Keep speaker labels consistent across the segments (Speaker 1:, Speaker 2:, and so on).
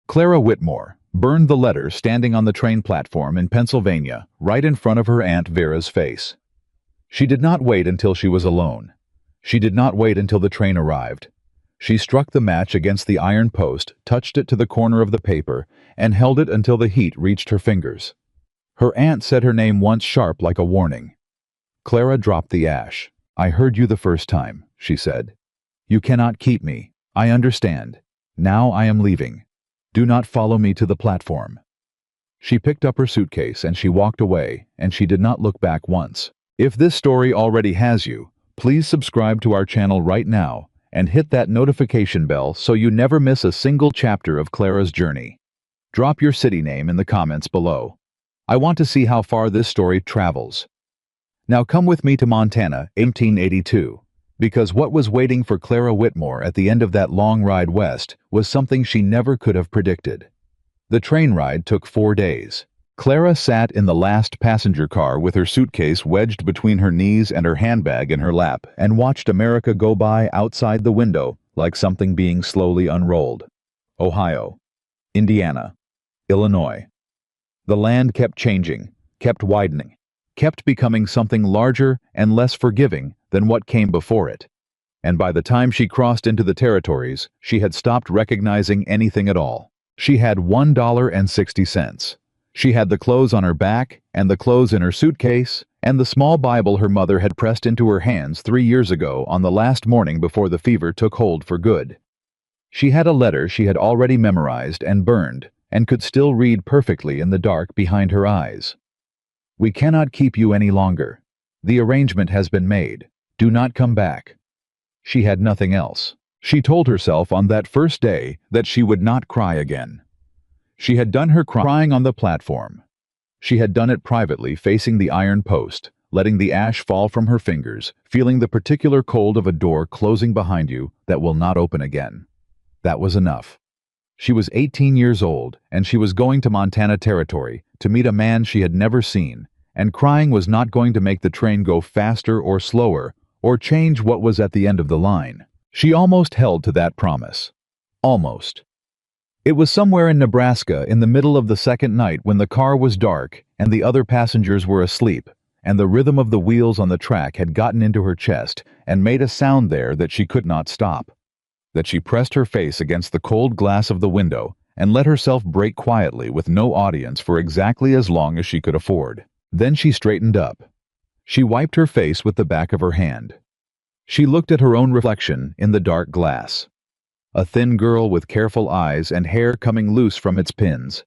Speaker 1: Clara Whitmore burned the letter standing on the train platform in Pennsylvania, right in front of her Aunt Vera's face. She did not wait until she was alone. She did not wait until the train arrived. She struck the match against the iron post, touched it to the corner of the paper, and held it until the heat reached her fingers. Her aunt said her name once sharp like a warning. Clara dropped the ash. "I heard you the first time," she said. "You cannot keep me. I understand. Now I am leaving. Do not follow me to the platform." She picked up her suitcase and she walked away, and she did not look back once. If this story already has you, please subscribe to our channel right now and hit that notification bell so you never miss a single chapter of Clara's journey. Drop your city name in the comments below. I want to see how far this story travels. Now come with me to Montana, 1882. Because what was waiting for Clara Whitmore at the end of that long ride west was something she never could have predicted. The train ride took 4 days. Clara sat in the last passenger car with her suitcase wedged between her knees and her handbag in her lap and watched America go by outside the window like something being slowly unrolled. Ohio, Indiana, Illinois. The land kept changing, kept widening, kept becoming something larger and less forgiving than what came before it. And by the time she crossed into the territories, she had stopped recognizing anything at all. She had $1.60. She had the clothes on her back, and the clothes in her suitcase, and the small Bible her mother had pressed into her hands 3 years ago on the last morning before the fever took hold for good. She had a letter she had already memorized and burned, and could still read perfectly in the dark behind her eyes. "We cannot keep you any longer. The arrangement has been made. Do not come back." She had nothing else. She told herself on that first day that she would not cry again. She had done her crying on the platform. She had done it privately, facing the iron post, letting the ash fall from her fingers, feeling the particular cold of a door closing behind you that will not open again. That was enough. She was 18 years old, and she was going to Montana Territory to meet a man she had never seen, and crying was not going to make the train go faster or slower, or change what was at the end of the line. She almost held to that promise. Almost. It was somewhere in Nebraska in the middle of the second night when the car was dark and the other passengers were asleep, and the rhythm of the wheels on the track had gotten into her chest and made a sound there that she could not stop. That she pressed her face against the cold glass of the window and let herself break quietly with no audience for exactly as long as she could afford. Then she straightened up. She wiped her face with the back of her hand. She looked at her own reflection in the dark glass. A thin girl with careful eyes and hair coming loose from its pins.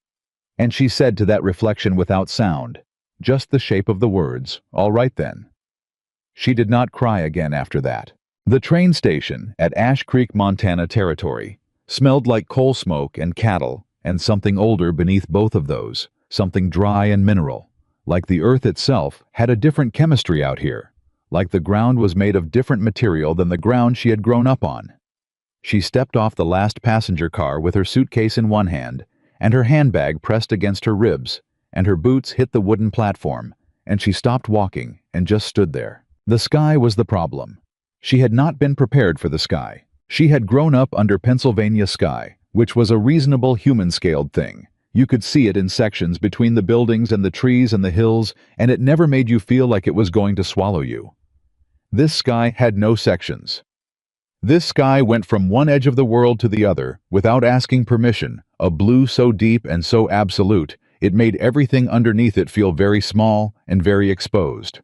Speaker 1: And she said to that reflection without sound, just the shape of the words, "All right then." She did not cry again after that. The train station at Ash Creek, Montana Territory smelled like coal smoke and cattle, and something older beneath both of those, something dry and mineral. Like the earth itself had a different chemistry out here, like the ground was made of different material than the ground she had grown up on. She stepped off the last passenger car with her suitcase in one hand, and her handbag pressed against her ribs, and her boots hit the wooden platform, and she stopped walking and just stood there. The sky was the problem. She had not been prepared for the sky. She had grown up under Pennsylvania sky, which was a reasonable human-scaled thing. You could see it in sections between the buildings and the trees and the hills, and it never made you feel like it was going to swallow you. This sky had no sections. This sky went from one edge of the world to the other, without asking permission, a blue so deep and so absolute, it made everything underneath it feel very small and very exposed.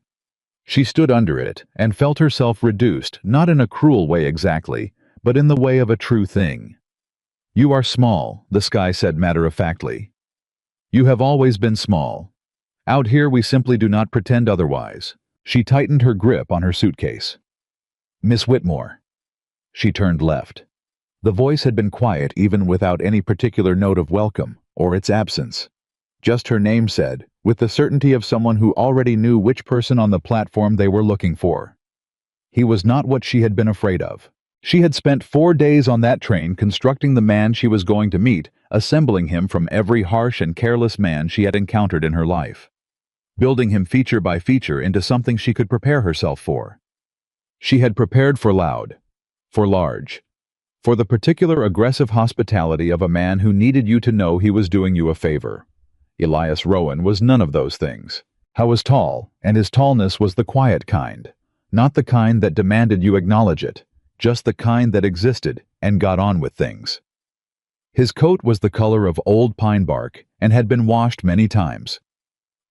Speaker 1: She stood under it and felt herself reduced, not in a cruel way exactly, but in the way of a true thing. "You are small," the sky said matter-of-factly. "You have always been small. Out here we simply do not pretend otherwise." She tightened her grip on her suitcase. "Miss Whitmore." She turned left. The voice had been quiet even without any particular note of welcome, or its absence. Just her name said, with the certainty of someone who already knew which person on the platform they were looking for. He was not what she had been afraid of. She had spent 4 days on that train constructing the man she was going to meet, assembling him from every harsh and careless man she had encountered in her life. Building him feature by feature into something she could prepare herself for. She had prepared for loud, for large, for the particular aggressive hospitality of a man who needed you to know he was doing you a favor. Elias Rowan was none of those things. He was tall, and his tallness was the quiet kind, not the kind that demanded you acknowledge it, just the kind that existed and got on with things. His coat was the color of old pine bark and had been washed many times.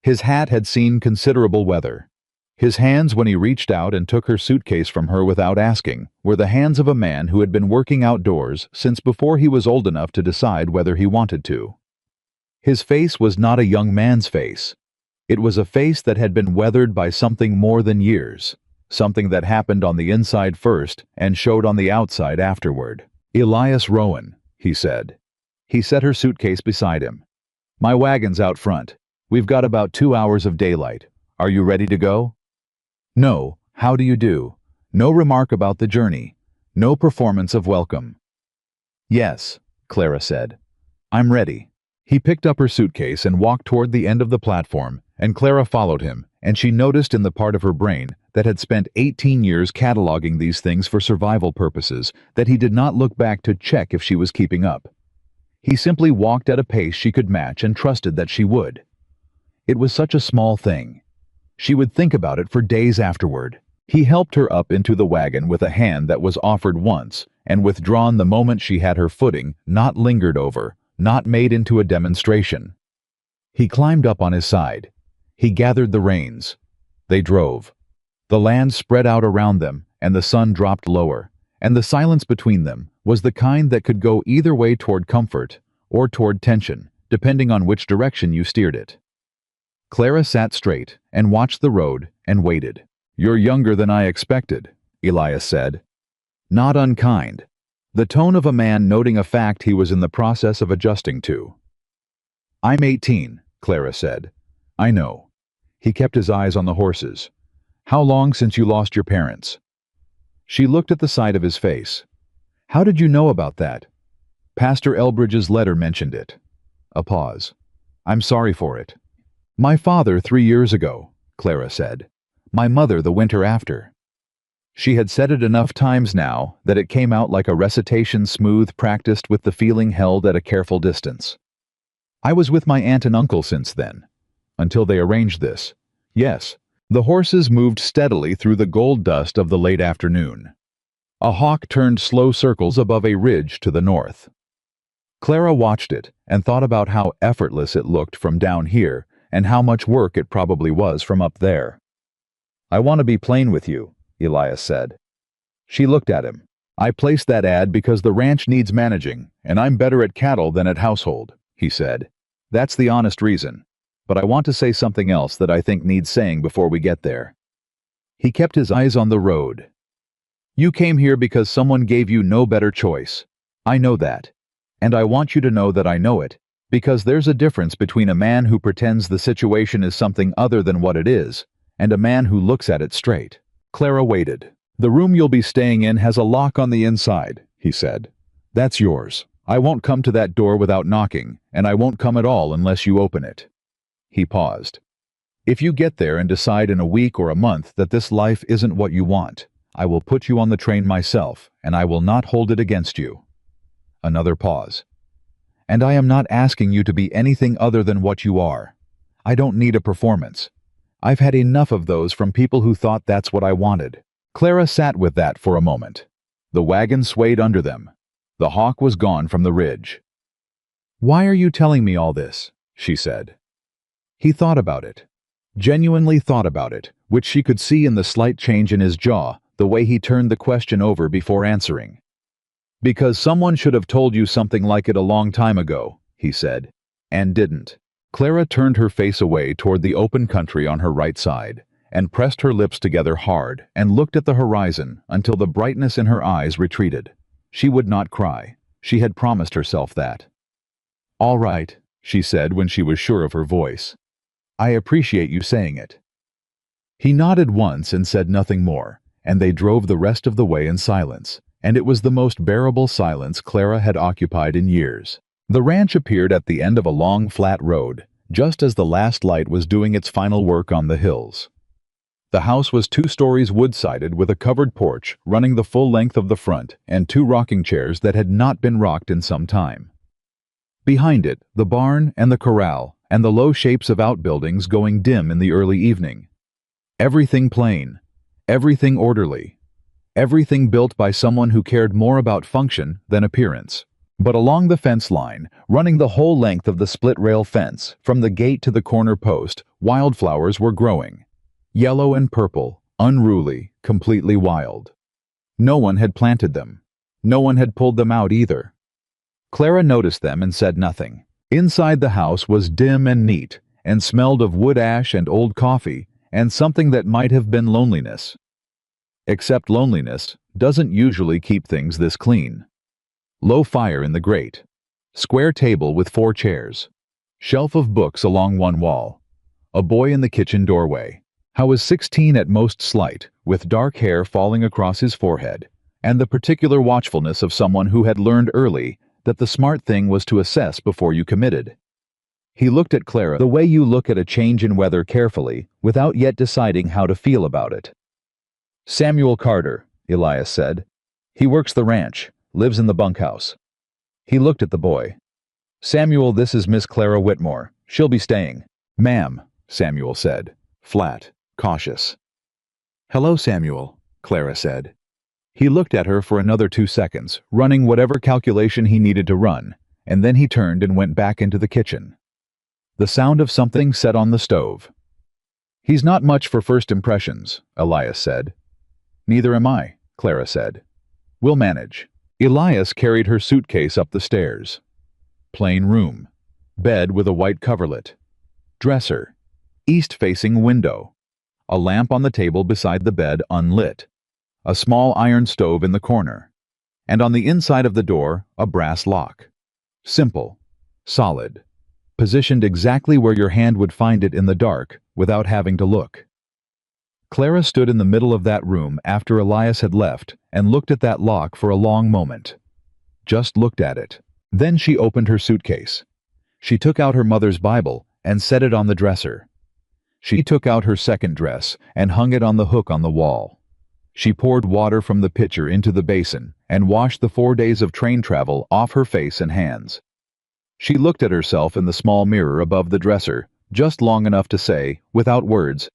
Speaker 1: His hat had seen considerable weather. His hands, when he reached out and took her suitcase from her without asking, were the hands of a man who had been working outdoors since before he was old enough to decide whether he wanted to. His face was not a young man's face. It was a face that had been weathered by something more than years, something that happened on the inside first and showed on the outside afterward. "Elias Rowan," he said. He set her suitcase beside him. "My wagon's out front. We've got about 2 hours of daylight. Are you ready to go?" No, how do you do? No remark about the journey. No performance of welcome. "Yes," Clara said. "I'm ready." He picked up her suitcase and walked toward the end of the platform, and Clara followed him, and she noticed in the part of her brain that had spent 18 years cataloging these things for survival purposes that he did not look back to check if she was keeping up. He simply walked at a pace she could match and trusted that she would. It was such a small thing. She would think about it for days afterward. He helped her up into the wagon with a hand that was offered once and withdrawn the moment she had her footing, not lingered over, not made into a demonstration. He climbed up on his side. He gathered the reins. They drove. The land spread out around them, and the sun dropped lower, and the silence between them was the kind that could go either way toward comfort or toward tension, depending on which direction you steered it. Clara sat straight and watched the road and waited. "You're younger than I expected," Elias said. Not unkind. The tone of a man noting a fact he was in the process of adjusting to. "I'm 18, Clara said. "I know." He kept his eyes on the horses. "How long since you lost your parents?" She looked at the side of his face. "How did you know about that?" "Pastor Elbridge's letter mentioned it." A pause. "I'm sorry for it." "My father 3 years ago," Clara said. "My mother the winter after." She had said it enough times now that it came out like a recitation smooth practiced with the feeling held at a careful distance. "I was with my aunt and uncle since then. Until they arranged this. Yes." The horses moved steadily through the gold dust of the late afternoon. A hawk turned slow circles above a ridge to the north. Clara watched it and thought about how effortless it looked from down here and how much work it probably was from up there. "I want to be plain with you," Elias said. She looked at him. "I placed that ad because the ranch needs managing, and I'm better at cattle than at household," he said. "That's the honest reason. But I want to say something else that I think needs saying before we get there." He kept his eyes on the road. "You came here because someone gave you no better choice. I know that. And I want you to know that I know it, because there's a difference between a man who pretends the situation is something other than what it is, and a man who looks at it straight." Clara waited. "The room you'll be staying in has a lock on the inside," he said. "That's yours. I won't come to that door without knocking, and I won't come at all unless you open it." He paused. "If you get there and decide in a week or a month that this life isn't what you want, I will put you on the train myself, and I will not hold it against you." Another pause. "And I am not asking you to be anything other than what you are. I don't need a performance. I've had enough of those from people who thought that's what I wanted." Clara sat with that for a moment. The wagon swayed under them. The hawk was gone from the ridge. "Why are you telling me all this?" she said. He thought about it. Genuinely thought about it, which she could see in the slight change in his jaw, the way he turned the question over before answering. "Because someone should have told you something like it a long time ago," he said, "and didn't." Clara turned her face away toward the open country on her right side, and pressed her lips together hard and looked at the horizon until the brightness in her eyes retreated. She would not cry. She had promised herself that. "All right," she said when she was sure of her voice. "I appreciate you saying it." He nodded once and said nothing more, and they drove the rest of the way in silence, and it was the most bearable silence Clara had occupied in years. The ranch appeared at the end of a long flat road, just as the last light was doing its final work on the hills. The house was 2 stories wood-sided with a covered porch running the full length of the front and 2 rocking chairs that had not been rocked in some time. Behind it, the barn and the corral and the low shapes of outbuildings going dim in the early evening. Everything plain, everything orderly, everything built by someone who cared more about function than appearance. But along the fence line, running the whole length of the split-rail fence, from the gate to the corner post, wildflowers were growing. Yellow and purple, unruly, completely wild. No one had planted them. No one had pulled them out either. Clara noticed them and said nothing. Inside the house was dim and neat, and smelled of wood ash and old coffee, and something that might have been loneliness. Except loneliness doesn't usually keep things this clean. Low fire in the grate. Square table with 4 chairs. Shelf of books along one wall. A boy in the kitchen doorway. How was 16 at most slight, with dark hair falling across his forehead, and the particular watchfulness of someone who had learned early that the smart thing was to assess before you committed. He looked at Clara the way you look at a change in weather carefully, without yet deciding how to feel about it. "Samuel Carter," Elias said. "He works the ranch, lives in the bunkhouse." He looked at the boy. "Samuel, this is Miss Clara Whitmore. She'll be staying." "Ma'am," Samuel said, flat, cautious. "Hello, Samuel," Clara said. He looked at her for another 2 seconds, running whatever calculation he needed to run, and then he turned and went back into the kitchen. The sound of something set on the stove. "He's not much for first impressions," Elias said. "Neither am I," Clara said. "We'll manage." Elias carried her suitcase up the stairs. Plain room. Bed with a white coverlet. Dresser. East-facing window. A lamp on the table beside the bed unlit. A small iron stove in the corner. And on the inside of the door, a brass lock. Simple. Solid. Positioned exactly where your hand would find it in the dark without having to look. Clara stood in the middle of that room after Elias had left and looked at that lock for a long moment. Just looked at it. Then she opened her suitcase. She took out her mother's Bible and set it on the dresser. She took out her second dress and hung it on the hook on the wall. She poured water from the pitcher into the basin and washed the 4 days of train travel off her face and hands. She looked at herself in the small mirror above the dresser, just long enough to say, without words,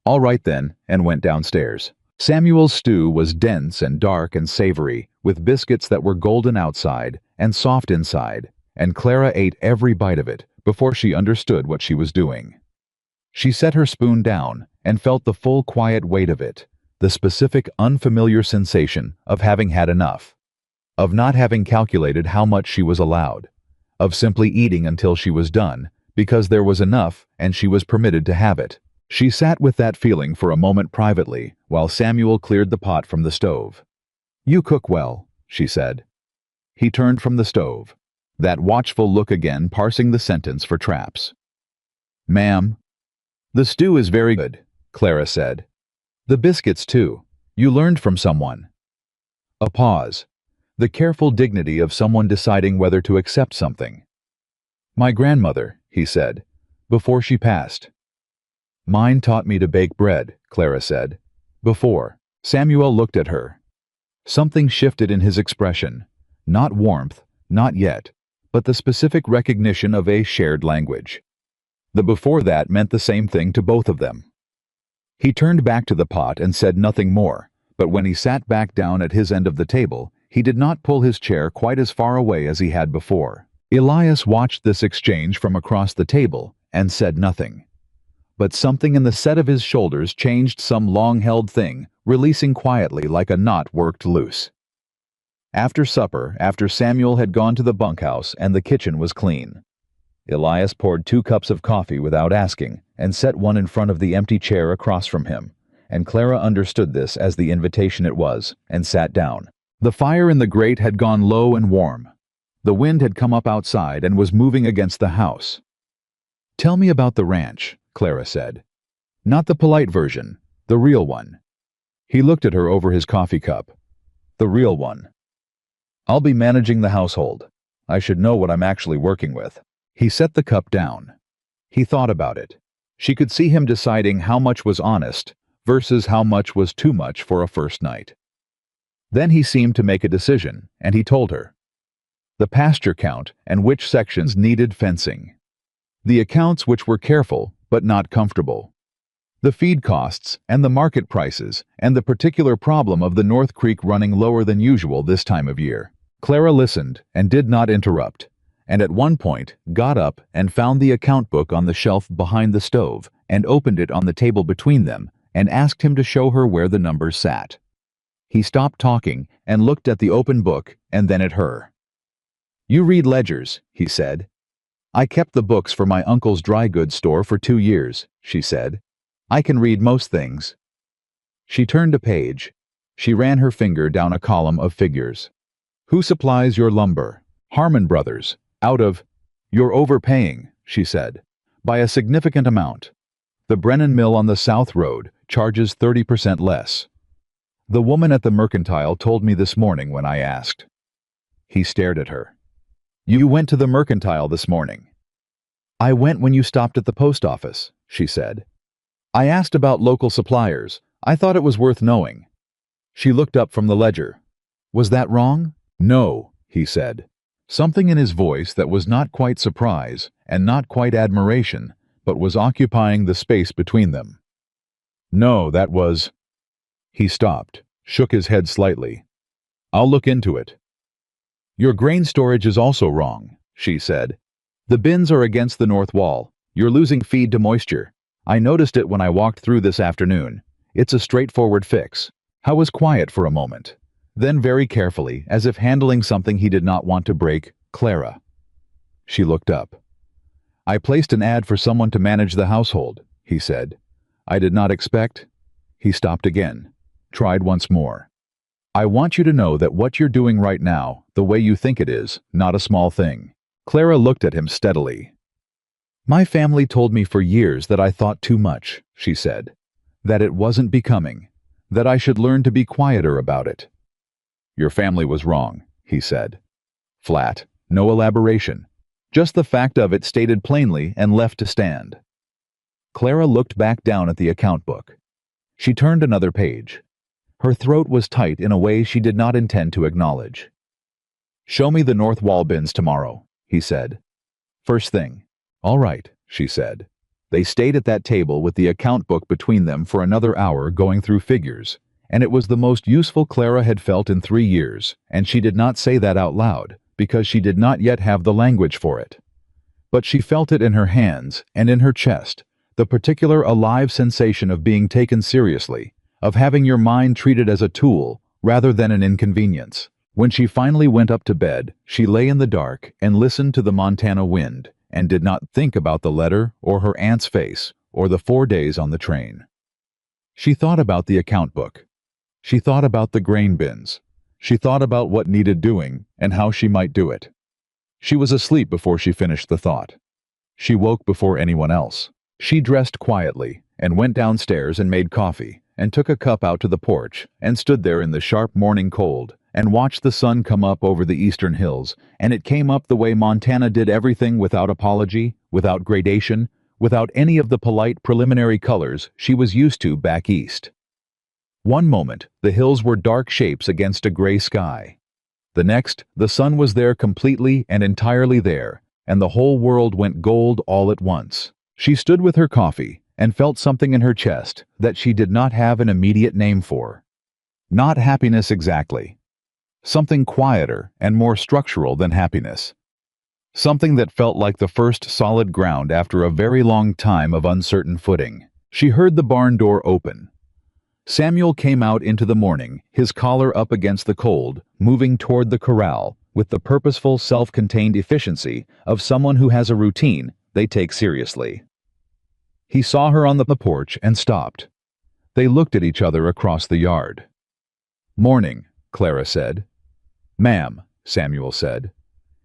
Speaker 1: "All right then," and went downstairs. Samuel's stew was dense and dark and savory, with biscuits that were golden outside and soft inside, and Clara ate every bite of it before she understood what she was doing. She set her spoon down and felt the full quiet weight of it, the specific unfamiliar sensation of having had enough, of not having calculated how much she was allowed, of simply eating until she was done, because there was enough and she was permitted to have it. She sat with that feeling for a moment privately, while Samuel cleared the pot from the stove. "You cook well," she said. He turned from the stove, that watchful look again parsing the sentence for traps. "Ma'am." "The stew is very good," Clara said. "The biscuits, too. You learned from someone." A pause. The careful dignity of someone deciding whether to accept something. "My grandmother," he said, "before she passed." "Mine taught me to bake bread," Clara said. "Before." Samuel looked at her. Something shifted in his expression. Not warmth, not yet, but the specific recognition of a shared language. The before that meant the same thing to both of them. He turned back to the pot and said nothing more, but when he sat back down at his end of the table, he did not pull his chair quite as far away as he had before. Elias watched this exchange from across the table and said nothing. But something in the set of his shoulders changed some long-held thing, releasing quietly like a knot worked loose. After supper, after Samuel had gone to the bunkhouse and the kitchen was clean, Elias poured 2 cups of coffee without asking and set one in front of the empty chair across from him, and Clara understood this as the invitation it was, and sat down. The fire in the grate had gone low and warm. The wind had come up outside and was moving against the house. "Tell me about the ranch," Clara said. "Not the polite version, the real one." He looked at her over his coffee cup. "The real one." "I'll be managing the household. I should know what I'm actually working with." He set the cup down. He thought about it. She could see him deciding how much was honest versus how much was too much for a first night. Then he seemed to make a decision, and he told her the pasture count and which sections needed fencing, the accounts which were careful but not comfortable, the feed costs and the market prices, and the particular problem of the North Creek running lower than usual this time of year. Clara listened and did not interrupt, and at one point got up and found the account book on the shelf behind the stove and opened it on the table between them and asked him to show her where the numbers sat. He stopped talking and looked at the open book and then at her. "You read ledgers," he said. "I kept the books for my uncle's dry goods store for 2 years," she said. "I can read most things." She turned a page. She ran her finger down a column of figures. "Who supplies your lumber?" "Harmon Brothers. Out of—" "You're overpaying," she said, "by a significant amount. The Brennan Mill on the South Road charges 30% less. The woman at the mercantile told me this morning when I asked." He stared at her. "You went to the mercantile this morning?" "I went when you stopped at the post office," she said. "I asked about local suppliers. I thought it was worth knowing." She looked up from the ledger. "Was that wrong?" "No," he said, something in his voice that was not quite surprise and not quite admiration, but was occupying the space between them. "No, that was—" He stopped, shook his head slightly. "I'll look into it." "Your grain storage is also wrong," she said. "The bins are against the north wall. You're losing feed to moisture. I noticed it when I walked through this afternoon. It's a straightforward fix." Howe was quiet for a moment. Then very carefully, as if handling something he did not want to break, "Clara." She looked up. "I placed an ad for someone to manage the household," he said. "I did not expect—" He stopped again, tried once more. "I want you to know that what you're doing right now, the way you think it is, not a small thing." Clara looked at him steadily. "My family told me for years that I thought too much," she said. "That it wasn't becoming. That I should learn to be quieter about it." "Your family was wrong," he said. Flat, no elaboration. Just the fact of it stated plainly and left to stand. Clara looked back down at the account book. She turned another page. Her throat was tight in a way she did not intend to acknowledge. "Show me the north wall bins tomorrow," he said. "First thing." "All right," she said. They stayed at that table with the account book between them for another hour going through figures, and it was the most useful Clara had felt in 3 years, and she did not say that out loud, because she did not yet have the language for it. But she felt it in her hands and in her chest, the particular alive sensation of being taken seriously, of having your mind treated as a tool rather than an inconvenience. When she finally went up to bed, she lay in the dark and listened to the Montana wind, and did not think about the letter or her aunt's face or the 4 days on the train. She thought about the account book. She thought about the grain bins. She thought about what needed doing and how she might do it. She was asleep before she finished the thought. She woke before anyone else. She dressed quietly and went downstairs and made coffee and took a cup out to the porch and stood there in the sharp morning cold and watched the sun come up over the eastern hills, and it came up the way Montana did everything without apology, without gradation, without any of the polite preliminary colors she was used to back east. One moment, the hills were dark shapes against a gray sky. The next, the sun was there completely and entirely there, and the whole world went gold all at once. She stood with her coffee and felt something in her chest that she did not have an immediate name for. Not happiness exactly. Something quieter and more structural than happiness. Something that felt like the first solid ground after a very long time of uncertain footing. She heard the barn door open. Samuel came out into the morning, his collar up against the cold, moving toward the corral, with the purposeful, self-contained efficiency of someone who has a routine they take seriously. He saw her on the porch and stopped. They looked at each other across the yard. "Morning," Clara said. "Ma'am," Samuel said.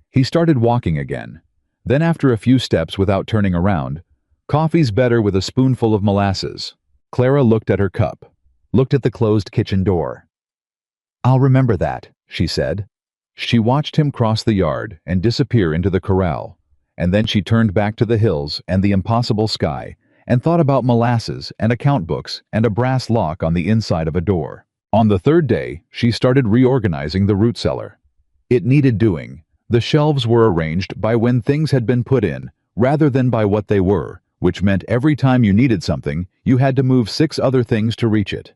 Speaker 1: He started walking again. Then after a few steps without turning around, "Coffee's better with a spoonful of molasses." Clara looked at her cup, looked at the closed kitchen door. "I'll remember that," she said. She watched him cross the yard and disappear into the corral, and then she turned back to the hills and the impossible sky, and thought about molasses and account books and a brass lock on the inside of a door. On the third day, she started reorganizing the root cellar. It needed doing. The shelves were arranged by when things had been put in, rather than by what they were, which meant every time you needed something, you had to move 6 other things to reach it.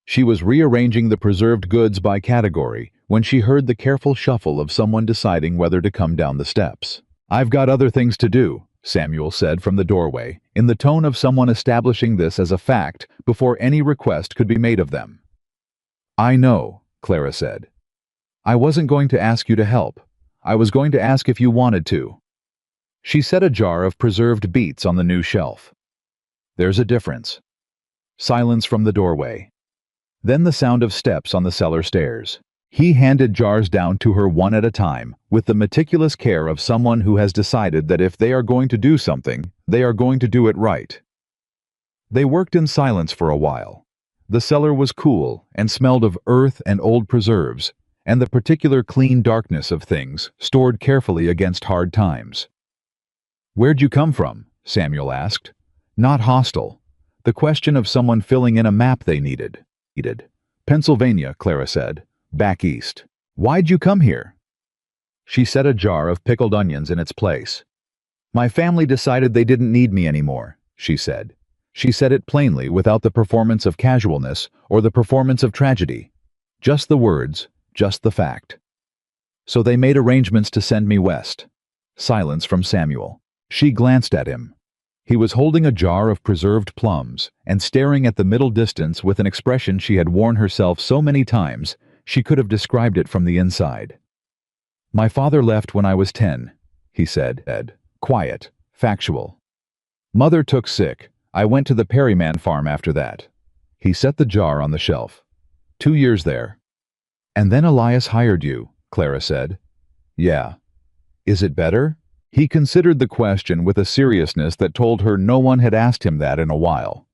Speaker 1: She was rearranging the preserved goods by category when she heard the careful shuffle of someone deciding whether to come down the steps. "I've got other things to do," Samuel said from the doorway, in the tone of someone establishing this as a fact before any request could be made of them. "I know," Clara said. "I wasn't going to ask you to help. I was going to ask if you wanted to." She set a jar of preserved beets on the new shelf. "There's a difference." Silence from the doorway. Then the sound of steps on the cellar stairs. He handed jars down to her one at a time, with the meticulous care of someone who has decided that if they are going to do something, they are going to do it right. They worked in silence for a while. The cellar was cool and smelled of earth and old preserves, and the particular clean darkness of things stored carefully against hard times. "Where'd you come from?" Samuel asked. Not hostile. The question of someone filling in a map they needed. "Pennsylvania," Clara said. "Back east." "Why'd you come here?" She set a jar of pickled onions in its place. "My family decided they didn't need me anymore," she said. She said it plainly, without the performance of casualness or the performance of tragedy. Just the words, just the fact. "So they made arrangements to send me west." Silence from Samuel. She glanced at him. He was holding a jar of preserved plums and staring at the middle distance with an expression she had worn herself so many times she could have described it from the inside. "My father left when I was 10, he said, quiet, factual. "Mother took sick. I went to the Perryman farm after that." He set the jar on the shelf. 2 years there." "And then Elias hired you," Clara said. "Yeah." "Is it better?" He considered the question with a seriousness that told her no one had asked him that in a while.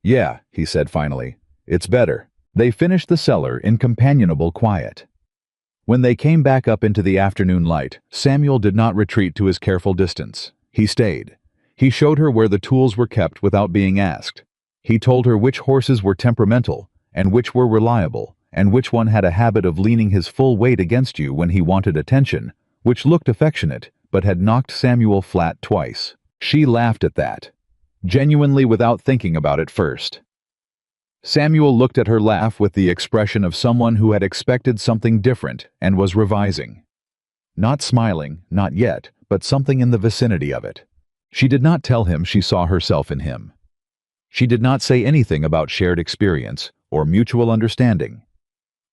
Speaker 1: "Yeah," he said finally. "It's better." They finished the cellar in companionable quiet. When they came back up into the afternoon light, Samuel did not retreat to his careful distance. He stayed. He showed her where the tools were kept without being asked. He told her which horses were temperamental, and which were reliable, and which one had a habit of leaning his full weight against you when he wanted attention, which looked affectionate, but had knocked Samuel flat twice. She laughed at that, genuinely without thinking about it first. Samuel looked at her laugh with the expression of someone who had expected something different and was revising. Not smiling, not yet, but something in the vicinity of it. She did not tell him she saw herself in him. She did not say anything about shared experience or mutual understanding.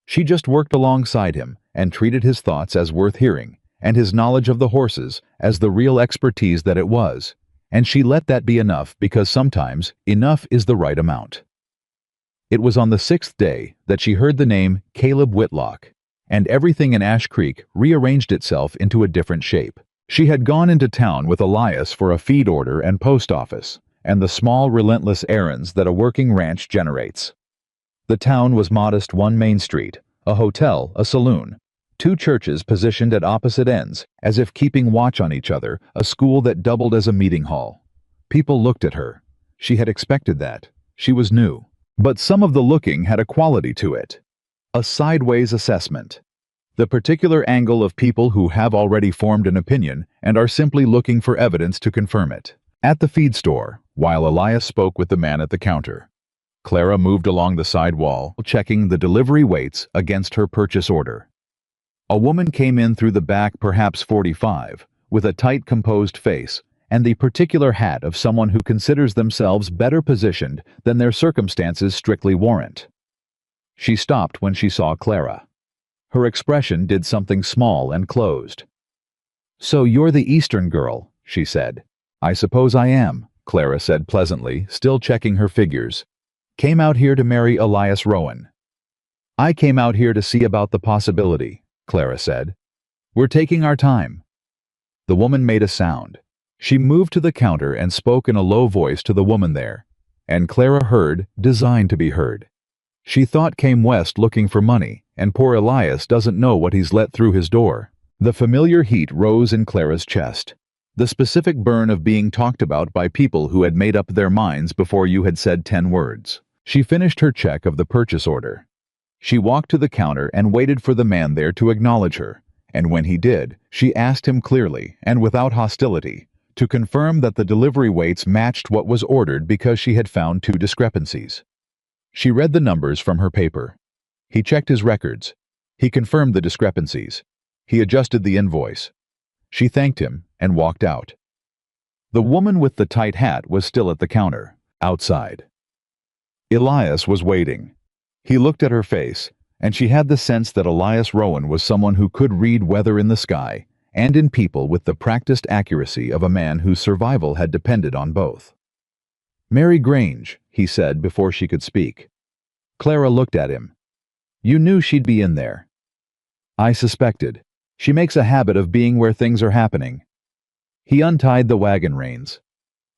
Speaker 1: She just worked alongside him and treated his thoughts as worth hearing, and his knowledge of the horses as the real expertise that it was, and she let that be enough because sometimes enough is the right amount. It was on the 6th day that she heard the name Caleb Whitlock, and everything in Ash Creek rearranged itself into a different shape. She had gone into town with Elias for a feed order and post office, and the small, relentless errands that a working ranch generates. The town was modest: one main street, a hotel, a saloon, 2 churches positioned at opposite ends, as if keeping watch on each other, a school that doubled as a meeting hall. People looked at her. She had expected that. She was new. But some of the looking had a quality to it. A sideways assessment. The particular angle of people who have already formed an opinion and are simply looking for evidence to confirm it. At the feed store, while Elias spoke with the man at the counter, Clara moved along the side wall, checking the delivery weights against her purchase order. A woman came in through the back, perhaps 45, with a tight, composed face and the particular hat of someone who considers themselves better positioned than their circumstances strictly warrant. She stopped when she saw Clara. Her expression did something small and closed. "So you're the Eastern girl," she said. "I suppose I am," Clara said pleasantly, still checking her figures. "Came out here to marry Elias Rowan." "I came out here to see about the possibility," Clara said. "We're taking our time." The woman made a sound. She moved to the counter and spoke in a low voice to the woman there, and Clara heard, designed to be heard. She thought came west looking for money, and poor Elias doesn't know what he's let through his door. The familiar heat rose in Clara's chest. The specific burn of being talked about by people who had made up their minds before you had said 10 words. She finished her check of the purchase order. She walked to the counter and waited for the man there to acknowledge her, and when he did, she asked him clearly, and without hostility, to confirm that the delivery weights matched what was ordered because she had found 2 discrepancies. She read the numbers from her paper. He checked his records. He confirmed the discrepancies. He adjusted the invoice. She thanked him and walked out. The woman with the tight hat was still at the counter, outside. Elias was waiting. He looked at her face, and she had the sense that Elias Rowan was someone who could read weather in the sky and in people with the practiced accuracy of a man whose survival had depended on both. "Mary Grange," he said before she could speak. Clara looked at him. "You knew she'd be in there." "I suspected. She makes a habit of being where things are happening." He untied the wagon reins.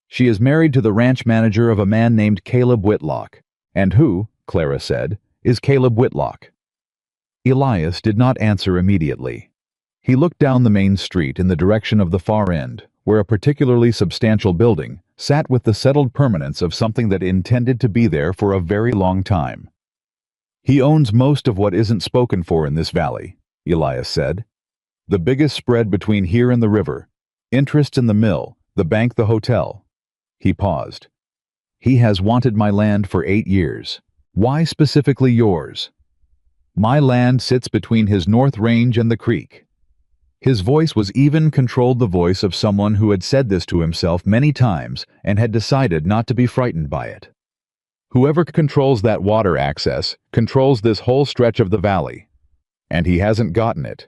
Speaker 1: "She is married to the ranch manager of a man named Caleb Whitlock." "And who," Clara said, "is Caleb Whitlock?" Elias did not answer immediately. He looked down the main street in the direction of the far end, where a particularly substantial building sat with the settled permanence of something that intended to be there for a very long time. "He owns most of what isn't spoken for in this valley," Elias said. "The biggest spread between here and the river. Interests in the mill, the bank, the hotel." He paused. "He has wanted my land for 8 years. Why specifically yours?" "My land sits between his north range and the creek." His voice was even controlled the voice of someone who had said this to himself many times and had decided not to be frightened by it. "Whoever controls that water access controls this whole stretch of the valley. And he hasn't gotten it."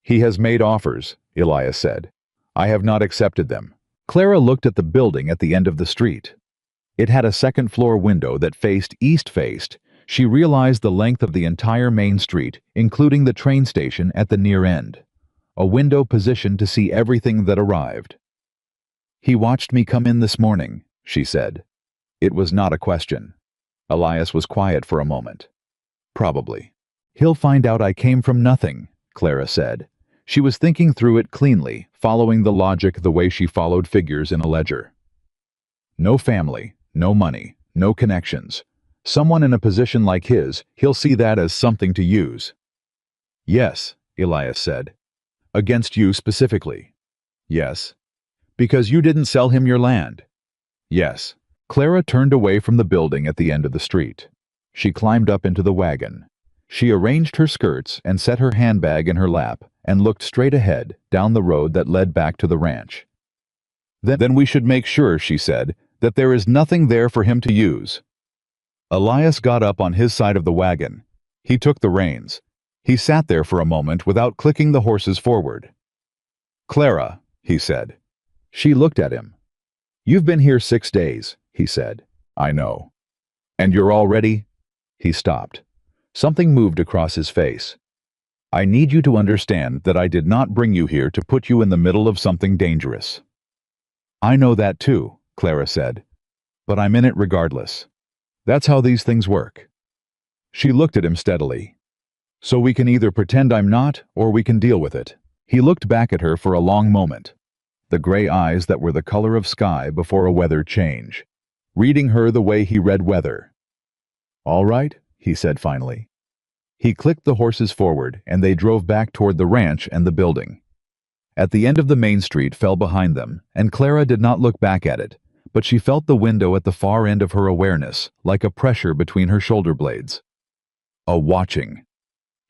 Speaker 1: "He has made offers," Elias said. "I have not accepted them." Clara looked at the building at the end of the street. It had a second-floor window that faced east-faced. She realized the length of the entire main street, including the train station at the near end. A window positioned to see everything that arrived. "He watched me come in this morning," she said. It was not a question. Elias was quiet for a moment. "Probably. He'll find out I came from nothing," Clara said. She was thinking through it cleanly, following the logic the way she followed figures in a ledger. "No family, no money, no connections. Someone in a position like his, he'll see that as something to use." "Yes," Elias said. "Against you specifically." "Yes." "Because you didn't sell him your land." "Yes." Clara turned away from the building at the end of the street. She climbed up into the wagon. She arranged her skirts and set her handbag in her lap and looked straight ahead, down the road that led back to the ranch. Then we should make sure," she said, "that there is nothing there for him to use." Elias got up on his side of the wagon. He took the reins. He sat there for a moment without clicking the horses forward. "Clara," he said. She looked at him. "You've been here 6 days," he said. "I know." "And you're already—" He stopped. Something moved across his face. "I need you to understand that I did not bring you here to put you in the middle of something dangerous." "I know that too," Clara said. "But I'm in it regardless. That's how these things work." She looked at him steadily. "So we can either pretend I'm not, or we can deal with it." He looked back at her for a long moment. The gray eyes that were the color of sky before a weather change. Reading her the way he read weather. "All right," he said finally. He clicked the horses forward, and they drove back toward the ranch and the building. At the end of the main street fell behind them, and Clara did not look back at it, but she felt the window at the far end of her awareness, like a pressure between her shoulder blades. A watching.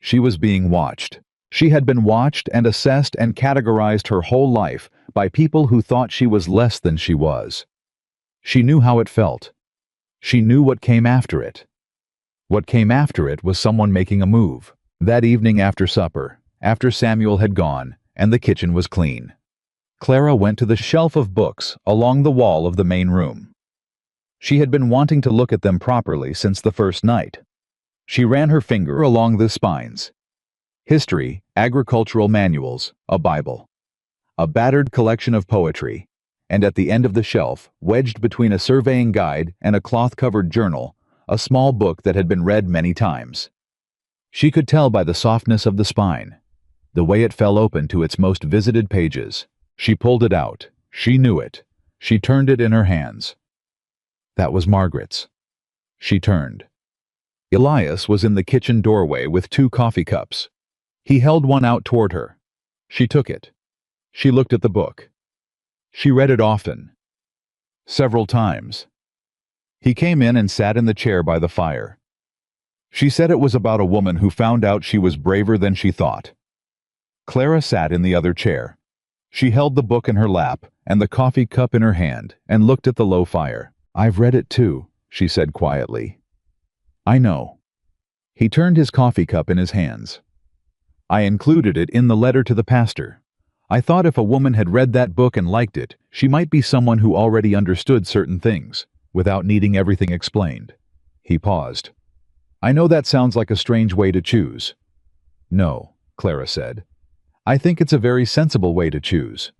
Speaker 1: She was being watched. She had been watched and assessed and categorized her whole life by people who thought she was less than she was. She knew how it felt. She knew what came after it. What came after it was someone making a move. That evening after supper, after Samuel had gone, and the kitchen was clean, Clara went to the shelf of books along the wall of the main room. She had been wanting to look at them properly since the first night. She ran her finger along the spines. History, agricultural manuals, a Bible. A battered collection of poetry, and at the end of the shelf, wedged between a surveying guide and a cloth-covered journal, a small book that had been read many times. She could tell by the softness of the spine, the way it fell open to its most visited pages, She pulled it out. She knew it. She turned it in her hands. That was Margaret's. She turned. Elias was in the kitchen doorway with 2 coffee cups. He held one out toward her. She took it. She looked at the book. She read it often. Several times. He came in and sat in the chair by the fire. She said it was about a woman who found out she was braver than she thought. Clara sat in the other chair. She held the book in her lap and the coffee cup in her hand and looked at the low fire. "I've read it too," she said quietly. "I know." He turned his coffee cup in his hands. "I included it in the letter to the pastor. I thought if a woman had read that book and liked it, she might be someone who already understood certain things, without needing everything explained." He paused. "I know that sounds like a strange way to choose." "No," Clara said. "I think it's a very sensible way to choose."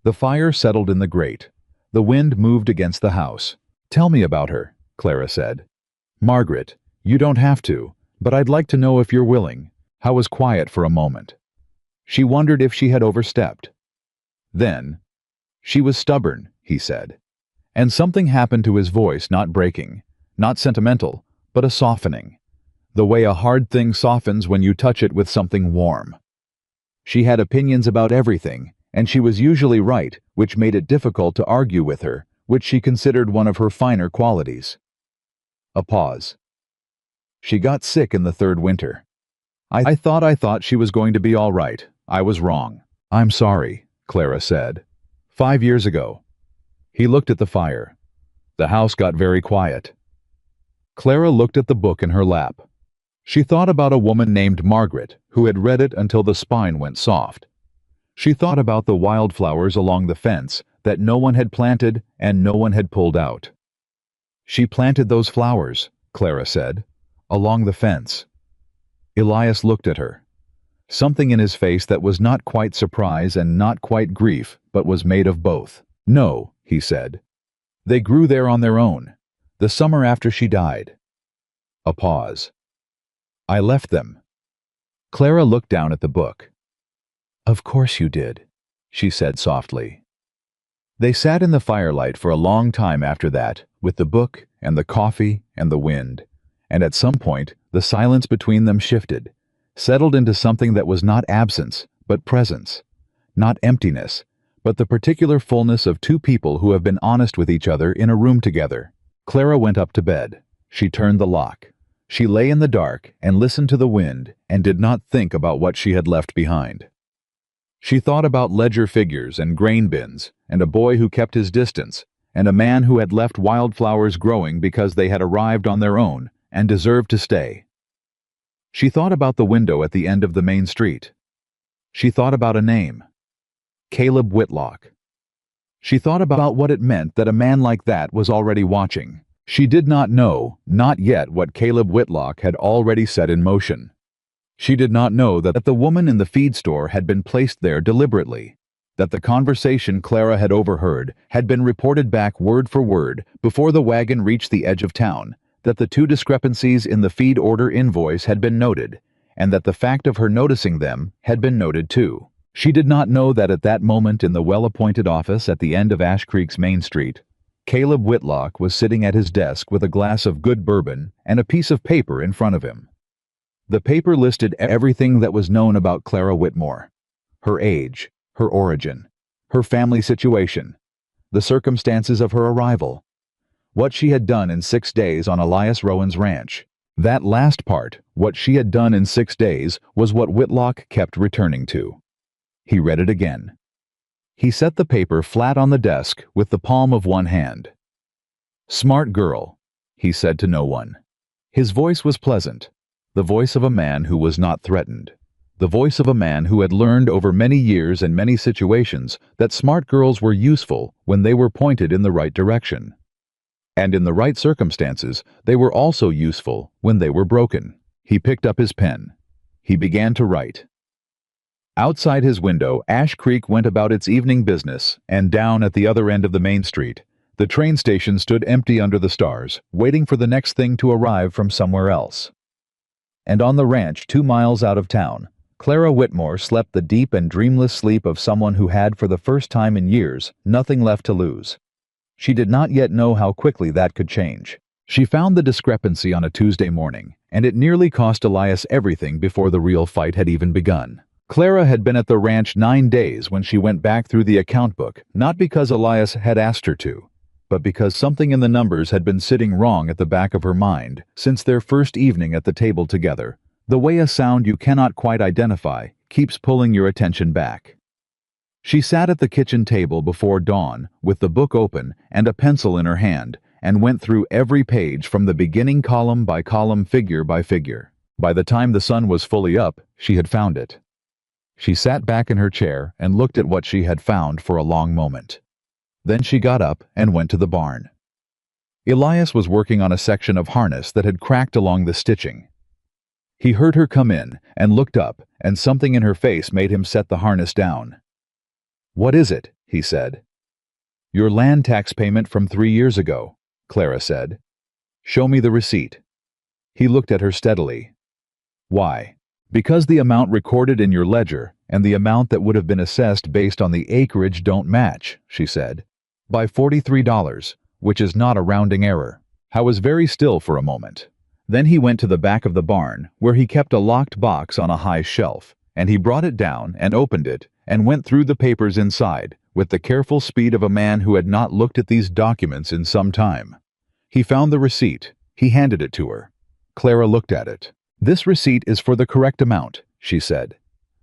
Speaker 1: The fire settled in the grate. The wind moved against the house. "Tell me about her," Clara said. "Margaret, you don't have to, but I'd like to know if you're willing." Howe was quiet for a moment. She wondered if she had overstepped. Then, "She was stubborn," he said. And something happened to his voice, not breaking, not sentimental, but a softening. The way a hard thing softens when you touch it with something warm. She had opinions about everything, and she was usually right, which made it difficult to argue with her, which she considered one of her finer qualities. A pause. "She got sick in the 3rd winter. I thought she was going to be all right. I was wrong." "I'm sorry," Clara said. 5 years ago." He looked at the fire. The house got very quiet. Clara looked at the book in her lap. She thought about a woman named Margaret who had read it until the spine went soft. She thought about the wildflowers along the fence that no one had planted and no one had pulled out. "She planted those flowers," Clara said, "along the fence." Elias looked at her. Something in his face that was not quite surprise and not quite grief, but was made of both. "No," he said. "They grew there on their own, the summer after she died." A pause. "I left them." Clara looked down at the book. "Of course you did," she said softly. They sat in the firelight for a long time after that, with the book and the coffee and the wind, and at some point the silence between them shifted, settled into something that was not absence, but presence, not emptiness, but the particular fullness of 2 people who have been honest with each other in a room together. Clara went up to bed. She turned the lock. She lay in the dark and listened to the wind and did not think about what she had left behind. She thought about ledger figures and grain bins and a boy who kept his distance and a man who had left wildflowers growing because they had arrived on their own and deserved to stay. She thought about the window at the end of the main street. She thought about a name. Caleb Whitlock. She thought about what it meant that a man like that was already watching. She did not know, not yet, what Caleb Whitlock had already set in motion. She did not know that the woman in the feed store had been placed there deliberately, that the conversation Clara had overheard had been reported back word for word before the wagon reached the edge of town, that the 2 discrepancies in the feed order invoice had been noted, and that the fact of her noticing them had been noted too. She did not know that at that moment in the well-appointed office at the end of Ash Creek's Main Street, Caleb Whitlock was sitting at his desk with a glass of good bourbon and a piece of paper in front of him. The paper listed everything that was known about Clara Whitmore: her age, her origin, her family situation, the circumstances of her arrival, what she had done in 6 days on Elias Rowan's ranch. That last part, what she had done in 6 days, was what Whitlock kept returning to. He read it again. He set the paper flat on the desk with the palm of one hand. "Smart girl," he said to no one. His voice was pleasant, the voice of a man who was not threatened, the voice of a man who had learned over many years and many situations that smart girls were useful when they were pointed in the right direction. And in the right circumstances, they were also useful when they were broken. He picked up his pen. He began to write. Outside his window, Ash Creek went about its evening business, and down at the other end of the main street, the train station stood empty under the stars, waiting for the next thing to arrive from somewhere else. And on the ranch 2 miles out of town, Clara Whitmore slept the deep and dreamless sleep of someone who had, for the first time in years, nothing left to lose. She did not yet know how quickly that could change. She found the discrepancy on a Tuesday morning, and it nearly cost Elias everything before the real fight had even begun. Clara had been at the ranch 9 days when she went back through the account book, not because Elias had asked her to, but because something in the numbers had been sitting wrong at the back of her mind since their first evening at the table together. The way a sound you cannot quite identify keeps pulling your attention back. She sat at the kitchen table before dawn with the book open and a pencil in her hand and went through every page from the beginning, column by column, figure by figure. By the time the sun was fully up, she had found it. She sat back in her chair and looked at what she had found for a long moment. Then she got up and went to the barn. Elias was working on a section of harness that had cracked along the stitching. He heard her come in and looked up, and something in her face made him set the harness down. "What is it?" he said. "Your land tax payment from 3 years ago," Clara said. "Show me the receipt." He looked at her steadily. "Why?" "Because the amount recorded in your ledger and the amount that would have been assessed based on the acreage don't match," she said. "By $43, which is not a rounding error." I was very still for a moment. Then he went to the back of the barn, where he kept a locked box on a high shelf, and he brought it down and opened it and went through the papers inside with the careful speed of a man who had not looked at these documents in some time. He found the receipt. He handed it to her. Clara looked at it. "This receipt is for the correct amount," she said.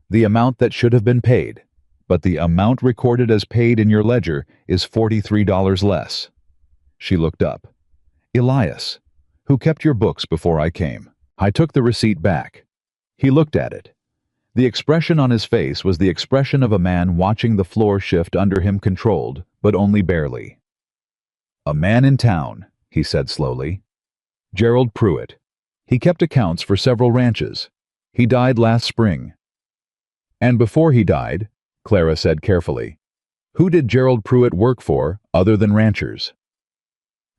Speaker 1: "The amount that should have been paid. But the amount recorded as paid in your ledger is $43 less." She looked up. "Elias, who kept your books before I came?" I took the receipt back. He looked at it. The expression on his face was the expression of a man watching the floor shift under him, controlled, but only barely. "A man in town," he said slowly. "Gerald Pruitt. He kept accounts for several ranches. He died last spring." "And before he died," Clara said carefully, "who did Gerald Pruitt work for other than ranchers?"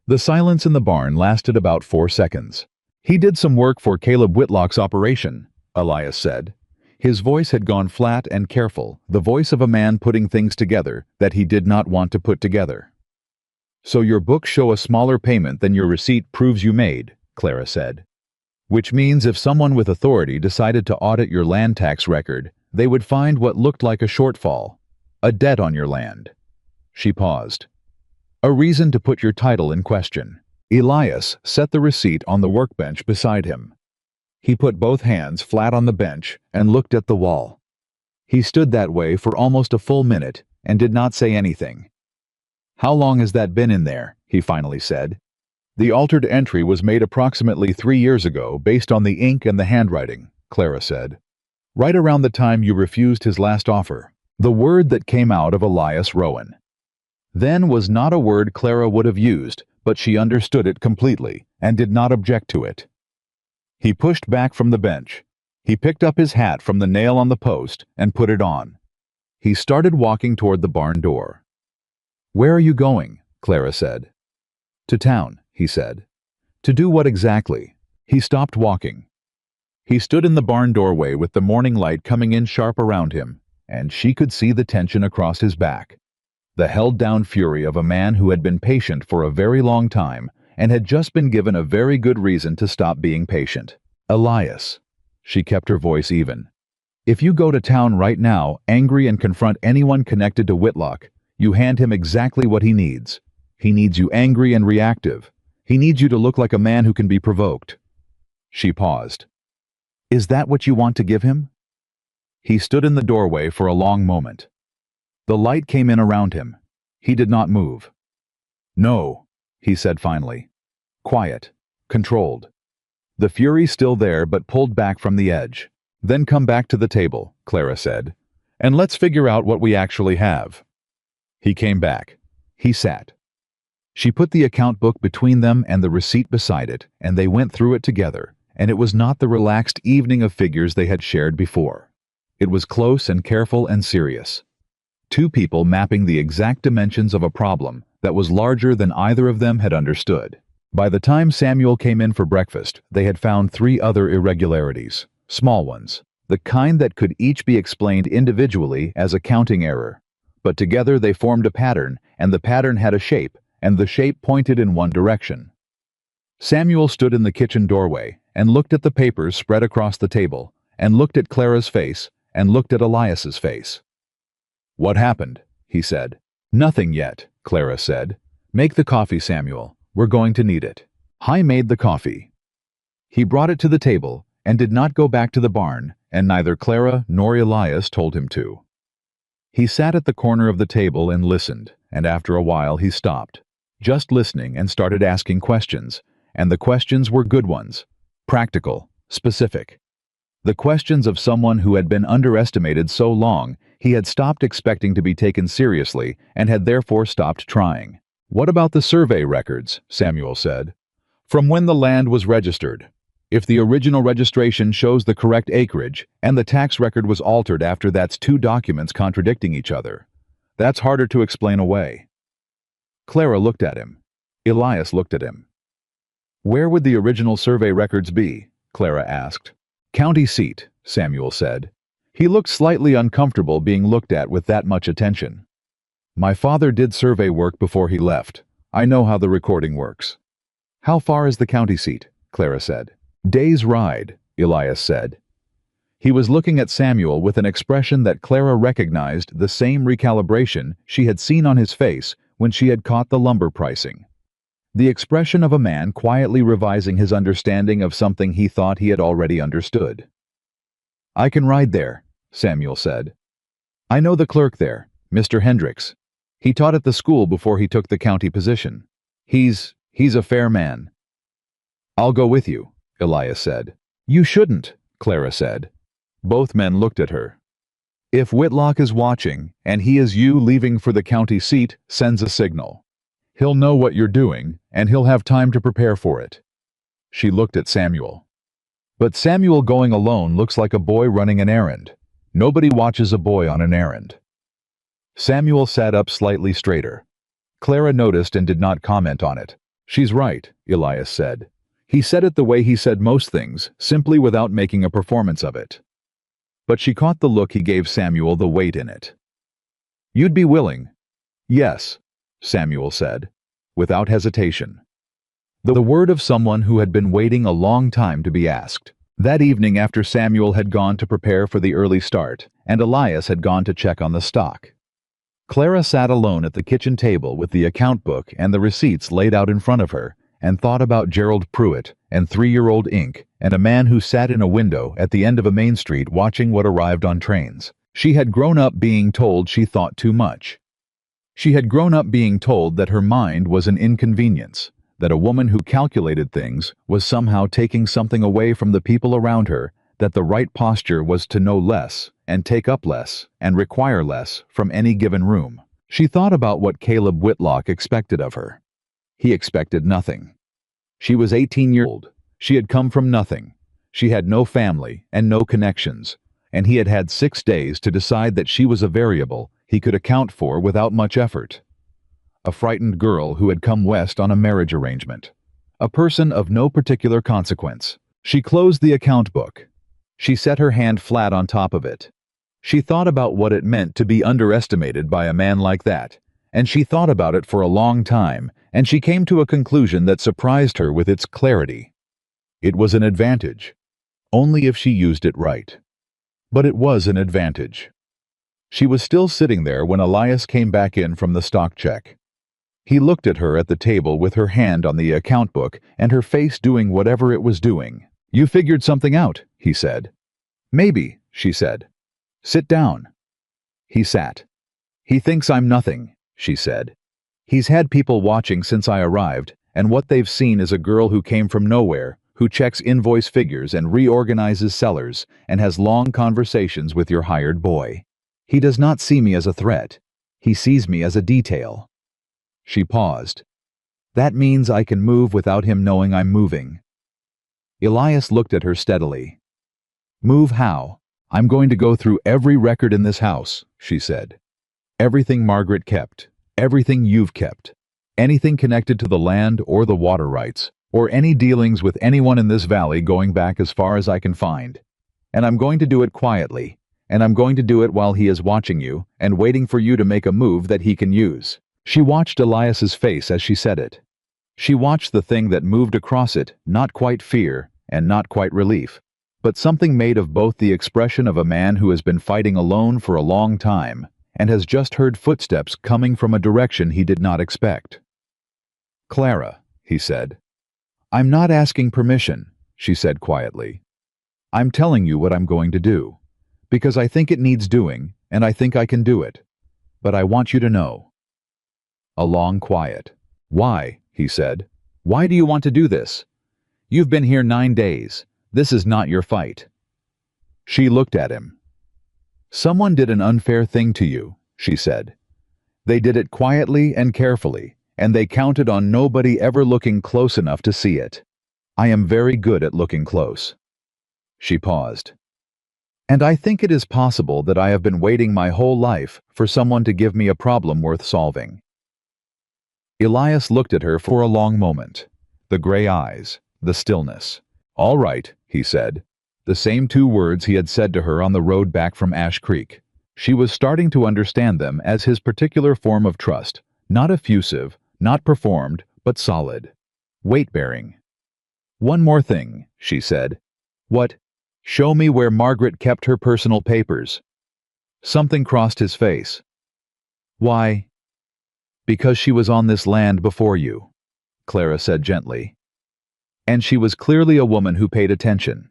Speaker 1: The silence in the barn lasted about 4 seconds. "He did some work for Caleb Whitlock's operation," Elias said. His voice had gone flat and careful, the voice of a man putting things together that he did not want to put together. "So your books show a smaller payment than your receipt proves you made," Clara said. "Which means if someone with authority decided to audit your land tax record, they would find what looked like a shortfall, a debt on your land." She paused. "A reason to put your title in question." Elias set the receipt on the workbench beside him. He put both hands flat on the bench and looked at the wall. He stood that way for almost a full minute and did not say anything. "How long has that been in there?" he finally said. "The altered entry was made approximately 3 years ago based on the ink and the handwriting," Clara said. "Right around the time you refused his last offer." The word that came out of Elias Rowan then was not a word Clara would have used, but she understood it completely and did not object to it. He pushed back from the bench. He picked up his hat from the nail on the post and put it on. He started walking toward the barn door. "Where are you going?" Clara said. "To town," he said. "To do what exactly?" He stopped walking. He stood in the barn doorway with the morning light coming in sharp around him, and she could see the tension across his back. The held-down fury of a man who had been patient for a very long time and had just been given a very good reason to stop being patient. "Elias," she kept her voice even, "if you go to town right now, angry, and confront anyone connected to Whitlock, you hand him exactly what he needs. He needs you angry and reactive. He needs you to look like a man who can be provoked." She paused. "Is that what you want to give him?" He stood in the doorway for a long moment. The light came in around him. He did not move. "No," he said finally. Quiet, controlled. The fury still there but pulled back from the edge. "Then come back to the table," Clara said, "and let's figure out what we actually have." He came back. He sat. She put the account book between them and the receipt beside it, and they went through it together, and it was not the relaxed evening of figures they had shared before. It was close and careful and serious. Two people mapping the exact dimensions of a problem that was larger than either of them had understood. By the time Samuel came in for breakfast, they had found 3 other irregularities, small ones. the kind that could each be explained individually as a counting error. But together they formed a pattern, and the pattern had a shape, and the shape pointed in one direction. Samuel stood in the kitchen doorway, and looked at the papers spread across the table, and looked at Clara's face, and looked at Elias's face. "What happened?" he said. "Nothing yet," Clara said. "Make the coffee, Samuel. We're going to need it." He made the coffee. He brought it to the table, and did not go back to the barn, and neither Clara nor Elias told him to. He sat at the corner of the table and listened, and after a while he stopped, just listening, and started asking questions, and the questions were good ones, practical, specific. The questions of someone who had been underestimated so long he had stopped expecting to be taken seriously and had therefore stopped trying. "What about the survey records?" Samuel said. "From when the land was registered? If the original registration shows the correct acreage, and the tax record was altered after, that's two documents contradicting each other. That's harder to explain away." Clara looked at him. Elias looked at him. "Where would the original survey records be?" Clara asked. "County seat," Samuel said. He looked slightly uncomfortable being looked at with that much attention. "My father did survey work before he left. I know how the recording works." "How far is the county seat?" Clara said. "Day's ride," Elias said. He was looking at Samuel with an expression that Clara recognized, the same recalibration she had seen on his face when she had caught the lumber pricing. The expression of a man quietly revising his understanding of something he thought he had already understood. "I can ride there," Samuel said. "I know the clerk there, Mr. Hendricks. He taught at the school before he took the county position. He's a fair man." "I'll go with you," Elias said. "You shouldn't," Clara said. Both men looked at her. "If Whitlock is watching, and he is you leaving for the county seat, sends a signal. He'll know what you're doing, and he'll have time to prepare for it." She looked at Samuel. "But Samuel going alone looks like a boy running an errand. Nobody watches a boy on an errand." Samuel sat up slightly straighter. Clara noticed and did not comment on it. "She's right," Elias said. He said it the way he said most things, simply without making a performance of it. But she caught the look he gave Samuel, the weight in it. "You'd be willing?" "Yes," Samuel said, without hesitation. The word of someone who had been waiting a long time to be asked. That evening, after Samuel had gone to prepare for the early start, and Elias had gone to check on the stock, Clara sat alone at the kitchen table with the account book and the receipts laid out in front of her, and thought about Gerald Pruitt and 3-year-old Ink and a man who sat in a window at the end of a main street watching what arrived on trains. She had grown up being told she thought too much. She had grown up being told that her mind was an inconvenience, that a woman who calculated things was somehow taking something away from the people around her, that the right posture was to know less and take up less and require less from any given room. She thought about what Caleb Whitlock expected of her. He expected nothing. She was 18 years old. She had come from nothing. She had no family and no connections, and he had had 6 days to decide that she was a variable he could account for without much effort. A frightened girl who had come west on a marriage arrangement. A person of no particular consequence. She closed the account book. She set her hand flat on top of it. She thought about what it meant to be underestimated by a man like that, and she thought about it for a long time, and she came to a conclusion that surprised her with its clarity. It was an advantage, only if she used it right. But it was an advantage. She was still sitting there when Elias came back in from the stock check. He looked at her at the table with her hand on the account book and her face doing whatever it was doing. "You figured something out," he said. "Maybe," she said. "Sit down." He sat. "He thinks I'm nothing," she said. "He's had people watching since I arrived, and what they've seen is a girl who came from nowhere, who checks invoice figures and reorganizes sellers and has long conversations with your hired boy. He does not see me as a threat. He sees me as a detail." She paused. "That means I can move without him knowing I'm moving." Elias looked at her steadily. "Move how? I'm going to go through every record in this house," she said. "Everything Margaret kept, everything you've kept, anything connected to the land or the water rights, or any dealings with anyone in this valley going back as far as I can find. And I'm going to do it quietly. And I'm going to do it while he is watching you and waiting for you to make a move that he can use." She watched Elias's face as she said it. She watched the thing that moved across it, not quite fear and not quite relief, but something made of both the expression of a man who has been fighting alone for a long time and has just heard footsteps coming from a direction he did not expect. "Clara," he said. "I'm not asking permission," she said quietly. "I'm telling you what I'm going to do, because I think it needs doing, and I think I can do it. But I want you to know." A long quiet. "Why?" he said. "Why do you want to do this? You've been here 9 days. This is not your fight." She looked at him. "Someone did an unfair thing to you," she said. "They did it quietly and carefully, and they counted on nobody ever looking close enough to see it. I am very good at looking close." She paused. "And I think it is possible that I have been waiting my whole life for someone to give me a problem worth solving." Elias looked at her for a long moment. The gray eyes, the stillness. "All right," he said. The same 2 words he had said to her on the road back from Ash Creek. She was starting to understand them as his particular form of trust, not effusive, not performed, but solid. Weight-bearing. "One more thing," she said. "What? Show me where Margaret kept her personal papers." Something crossed his face. "Why?" "Because she was on this land before you," Clara said gently. "And she was clearly a woman who paid attention.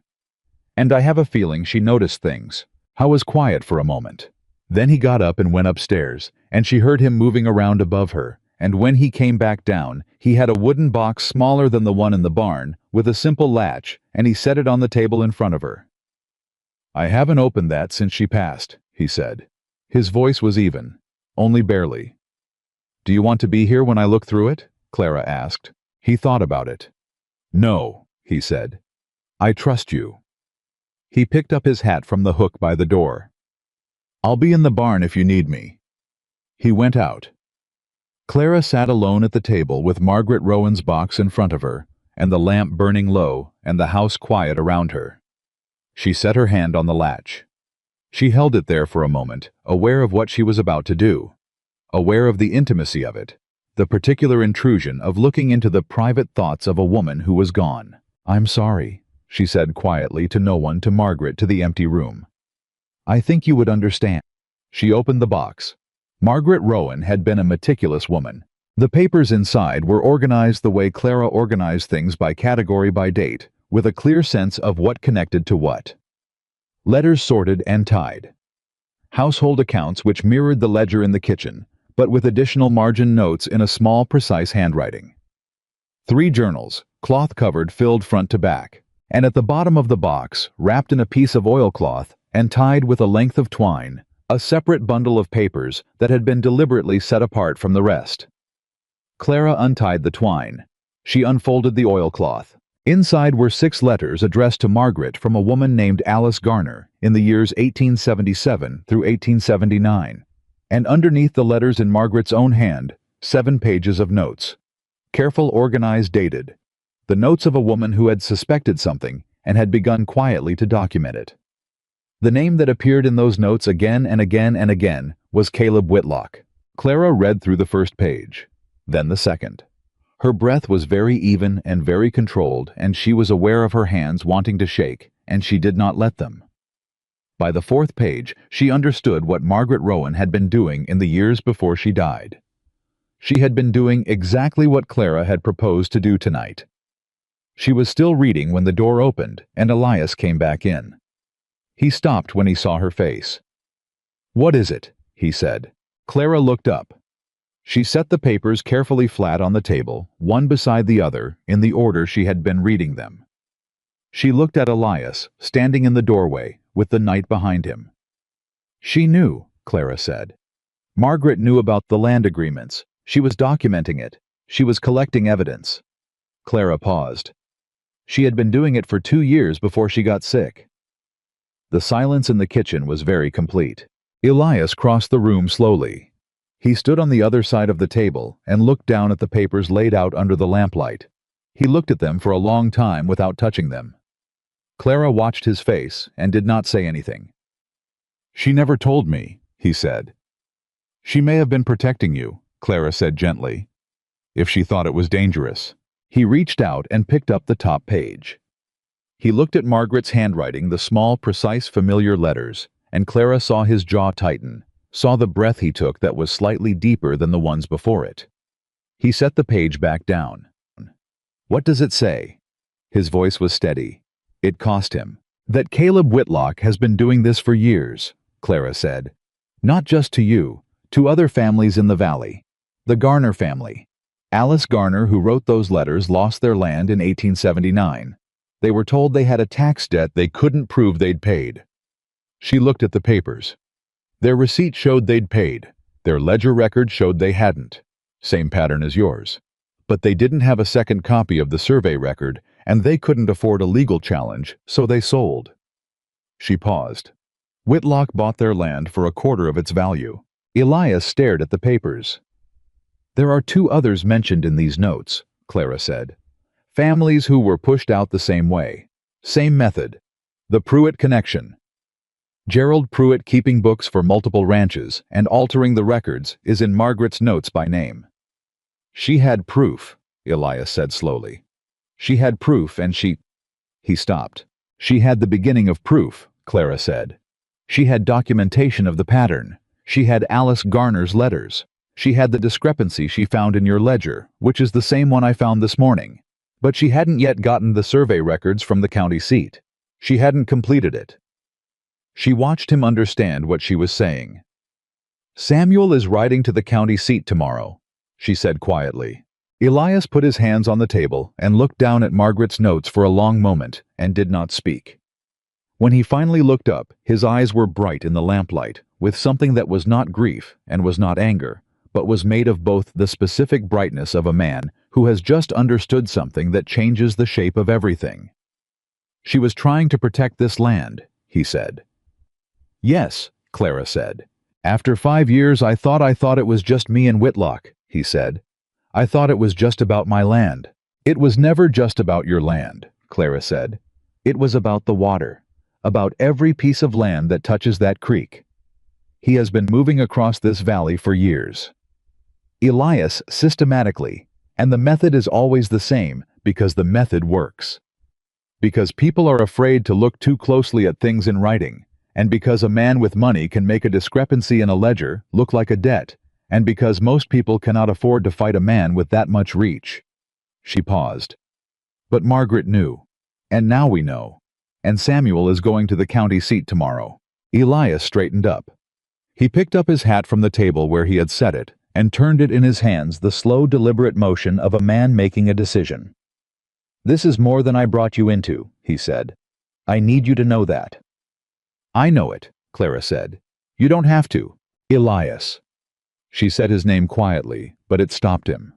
Speaker 1: And I have a feeling she noticed things." Howe was quiet for a moment. Then he got up and went upstairs, and she heard him moving around above her, and when he came back down, he had a wooden box smaller than the one in the barn, with a simple latch, and he set it on the table in front of her. "I haven't opened that since she passed," he said. His voice was even, only barely. "Do you want to be here when I look through it?" Clara asked. He thought about it. "No," he said. "I trust you." He picked up his hat from the hook by the door. "I'll be in the barn if you need me." He went out. Clara sat alone at the table with Margaret Rowan's box in front of her, and the lamp burning low, and the house quiet around her. She set her hand on the latch. She held it there for a moment, aware of what she was about to do, aware of the intimacy of it, the particular intrusion of looking into the private thoughts of a woman who was gone. "I'm sorry," she said quietly to no one, to Margaret, to the empty room. "I think you would understand." She opened the box. Margaret Rowan had been a meticulous woman. The papers inside were organized the way Clara organized things, by category, by date, with a clear sense of what connected to what. Letters sorted and tied. Household accounts which mirrored the ledger in the kitchen, but with additional margin notes in a small, precise handwriting. 3 journals, cloth-covered, filled front to back. And at the bottom of the box, wrapped in a piece of oilcloth and tied with a length of twine, a separate bundle of papers that had been deliberately set apart from the rest. Clara untied the twine. She unfolded the oilcloth. Inside were 6 letters addressed to Margaret from a woman named Alice Garner in the years 1877 through 1879. And underneath the letters, in Margaret's own hand, 7 pages of notes. Careful, organized, dated. The notes of a woman who had suspected something and had begun quietly to document it. The name that appeared in those notes again and again and again was Caleb Whitlock. Clara read through the first page, then the second. Her breath was very even and very controlled, and she was aware of her hands wanting to shake, and she did not let them. By the 4th page, she understood what Margaret Rowan had been doing in the years before she died. She had been doing exactly what Clara had proposed to do tonight. She was still reading when the door opened and Elias came back in. He stopped when he saw her face. "What is it?" he said. Clara looked up. She set the papers carefully flat on the table, one beside the other, in the order she had been reading them. She looked at Elias, standing in the doorway, with the night behind him. She knew, Clara said. Margaret knew about the land agreements. She was documenting it. She was collecting evidence. Clara paused. She had been doing it for 2 years before she got sick. The silence in the kitchen was very complete. Elias crossed the room slowly. He stood on the other side of the table and looked down at the papers laid out under the lamplight. He looked at them for a long time without touching them. Clara watched his face and did not say anything. "She never told me," he said. "She may have been protecting you," Clara said gently, "if she thought it was dangerous." He reached out and picked up the top page. He looked at Margaret's handwriting, the small, precise, familiar letters, and Clara saw his jaw tighten, saw the breath he took that was slightly deeper than the ones before it. He set the page back down. "What does it say?" His voice was steady. "It cost him. That Caleb Whitlock has been doing this for years," Clara said. "Not just to you, to other families in the valley. The Garner family. Alice Garner, who wrote those letters, lost their land in 1879. They were told they had a tax debt they couldn't prove they'd paid." She looked at the papers. "Their receipt showed they'd paid. Their ledger record showed they hadn't. Same pattern as yours. But they didn't have a second copy of the survey record, and they couldn't afford a legal challenge, so they sold." She paused. "Whitlock bought their land for a quarter of its value." Elias stared at the papers. "There are two others mentioned in these notes," Clara said. "Families who were pushed out the same way. Same method. The Pruitt connection. Gerald Pruitt keeping books for multiple ranches and altering the records is in Margaret's notes by name." "She had proof," Elias said slowly. "She had proof and she—" He stopped. "She had the beginning of proof," Clara said. "She had documentation of the pattern. She had Alice Garner's letters. She had the discrepancy she found in your ledger, which is the same one I found this morning. But she hadn't yet gotten the survey records from the county seat. She hadn't completed it." She watched him understand what she was saying. "Samuel is riding to the county seat tomorrow," she said quietly. Elias put his hands on the table and looked down at Margaret's notes for a long moment and did not speak. When he finally looked up, his eyes were bright in the lamplight, with something that was not grief and was not anger, but was made of both the specific brightness of a man who has just understood something that changes the shape of everything. "She was trying to protect this land," he said. "Yes," Clara said. "After 5 years I thought it was just me and Whitlock," he said. "I thought it was just about my land." "It was never just about your land," Clara said. "It was about the water, about every piece of land that touches that creek. He has been moving across this valley for years. Elias, systematically, and the method is always the same because the method works. Because people are afraid to look too closely at things in writing, and because a man with money can make a discrepancy in a ledger look like a debt, and because most people cannot afford to fight a man with that much reach." She paused. "But Margaret knew. And now we know. And Samuel is going to the county seat tomorrow." Elias straightened up. He picked up his hat from the table where he had set it and turned it in his hands, the slow, deliberate motion of a man making a decision. "This is more than I brought you into," he said. "I need you to know that." "I know it," Clara said. "You don't have to." "Elias." She said his name quietly, but it stopped him.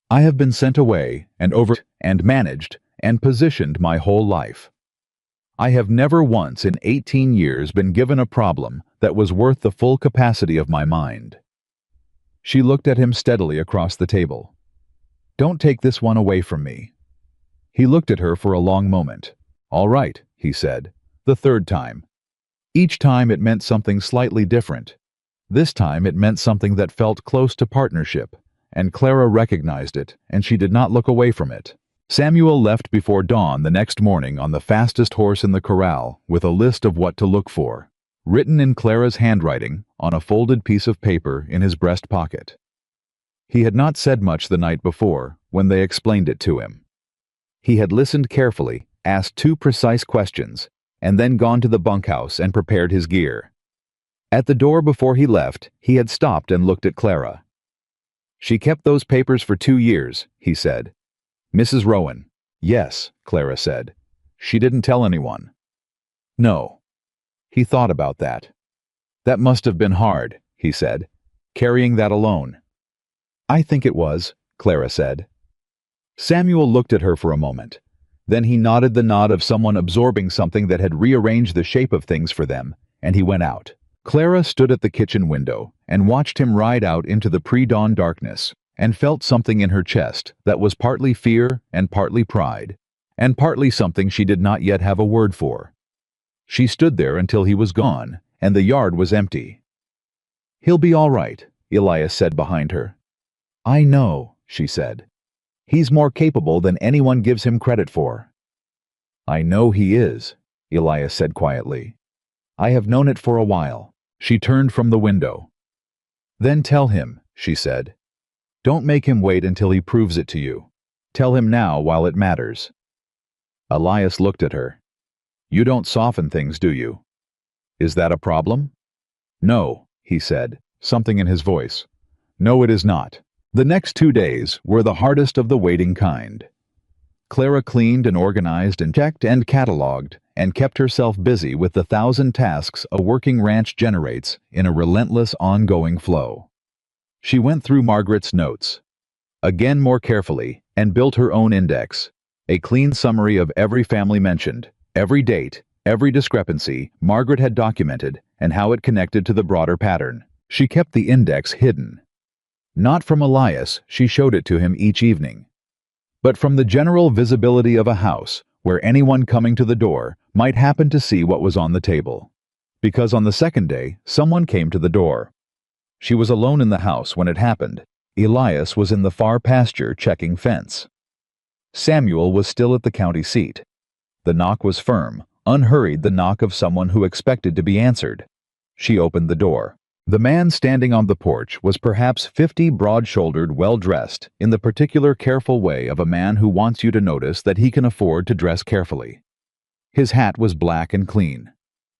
Speaker 1: "I have been sent away and over and managed and positioned my whole life. I have never once in 18 years been given a problem that was worth the full capacity of my mind." She looked at him steadily across the table. "Don't take this one away from me." He looked at her for a long moment. "All right," he said, the third time. Each time it meant something slightly different. This time it meant something that felt close to partnership, and Clara recognized it, and she did not look away from it. Samuel left before dawn the next morning on the fastest horse in the corral with a list of what to look for, written in Clara's handwriting on a folded piece of paper in his breast pocket. He had not said much the night before when they explained it to him. He had listened carefully, asked 2 precise questions, and then gone to the bunkhouse and prepared his gear. At the door before he left, he had stopped and looked at Clara. "She kept those papers for 2 years, he said. "Mrs. Rowan." "Yes," Clara said. "She didn't tell anyone." "No." He thought about that. "That must have been hard," he said, "carrying that alone." "I think it was," Clara said. Samuel looked at her for a moment. Then he nodded the nod of someone absorbing something that had rearranged the shape of things for them, and he went out. Clara stood at the kitchen window and watched him ride out into the pre-dawn darkness, and felt something in her chest that was partly fear and partly pride, and partly something she did not yet have a word for. She stood there until he was gone, and the yard was empty. "He'll be all right," Elias said behind her. "I know," she said. "He's more capable than anyone gives him credit for." "I know he is," Elias said quietly. "I have known it for a while." She turned from the window. "Then tell him," she said. "Don't make him wait until he proves it to you. Tell him now while it matters." Elias looked at her. "You don't soften things, do you? Is that a problem?" "No," he said, something in his voice. "No, it is not." The next 2 days were the hardest of the waiting kind. Clara cleaned and organized and checked and catalogued and kept herself busy with the 1,000 tasks a working ranch generates in a relentless ongoing flow. She went through Margaret's notes, again more carefully, and built her own index, a clean summary of every family mentioned, every date, every discrepancy Margaret had documented, and how it connected to the broader pattern. She kept the index hidden. Not from Elias, she showed it to him each evening, but from the general visibility of a house where anyone coming to the door might happen to see what was on the table. Because on the second day, someone came to the door. She was alone in the house when it happened. Elias was in the far pasture checking fence. Samuel was still at the county seat. The knock was firm, unhurried, the knock of someone who expected to be answered. She opened the door. The man standing on the porch was perhaps 50, broad-shouldered, well-dressed, in the particular careful way of a man who wants you to notice that he can afford to dress carefully. His hat was black and clean.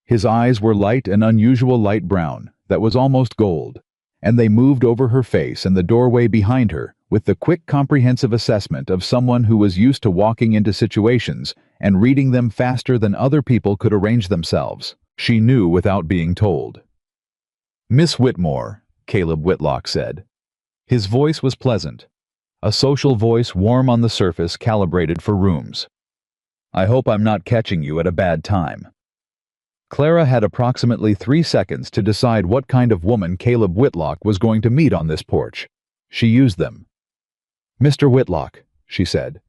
Speaker 1: His eyes were light and unusual light brown, that was almost gold, and they moved over her face and the doorway behind her with the quick, comprehensive assessment of someone who was used to walking into situations and reading them faster than other people could arrange themselves. She knew without being told. "Miss Whitmore," Caleb Whitlock said. His voice was pleasant, a social voice warm on the surface, calibrated for rooms. "I hope I'm not catching you at a bad time." Clara had approximately 3 seconds to decide what kind of woman Caleb Whitlock was going to meet on this porch. She used them. "Mr. Whitlock," she said.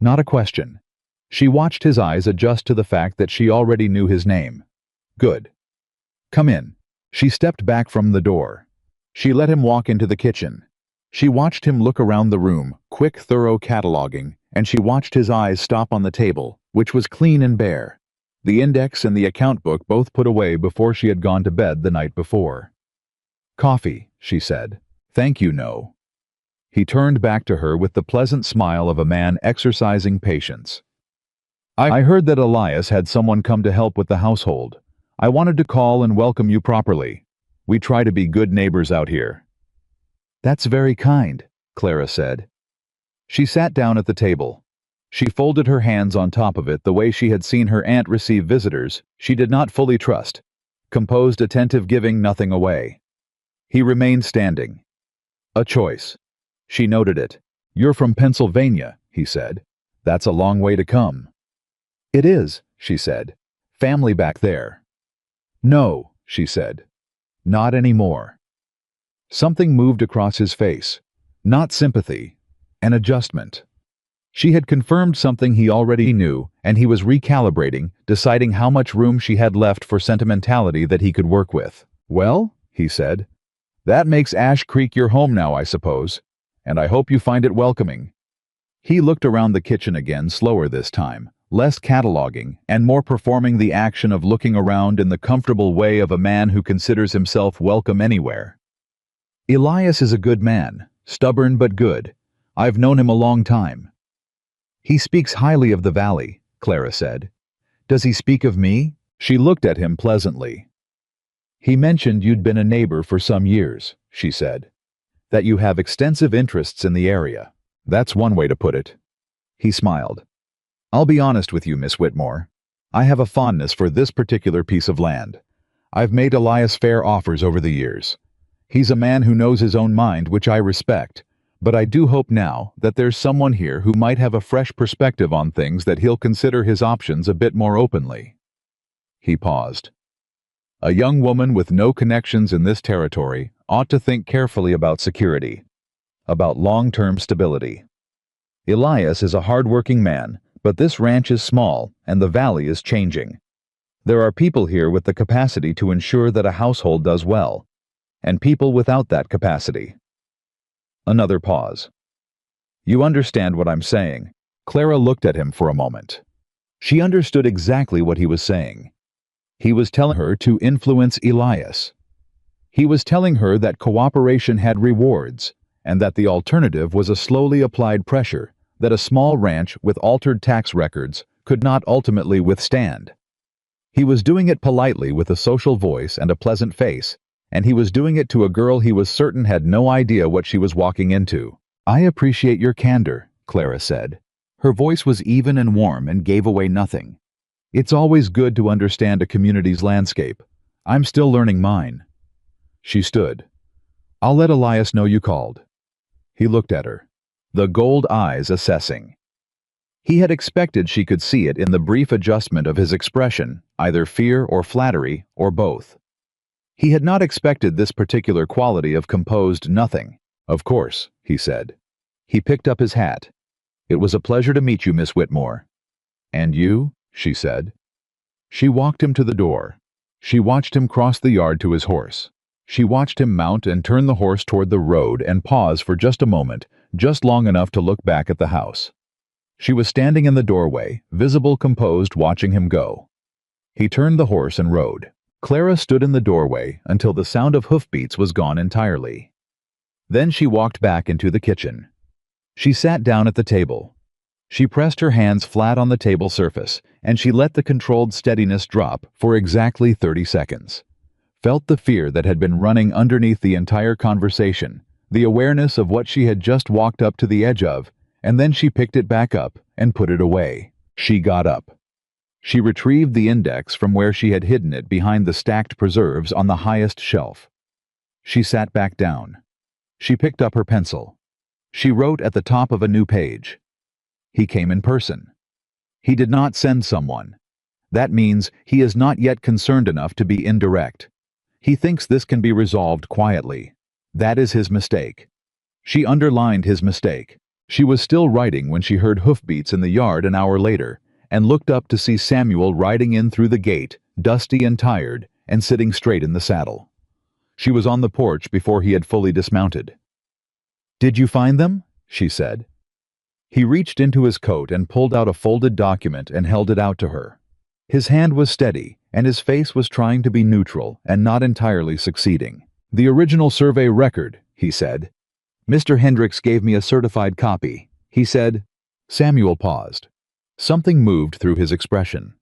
Speaker 1: Not a question. She watched his eyes adjust to the fact that she already knew his name. "Good. Come in." She stepped back from the door. She let him walk into the kitchen. She watched him look around the room, quick, thorough cataloging, and she watched his eyes stop on the table, which was clean and bare. The index and the account book both put away before she had gone to bed the night before. "Coffee," she said. "Thank you, no." He turned back to her with the pleasant smile of a man exercising patience. I heard that Elias had someone come to help with the household. I wanted to call and welcome you properly. We try to be good neighbors out here." "That's very kind," Clara said. She sat down at the table. She folded her hands on top of it the way she had seen her aunt receive visitors she did not fully trust. Composed, attentive, giving nothing away. He remained standing. A choice. She noted it. "You're from Pennsylvania," he said. "That's a long way to come." "It is," she said. "Family back there." "No," she said. "Not anymore." Something moved across his face. Not sympathy. An adjustment. She had confirmed something he already knew, and he was recalibrating, deciding how much room she had left for sentimentality that he could work with. "Well," he said, "that makes Ash Creek your home now, I suppose, and I hope you find it welcoming." He looked around the kitchen again, slower this time, less cataloging, and more performing the action of looking around in the comfortable way of a man who considers himself welcome anywhere. "Elias is a good man, stubborn but good. I've known him a long time." "He speaks highly of the valley," Clara said. "Does he speak of me?" She looked at him pleasantly. "He mentioned you'd been a neighbor for some years," she said. "That you have extensive interests in the area. That's one way to put it." He smiled. "I'll be honest with you, Miss Whitmore. I have a fondness for this particular piece of land. I've made Elias fair offers over the years. He's a man who knows his own mind, which I respect, but I do hope now that there's someone here who might have a fresh perspective on things, that he'll consider his options a bit more openly." He paused. "A young woman with no connections in this territory ought to think carefully about security, about long-term stability. Elias is a hard-working man, But this ranch is small, and the valley is changing. There are people here with the capacity to ensure that a household does well, and people without that capacity. Another pause. You understand what I'm saying? Clara looked at him for a moment. She understood exactly what he was saying. He was telling her to influence Elias. He was telling her that cooperation had rewards, and that the alternative was a slowly applied pressure that a small ranch with altered tax records could not ultimately withstand. He was doing it politely with a social voice and a pleasant face, and he was doing it to a girl he was certain had no idea what she was walking into. I appreciate your candor, Clara said. Her voice was even and warm and gave away nothing. It's always good to understand a community's landscape. I'm still learning mine. She stood. I'll let Elias know you called. He looked at her, the gold eyes assessing. He had expected she could see it in the brief adjustment of his expression, either fear or flattery, or both. He had not expected this particular quality of composed nothing. Of course, he said. He picked up his hat. It was a pleasure to meet you, Miss Whitmore. And you? She said. She walked him to the door. She watched him cross the yard to his horse. She watched him mount and turn the horse toward the road and pause for just a moment, just long enough to look back at the house. She was standing in the doorway, visible, composed, watching him go. He turned the horse and rode. Clara stood in the doorway until the sound of hoofbeats was gone entirely. Then she walked back into the kitchen. She sat down at the table. She pressed her hands flat on the table surface, and she let the controlled steadiness drop for exactly 30 seconds. Felt the fear that had been running underneath the entire conversation, the awareness of what she had just walked up to the edge of, and then she picked it back up and put it away. She got up. She retrieved the index from where she had hidden it behind the stacked preserves on the highest shelf. She sat back down. She picked up her pencil. She wrote at the top of a new page. He came in person. He did not send someone. That means he is not yet concerned enough to be indirect. He thinks this can be resolved quietly. That is his mistake. She underlined his mistake. She was still writing when she heard hoofbeats in the yard an hour later, and looked up to see Samuel riding in through the gate, dusty and tired, and sitting straight in the saddle. She was on the porch before he had fully dismounted. "Did you find them?" she said. He reached into his coat and pulled out a folded document and held it out to her. His hand was steady, and his face was trying to be neutral and not entirely succeeding. "The original survey record," he said. "Mr. Hendricks gave me a certified copy. He said—" Samuel paused. Something moved through his expression.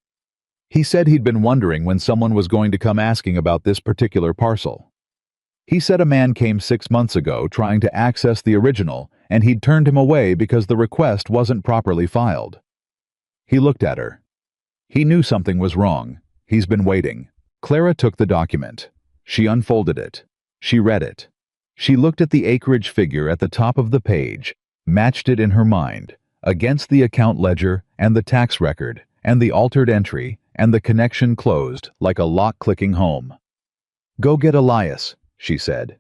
Speaker 1: He said he'd been wondering when someone was going to come asking about this particular parcel. He said a man came 6 months ago trying to access the original, and he'd turned him away because the request wasn't properly filed. He looked at her. He knew something was wrong. He's been waiting. Clara took the document. She unfolded it. She read it. She looked at the acreage figure at the top of the page, matched it in her mind, against the account ledger and the tax record, and the altered entry, and the connection closed like a lock clicking home. "Go get Elias," she said.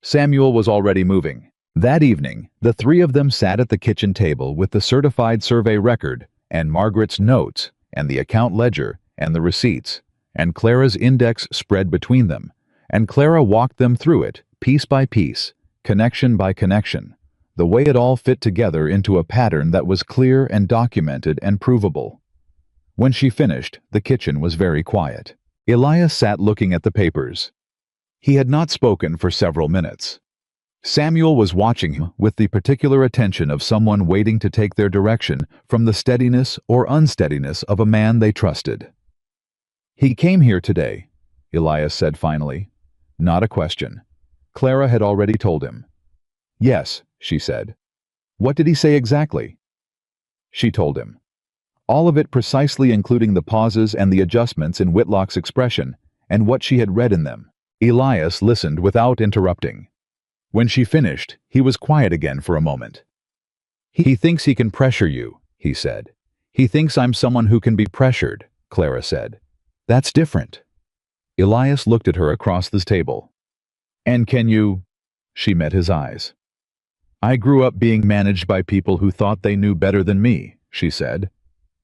Speaker 1: Samuel was already moving. That evening, the three of them sat at the kitchen table with the certified survey record, and Margaret's notes, and the account ledger, and the receipts, and Clara's index spread between them, and Clara walked them through it, piece by piece, connection by connection, the way it all fit together into a pattern that was clear and documented and provable. When she finished, the kitchen was very quiet. Elias sat looking at the papers. He had not spoken for several minutes. Samuel was watching him with the particular attention of someone waiting to take their direction from the steadiness or unsteadiness of a man they trusted. "He came here today," Elias said finally. Not a question. Clara had already told him. "Yes," she said. "What did he say exactly?" She told him. All of it precisely, including the pauses and the adjustments in Whitlock's expression, and what she had read in them. Elias listened without interrupting. When she finished, he was quiet again for a moment. "He thinks he can pressure you," he said. "He thinks I'm someone who can be pressured," Clara said. "That's different." Elias looked at her across the table. "And can you—" She met his eyes. "I grew up being managed by people who thought they knew better than me," she said.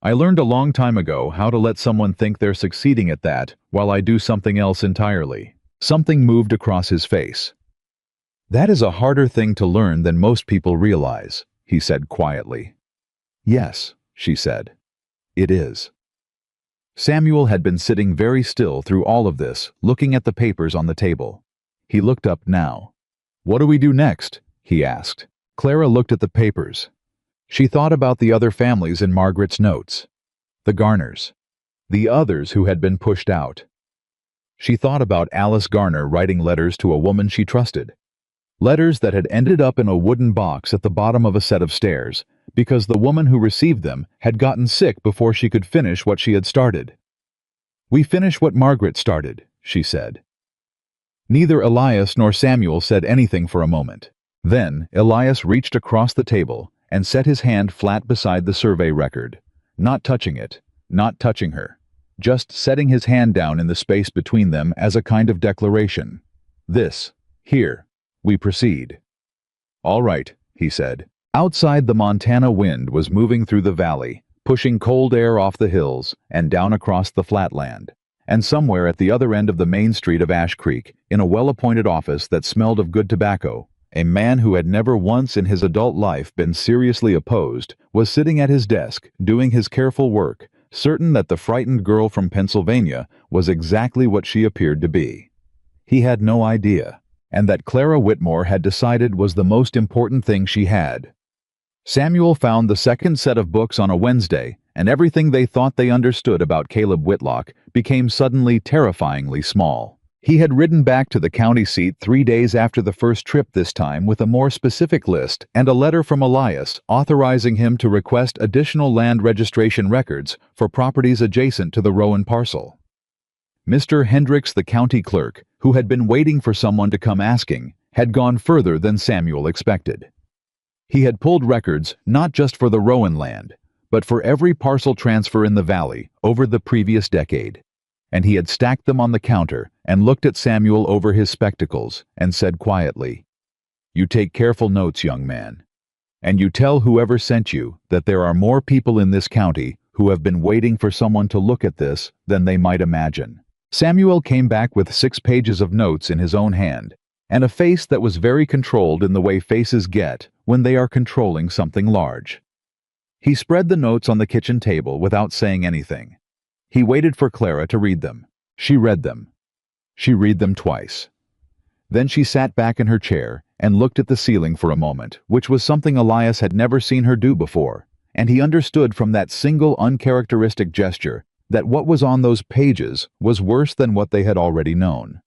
Speaker 1: I learned a long time ago how to let someone think they're succeeding at that while I do something else entirely. Something moved across his face. That is a harder thing to learn than most people realize, he said quietly. Yes, she said. It is. Samuel had been sitting very still through all of this, looking at the papers on the table. He looked up now. What do we do next? He asked. Clara looked at the papers. She thought about the other families in Margaret's notes. The Garners. The others who had been pushed out. She thought about Alice Garner writing letters to a woman she trusted. Letters that had ended up in a wooden box at the bottom of a set of stairs, because the woman who received them had gotten sick before she could finish what she had started. We finish what Margaret started, she said. Neither Elias nor Samuel said anything for a moment. Then Elias reached across the table and set his hand flat beside the survey record, not touching it, not touching her, just setting his hand down in the space between them as a kind of declaration. This, here, we proceed. All right, he said. Outside, the Montana wind was moving through the valley, pushing cold air off the hills and down across the flatland. And somewhere at the other end of the main street of Ash Creek, in a well-appointed office that smelled of good tobacco, a man who had never once in his adult life been seriously opposed was sitting at his desk, doing his careful work, certain that the frightened girl from Pennsylvania was exactly what she appeared to be. He had no idea, and that Clara Whitmore had decided was the most important thing she had. Samuel found the second set of books on a Wednesday, and everything they thought they understood about Caleb Whitlock became suddenly terrifyingly small. He had ridden back to the county seat 3 days after the first trip, this time with a more specific list and a letter from Elias authorizing him to request additional land registration records for properties adjacent to the Rowan parcel. Mr. Hendricks, the county clerk, who had been waiting for someone to come asking, had gone further than Samuel expected. He had pulled records not just for the Rowan land, but for every parcel transfer in the valley over the previous decade. And he had stacked them on the counter and looked at Samuel over his spectacles and said quietly, "You take careful notes, young man. And you tell whoever sent you that there are more people in this county who have been waiting for someone to look at this than they might imagine." Samuel came back with 6 pages of notes in his own hand, and a face that was very controlled in the way faces get when they are controlling something large. He spread the notes on the kitchen table without saying anything. He waited for Clara to read them. She read them. She read them twice. Then she sat back in her chair and looked at the ceiling for a moment, which was something Elias had never seen her do before, and he understood from that single uncharacteristic gesture that what was on those pages was worse than what they had already known.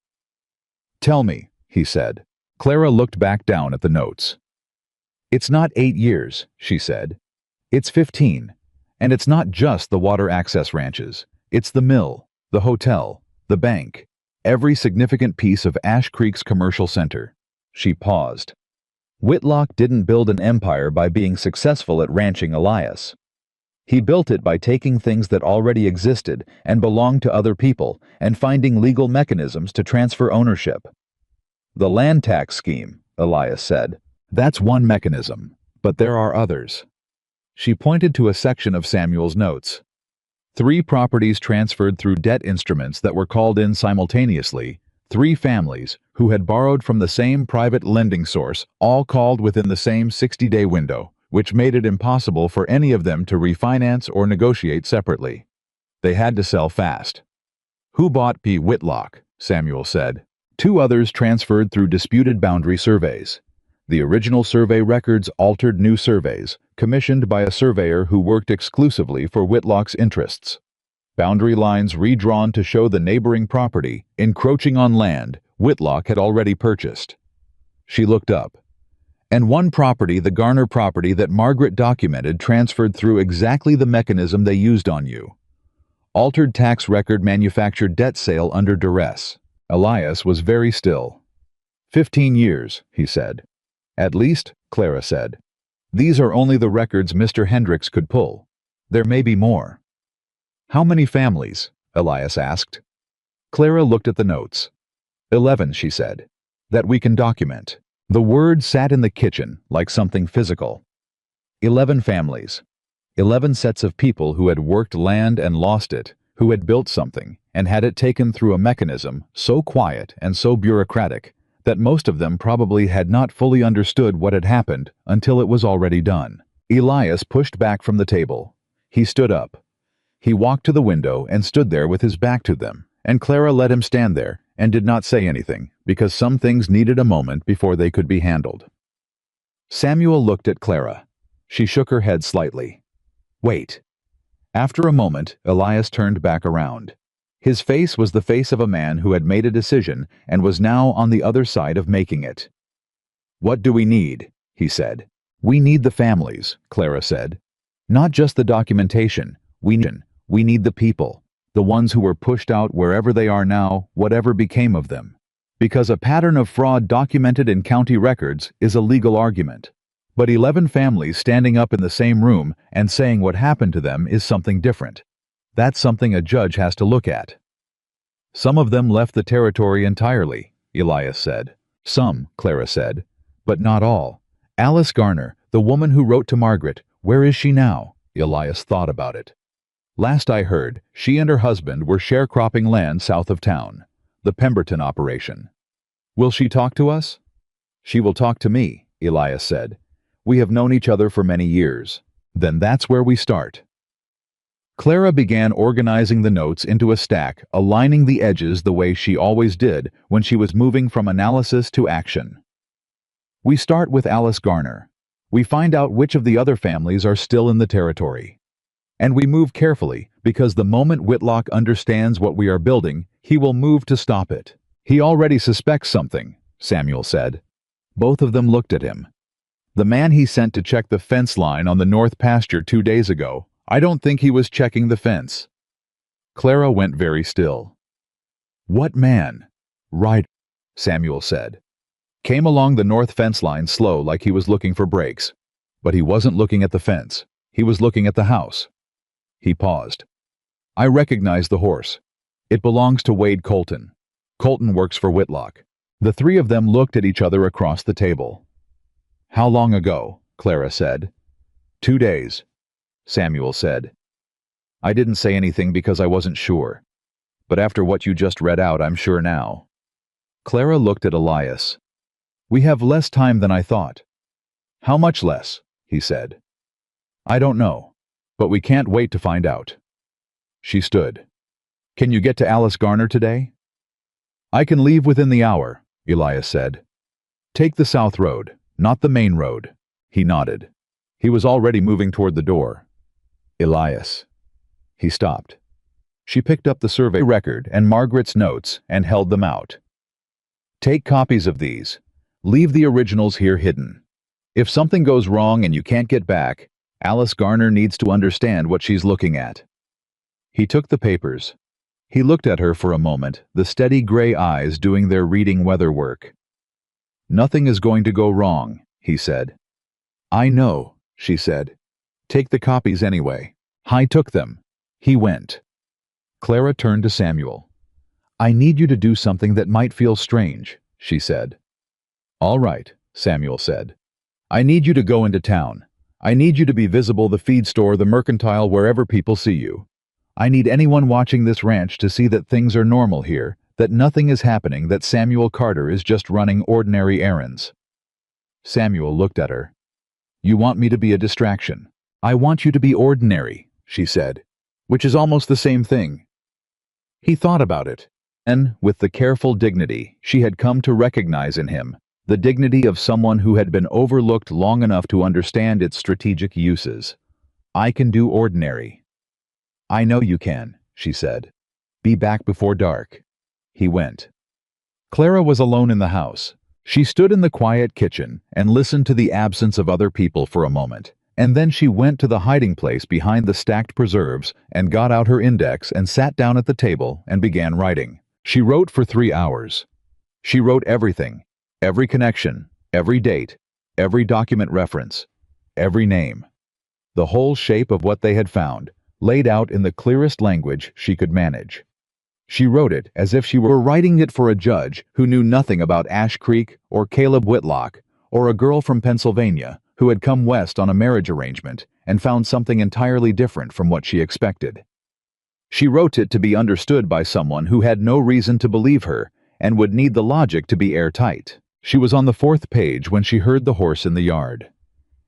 Speaker 1: "Tell me," he said. Clara looked back down at the notes. "It's not 8 years," she said. "It's 15. And it's not just the water access ranches. It's the mill, the hotel, the bank, every significant piece of Ash Creek's commercial center." She paused. Whitlock didn't build an empire by being successful at ranching Elias. He built it by taking things that already existed and belonged to other people and finding legal mechanisms to transfer ownership. "The land tax scheme," Elias said. "That's one mechanism, but there are others." She pointed to a section of Samuel's notes. 3 properties transferred through debt instruments that were called in simultaneously, 3 families who had borrowed from the same private lending source, all called within the same 60-day window, which made it impossible for any of them to refinance or negotiate separately. They had to sell fast. "Who bought P. Whitlock?" Samuel said. 2 others transferred through disputed boundary surveys. The original survey records altered new surveys, commissioned by a surveyor who worked exclusively for Whitlock's interests. Boundary lines redrawn to show the neighboring property, encroaching on land Whitlock had already purchased. She looked up. "And 1 property, the Garner property that Margaret documented, transferred through exactly the mechanism they used on you. Altered tax record, manufactured debt sale under duress." Elias was very still. 15 years, he said. "At least," Clara said. "These are only the records Mr. Hendricks could pull. There may be more." "How many families?" Elias asked. Clara looked at the notes. 11, she said. "That we can document." The word sat in the kitchen like something physical. 11 families. 11 sets of people who had worked land and lost it, who had built something and had it taken through a mechanism so quiet and so bureaucratic that most of them probably had not fully understood what had happened until it was already done. Elias pushed back from the table. He stood up. He walked to the window and stood there with his back to them, and Clara let him stand there and did not say anything, because some things needed a moment before they could be handled. Samuel looked at Clara. She shook her head slightly. Wait. After a moment, Elias turned back around. His face was the face of a man who had made a decision and was now on the other side of making it. What do we need? He said. We need the families, Clara said. Not just the documentation. We need the people. The ones who were pushed out wherever they are now, whatever became of them. Because a pattern of fraud documented in county records is a legal argument. But 11 families standing up in the same room and saying what happened to them is something different. That's something a judge has to look at. Some of them left the territory entirely, Elias said. Some, Clara said. But not all. Alice Garner, the woman who wrote to Margaret, where is she now? Elias thought about it. Last I heard, she and her husband were sharecropping land south of town. The Pemberton operation. Will she talk to us? She will talk to me, Elias said. We have known each other for many years. Then that's where we start. Clara began organizing the notes into a stack, aligning the edges the way she always did when she was moving from analysis to action. We start with Alice Garner. We find out which of the other families are still in the territory. And we move carefully, because the moment Whitlock understands what we are building, he will move to stop it. He already suspects something, Samuel said. Both of them looked at him. The man he sent to check the fence line on the north pasture 2 days ago, I don't think he was checking the fence. Clara went very still. What man? Right, Samuel said. Came along the north fence line slow like he was looking for brakes. But he wasn't looking at the fence. He was looking at the house. He paused. I recognize the horse. It belongs to Wade Colton. Colton works for Whitlock. The three of them looked at each other across the table. How long ago? Clara said. 2 days, Samuel said. I didn't say anything because I wasn't sure. But after what you just read out, I'm sure now. Clara looked at Elias. We have less time than I thought. How much less? He said. I don't know. But we can't wait to find out. She stood. Can you get to Alice Garner today? I can leave within the hour, Elias said. Take the south road, not the main road. He nodded. He was already moving toward the door. Elias. He stopped. She picked up the survey record and Margaret's notes and held them out. Take copies of these. Leave the originals here hidden. If something goes wrong and you can't get back, Alice Garner needs to understand what she's looking at. He took the papers. He looked at her for a moment, the steady gray eyes doing their reading weather work. Nothing is going to go wrong, he said. I know, she said. Take the copies anyway. I took them. He went. Clara turned to Samuel. I need you to do something that might feel strange, she said. All right, Samuel said. I need you to go into town. I need you to be visible, the feed store, the mercantile, wherever people see you. I need anyone watching this ranch to see that things are normal here, that nothing is happening, that Samuel Carter is just running ordinary errands. Samuel looked at her. You want me to be a distraction. I want you to be ordinary, she said, which is almost the same thing. He thought about it, and, with the careful dignity she had come to recognize in him, the dignity of someone who had been overlooked long enough to understand its strategic uses. I can do ordinary. I know you can, she said. Be back before dark. He went. Clara was alone in the house. She stood in the quiet kitchen and listened to the absence of other people for a moment, and then she went to the hiding place behind the stacked preserves and got out her index and sat down at the table and began writing. She wrote for 3 hours. She wrote everything. Every connection, every date, every document reference, every name. The whole shape of what they had found, laid out in the clearest language she could manage. She wrote it as if she were writing it for a judge who knew nothing about Ash Creek or Caleb Whitlock or a girl from Pennsylvania who had come west on a marriage arrangement and found something entirely different from what she expected. She wrote it to be understood by someone who had no reason to believe her and would need the logic to be airtight. She was on the 4th page when she heard the horse in the yard.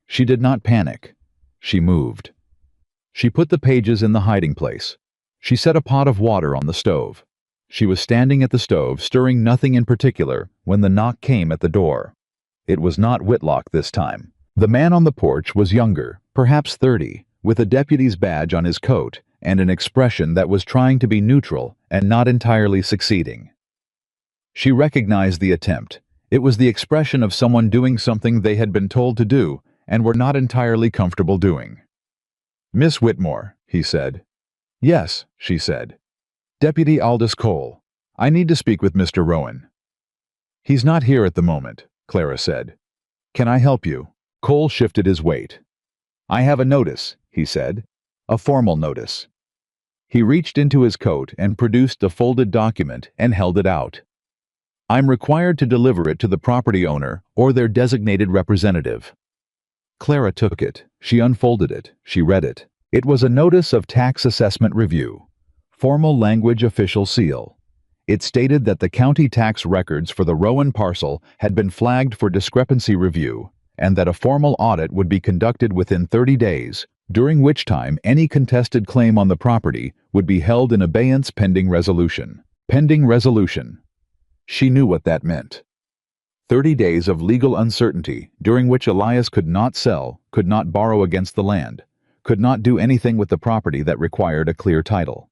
Speaker 1: She did not panic. She moved. She put the pages in the hiding place. She set a pot of water on the stove. She was standing at the stove, stirring nothing in particular, when the knock came at the door. It was not Whitlock this time. The man on the porch was younger, perhaps 30, with a deputy's badge on his coat and an expression that was trying to be neutral and not entirely succeeding. She recognized the attempt. It was the expression of someone doing something they had been told to do and were not entirely comfortable doing. "Miss Whitmore," he said. "Yes," she said. "Deputy Aldous Cole. I need to speak with Mr. Rowan." "He's not here at the moment," Clara said. "Can I help you?" Cole shifted his weight. "I have a notice," he said. "A formal notice." He reached into his coat and produced a folded document and held it out. "I'm required to deliver it to the property owner or their designated representative." Clara took it. She unfolded it. She read it. It was a notice of tax assessment review. Formal language, official seal. It stated that the county tax records for the Rowan parcel had been flagged for discrepancy review and that a formal audit would be conducted within 30 days, during which time any contested claim on the property would be held in abeyance pending resolution. Pending resolution. She knew what that meant. 30 days of legal uncertainty during which Elias could not sell, could not borrow against the land, could not do anything with the property that required a clear title.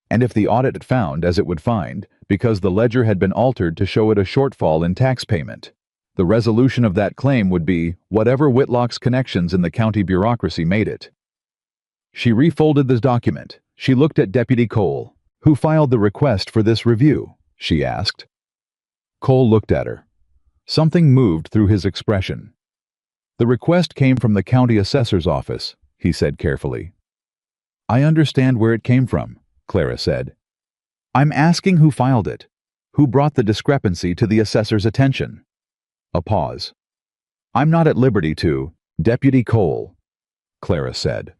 Speaker 1: And if the audit found, as it would find, because the ledger had been altered to show it a shortfall in tax payment, the resolution of that claim would be whatever Whitlock's connections in the county bureaucracy made it. She refolded the document. She looked at Deputy Cole. "Who filed the request for this review?" she asked. Cole looked at her. Something moved through his expression. "The request came from the county assessor's office," he said carefully. "I understand where it came from," Clara said. "I'm asking who filed it. Who brought the discrepancy to the assessor's attention?" A pause. "I'm not at liberty to—" "Deputy Cole," Clara said.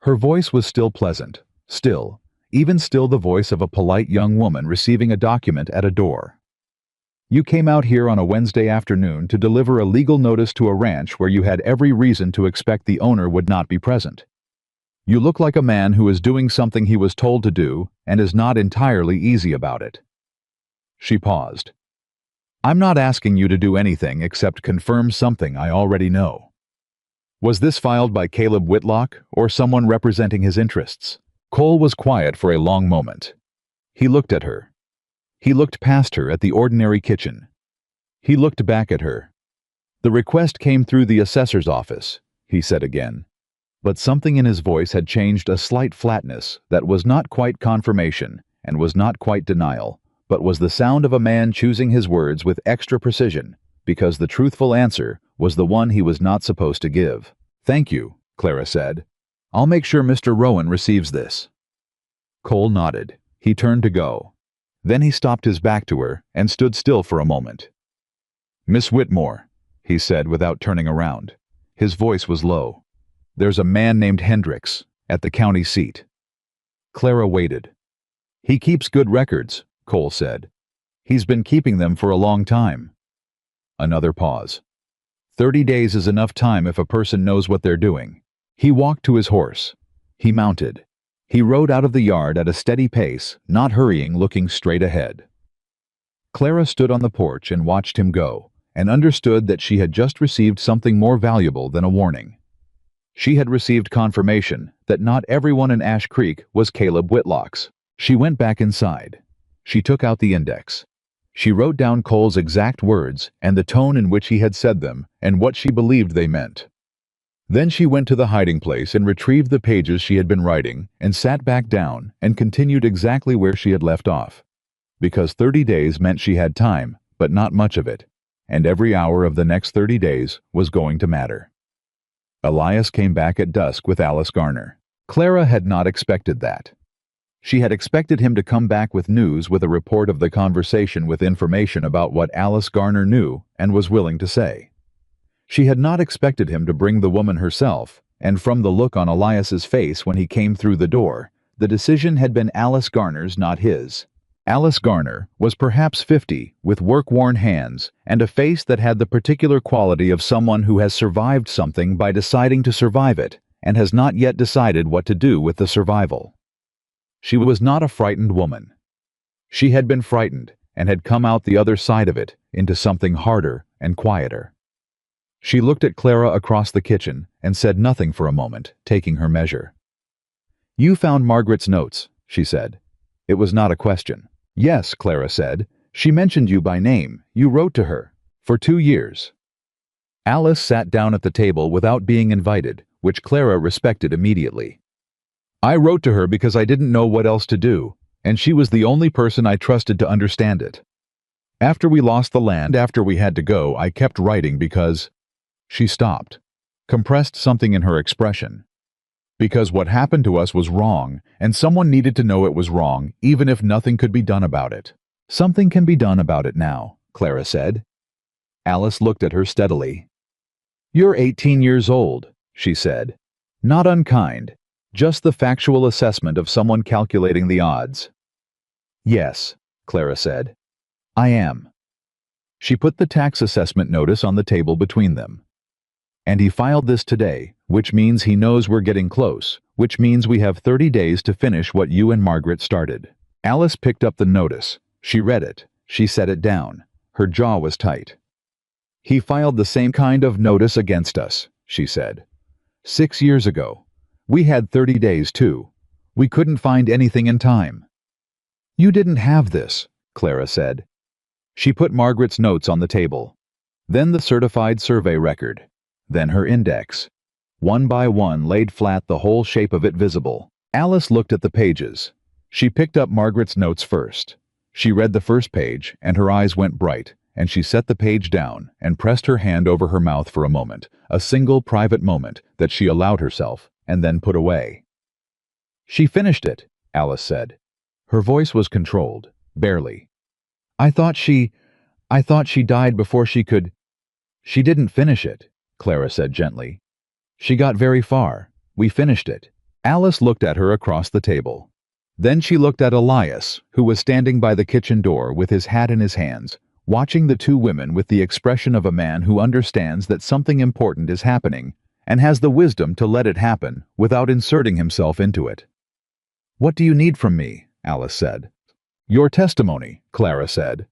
Speaker 1: Her voice was still pleasant, still, even still the voice of a polite young woman receiving a document at a door. "You came out here on a Wednesday afternoon to deliver a legal notice to a ranch where you had every reason to expect the owner would not be present. You look like a man who is doing something he was told to do and is not entirely easy about it." She paused. "I'm not asking you to do anything except confirm something I already know. Was this filed by Caleb Whitlock or someone representing his interests?" Cole was quiet for a long moment. He looked at her. He looked past her at the ordinary kitchen. He looked back at her. "The request came through the assessor's office," he said again. But something in his voice had changed, a slight flatness that was not quite confirmation and was not quite denial, but was the sound of a man choosing his words with extra precision, because the truthful answer was the one he was not supposed to give. "Thank you," Clara said. "I'll make sure Mr. Rowan receives this." Cole nodded. He turned to go. Then he stopped his back to her and stood still for a moment. "Miss Whitmore," he said without turning around. His voice was low. "There's a man named Hendricks at the county seat." Clara waited. "He keeps good records," Cole said. "He's been keeping them for a long time." Another pause. 30 days is enough time if a person knows what they're doing. He walked to his horse. He mounted. He rode out of the yard at a steady pace, not hurrying, looking straight ahead. Clara stood on the porch and watched him go, and understood that she had just received something more valuable than a warning. She had received confirmation that not everyone in Ash Creek was Caleb Whitlock's. She went back inside. She took out the index. She wrote down Cole's exact words and the tone in which he had said them and what she believed they meant. Then she went to the hiding place and retrieved the pages she had been writing and sat back down and continued exactly where she had left off. Because 30 days meant she had time, but not much of it, and every hour of the next 30 days was going to matter. Elias came back at dusk with Alice Garner. Clara had not expected that. She had expected him to come back with news, with a report of the conversation, with information about what Alice Garner knew and was willing to say. She had not expected him to bring the woman herself, and from the look on Elias's face when he came through the door, the decision had been Alice Garner's, not his. Alice Garner was perhaps 50, with work-worn hands, and a face that had the particular quality of someone who has survived something by deciding to survive it, and has not yet decided what to do with the survival. She was not a frightened woman. She had been frightened, and had come out the other side of it, into something harder and quieter. She looked at Clara across the kitchen, and said nothing for a moment, taking her measure. "You found Margaret's notes," she said. It was not a question. "Yes," Clara said. "She mentioned you by name. You wrote to her. For 2 years." Alice sat down at the table without being invited, which Clara respected immediately. "I wrote to her because I didn't know what else to do, and she was the only person I trusted to understand it. After we lost the land, after we had to go, I kept writing because—" She stopped, compressed something in her expression. "Because what happened to us was wrong, and someone needed to know it was wrong, even if nothing could be done about it." "Something can be done about it now," Clara said. Alice looked at her steadily. "You're 18 years old," she said. "Not unkind, just the factual assessment of someone calculating the odds." "Yes," Clara said. "I am." She put the tax assessment notice on the table between them. "And he filed this today, which means he knows we're getting close, which means we have 30 days to finish what you and Margaret started." Alice picked up the notice. She read it. She set it down. Her jaw was tight. "He filed the same kind of notice against us," she said. 6 years ago. We had 30 days too. We couldn't find anything in time." "You didn't have this," Clara said. She put Margaret's notes on the table. Then the certified survey record. Then her index. One by one laid flat, the whole shape of it visible. Alice looked at the pages. She picked up Margaret's notes first. She read the first page, and her eyes went bright, and she set the page down and pressed her hand over her mouth for a moment, a single private moment that she allowed herself, and then put away. "She finished it," Alice said. Her voice was controlled, barely. I thought she died before she could—" "She didn't finish it," Clara said gently. "She got very far. We finished it." Alice looked at her across the table. Then she looked at Elias, who was standing by the kitchen door with his hat in his hands, watching the two women with the expression of a man who understands that something important is happening and has the wisdom to let it happen without inserting himself into it. "What do you need from me?" Alice said. "Your testimony," Clara said.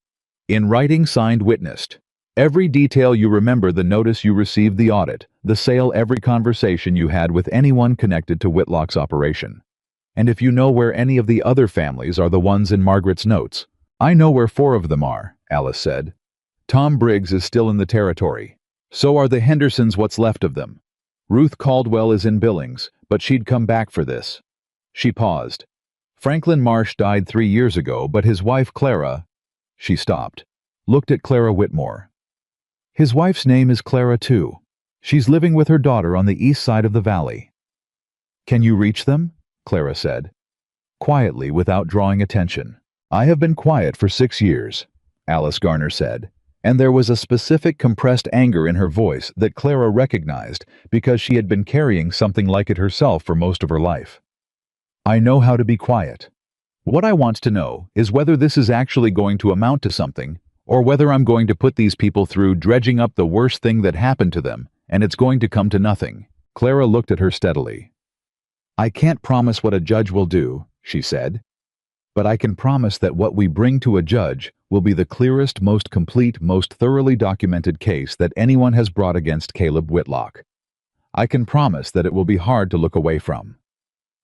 Speaker 1: "In writing, signed, witnessed. Every detail you remember, the notice you received, the audit, the sale, every conversation you had with anyone connected to Whitlock's operation. And if you know where any of the other families are the ones in Margaret's notes—" "I know where 4 of them are," Alice said. "Tom Briggs is still in the territory. So are the Hendersons, what's left of them. Ruth Caldwell is in Billings, but she'd come back for this." She paused. "Franklin Marsh died 3 years ago, but his wife Clara—" She stopped, looked at Clara Whitmore. "His wife's name is Clara too. She's living with her daughter on the east side of the valley." "Can you reach them?" Clara said. Quietly, without drawing attention. "I have been quiet for 6 years," Alice Garner said, and there was a specific compressed anger in her voice that Clara recognized because she had been carrying something like it herself for most of her life. "I know how to be quiet. What I want to know is whether this is actually going to amount to something, or whether I'm going to put these people through dredging up the worst thing that happened to them, and it's going to come to nothing." Clara looked at her steadily. "I can't promise what a judge will do," she said, "but I can promise that what we bring to a judge will be the clearest, most complete, most thoroughly documented case that anyone has brought against Caleb Whitlock. I can promise that it will be hard to look away from."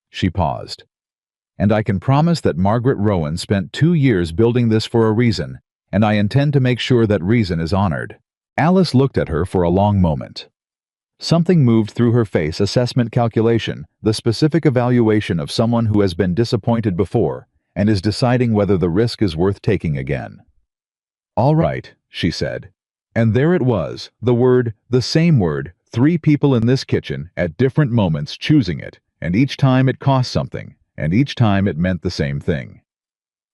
Speaker 1: She paused. "And I can promise that Margaret Rowan spent 2 years building this for a reason, and I intend to make sure that reason is honored." Alice looked at her for a long moment. Something moved through her face, assessment calculation, the specific evaluation of someone who has been disappointed before and is deciding whether the risk is worth taking again. "All right," she said. And there it was, the same word, 3 people in this kitchen at different moments choosing it, and each time it cost something, and each time it meant the same thing.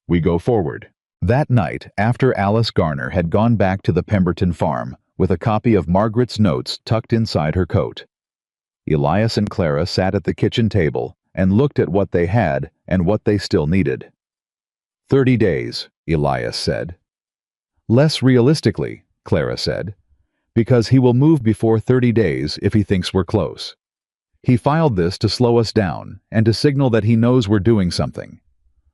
Speaker 1: We go forward. That night, after Alice Garner had gone back to the Pemberton farm, with a copy of Margaret's notes tucked inside her coat. Elias and Clara sat at the kitchen table and looked at what they had and what they still needed. 30 days, Elias said. Less realistically, Clara said, because he will move before 30 days if he thinks we're close. He filed this to slow us down and to signal that he knows we're doing something.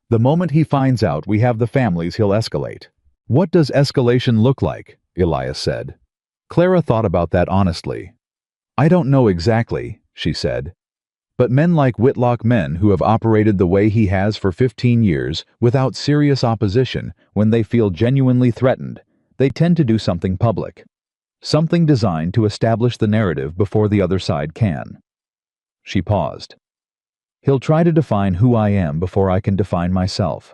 Speaker 1: The moment he finds out we have the families, he'll escalate. What does escalation look like? Elias said. Clara thought about that honestly. I don't know exactly, she said. But men like Whitlock, men who have operated the way he has for 15 years without serious opposition, when they feel genuinely threatened, they tend to do something public. Something designed to establish the narrative before the other side can. She paused. He'll try to define who I am before I can define myself.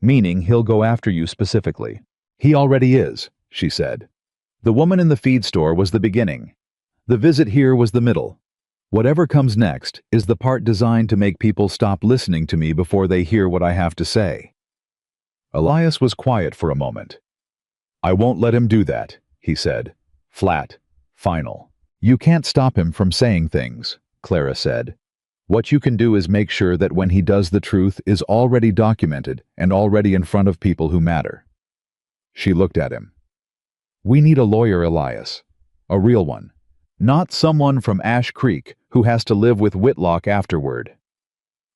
Speaker 1: Meaning he'll go after you specifically. He already is, she said. The woman in the feed store was the beginning. The visit here was the middle. Whatever comes next is the part designed to make people stop listening to me before they hear what I have to say. Elias was quiet for a moment. I won't let him do that, he said. Flat. Final. You can't stop him from saying things, Clara said. What you can do is make sure that when he does, the truth is already documented and already in front of people who matter. She looked at him. We need a lawyer, Elias. A real one. Not someone from Ash Creek who has to live with Whitlock afterward.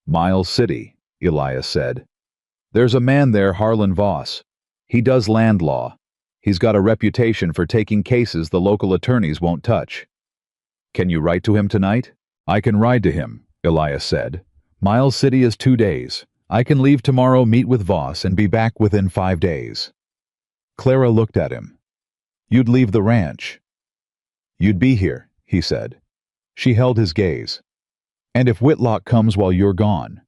Speaker 1: Miles City, Elias said. There's a man there, Harlan Voss. He does land law. He's got a reputation for taking cases the local attorneys won't touch. Can you write to him tonight? I can ride to him, Elias said. Miles City is 2 days. I can leave tomorrow, meet with Voss, and be back within 5 days. Clara looked at him. You'd leave the ranch. You'd be here, he said. She held his gaze. And if Whitlock comes while you're gone?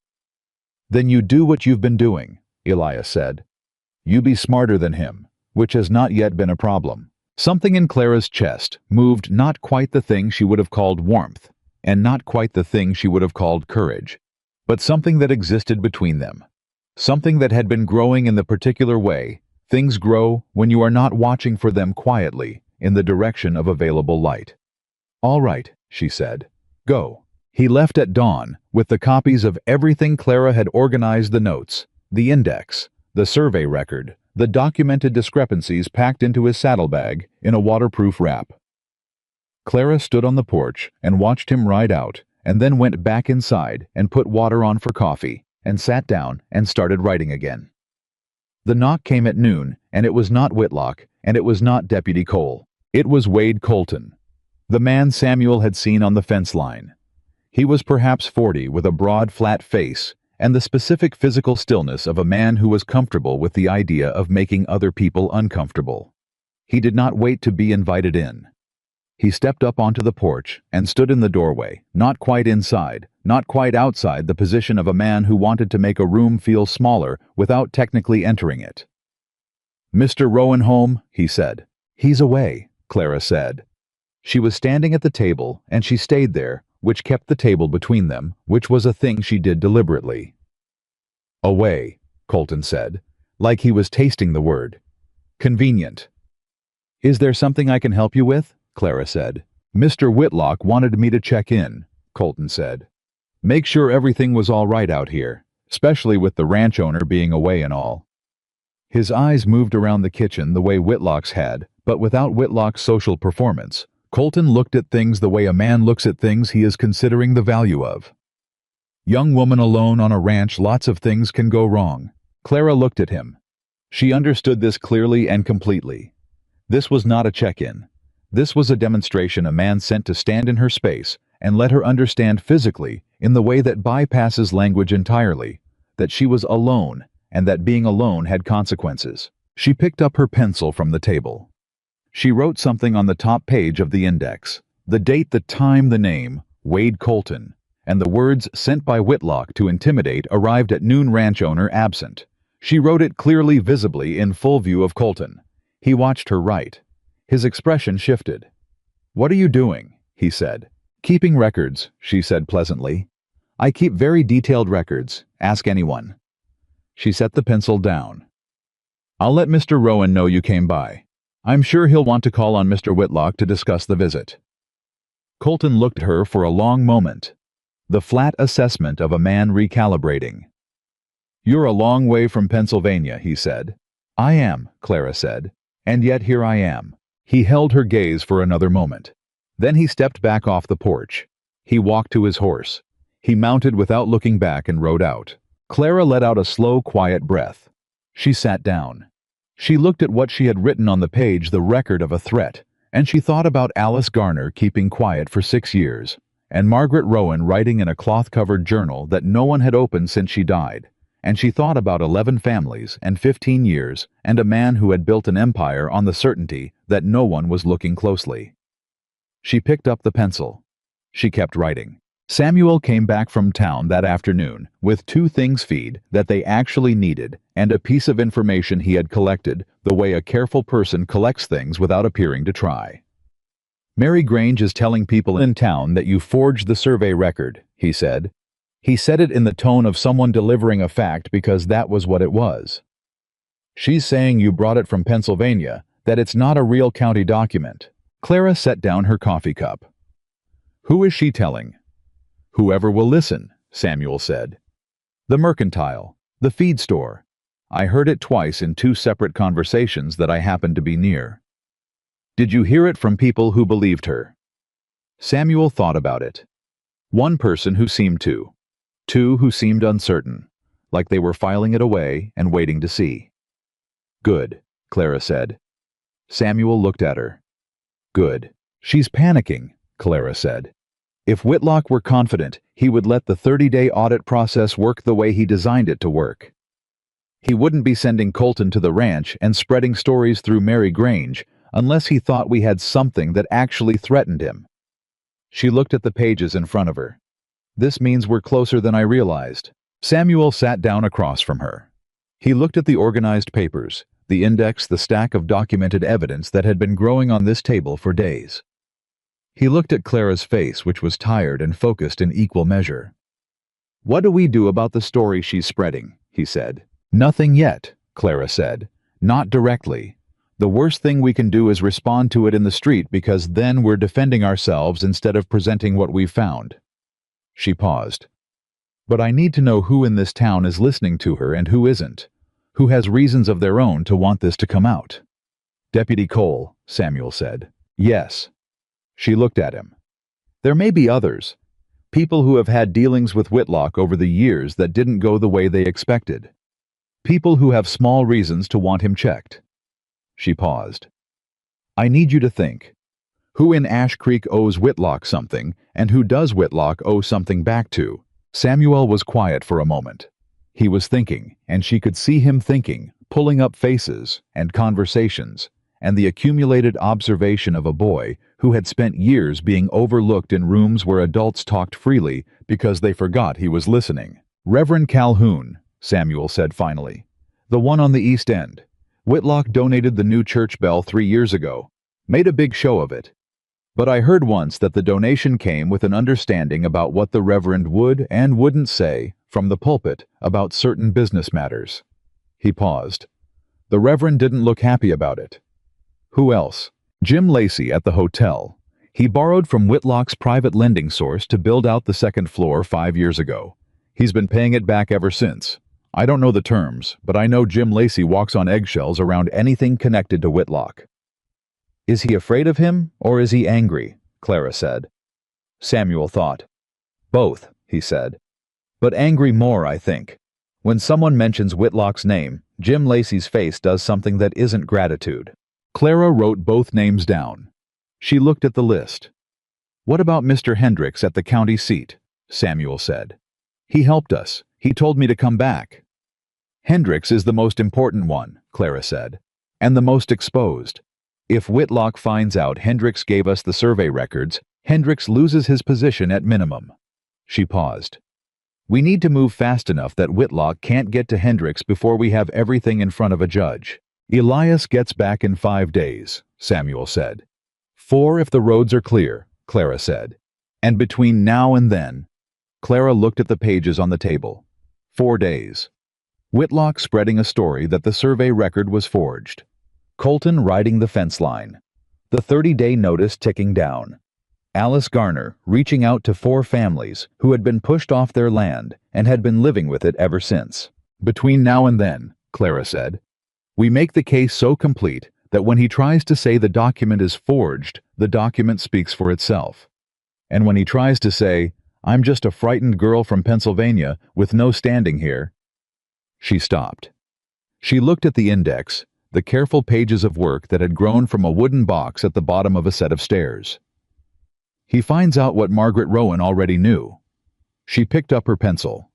Speaker 1: Then you do what you've been doing, Elias said. You be smarter than him, which has not yet been a problem. Something in Clara's chest moved, not quite the thing she would have called warmth, and not quite the thing she would have called courage, but something that existed between them. Something that had been growing in the particular way things grow when you are not watching for them quietly in the direction of available light. All right, she said. Go. He left at dawn with the copies of everything Clara had organized, the notes, the index, the survey record, the documented discrepancies packed into his saddlebag in a waterproof wrap. Clara stood on the porch and watched him ride out, and then went back inside and put water on for coffee, and sat down and started writing again. The knock came at noon, and it was not Whitlock, and it was not Deputy Cole. It was Wade Colton, the man Samuel had seen on the fence line. He was perhaps 40, with a broad, flat face, and the specific physical stillness of a man who was comfortable with the idea of making other people uncomfortable. He did not wait to be invited in. He stepped up onto the porch and stood in the doorway, not quite inside, not quite outside the position of a man who wanted to make a room feel smaller without technically entering it. Mr. Rowan home, he said. He's away, Clara said. She was standing at the table, and she stayed there, which kept the table between them, which was a thing she did deliberately. Away, Colton said, like he was tasting the word. Convenient. Is there something I can help you with? Clara said. Mr. Whitlock wanted me to check in, Colton said. Make sure everything was all right out here, especially with the ranch owner being away and all. His eyes moved around the kitchen the way Whitlock's had, but without Whitlock's social performance. Colton looked at things the way a man looks at things he is considering the value of. Young woman alone on a ranch, lots of things can go wrong. Clara looked at him. She understood this clearly and completely. This was not a check-in. This was a demonstration a man sent to stand in her space and let her understand physically, in the way that bypasses language entirely, that she was alone and that being alone had consequences. She picked up her pencil from the table. She wrote something on the top page of the index, the date, the time, the name, Wade Colton, and the words sent by Whitlock to intimidate arrived at noon, ranch owner absent. She wrote it clearly, visibly, in full view of Colton. He watched her write. His expression shifted. What are you doing? He said. Keeping records, she said pleasantly. I keep very detailed records. Ask anyone. She set the pencil down. I'll let Mr. Rowan know you came by. I'm sure he'll want to call on Mr. Whitlock to discuss the visit. Colton looked at her for a long moment. The flat assessment of a man recalibrating. You're a long way from Pennsylvania, he said. I am, Clara said. And yet here I am. He held her gaze for another moment. Then he stepped back off the porch. He walked to his horse. He mounted without looking back and rode out. Clara let out a slow, quiet breath. She sat down. She looked at what she had written on the page, the record of a threat, and she thought about Alice Garner keeping quiet for 6 years, and Margaret Rowan writing in a cloth-covered journal that no one had opened since she died, and she thought about 11 families and 15 years and a man who had built an empire on the certainty that no one was looking closely. She picked up the pencil. She kept writing. Samuel came back from town that afternoon with 2 things feed that they actually needed and a piece of information he had collected the way a careful person collects things without appearing to try. Mary Grange is telling people in town that you forged the survey record, he said. He said it in the tone of someone delivering a fact because that was what it was. She's saying you brought it from Pennsylvania, that it's not a real county document. Clara set down her coffee cup. Who is she telling? Whoever will listen, Samuel said. The mercantile, the feed store. I heard it twice in 2 separate conversations that I happened to be near. Did you hear it from people who believed her? Samuel thought about it. 1 person who seemed to. 2 who seemed uncertain, like they were filing it away and waiting to see. Good, Clara said. Samuel looked at her. Good. She's panicking, Clara said. If Whitlock were confident, he would let the 30-day audit process work the way he designed it to work. He wouldn't be sending Colton to the ranch and spreading stories through Mary Grange unless he thought we had something that actually threatened him. She looked at the pages in front of her. This means we're closer than I realized. Samuel sat down across from her. He looked at the organized papers, the index, the stack of documented evidence that had been growing on this table for days. He looked at Clara's face, which was tired and focused in equal measure. What do we do about the story she's spreading? He said. Nothing yet, Clara said. Not directly. The worst thing we can do is respond to it in the street because then we're defending ourselves instead of presenting what we've found. She paused. But I need to know who in this town is listening to her and who isn't. Who has reasons of their own to want this to come out. Deputy Cole, Samuel said. Yes. She looked at him. There may be others. People who have had dealings with Whitlock over the years that didn't go the way they expected. People who have small reasons to want him checked. She paused. I need you to think. Who in Ash Creek owes Whitlock something, and who does Whitlock owe something back to? Samuel was quiet for a moment. He was thinking, and she could see him thinking, pulling up faces and conversations, and the accumulated observation of a boy who had spent years being overlooked in rooms where adults talked freely because they forgot he was listening. Reverend Calhoun, Samuel said finally. The one on the East End. Whitlock donated the new church bell 3 years ago. Made a big show of it. But I heard once that the donation came with an understanding about what the Reverend would and wouldn't say from the pulpit about certain business matters. He paused. The Reverend didn't look happy about it. Who else? Jim Lacey at the hotel. He borrowed from Whitlock's private lending source to build out the 2nd floor 5 years ago. He's been paying it back ever since. I don't know the terms, but I know Jim Lacey walks on eggshells around anything connected to Whitlock. Is he afraid of him, or is he angry? Clara said. Samuel thought. Both, he said. But angry more, I think. When someone mentions Whitlock's name, Jim Lacey's face does something that isn't gratitude. Clara wrote both names down. She looked at the list. What about Mr. Hendricks at the county seat? Samuel said. He helped us. He told me to come back. Hendricks is the most important one, Clara said, and the most exposed. If Whitlock finds out Hendricks gave us the survey records, Hendricks loses his position at minimum. She paused. We need to move fast enough that Whitlock can't get to Hendricks before we have everything in front of a judge. Elias gets back in 5 days, Samuel said. 4 if the roads are clear, Clara said. And between now and then, Clara looked at the pages on the table. 4 days. Whitlock spreading a story that the survey record was forged. Colton riding the fence line. The 30-day notice ticking down. Alice Garner reaching out to 4 families who had been pushed off their land and had been living with it ever since. Between now and then, Clara said, we make the case so complete that when he tries to say the document is forged, the document speaks for itself. And when he tries to say, I'm just a frightened girl from Pennsylvania with no standing here. She stopped. She looked at the index, the careful pages of work that had grown from a wooden box at the bottom of a set of stairs. He finds out what Margaret Rowan already knew. She picked up her pencil.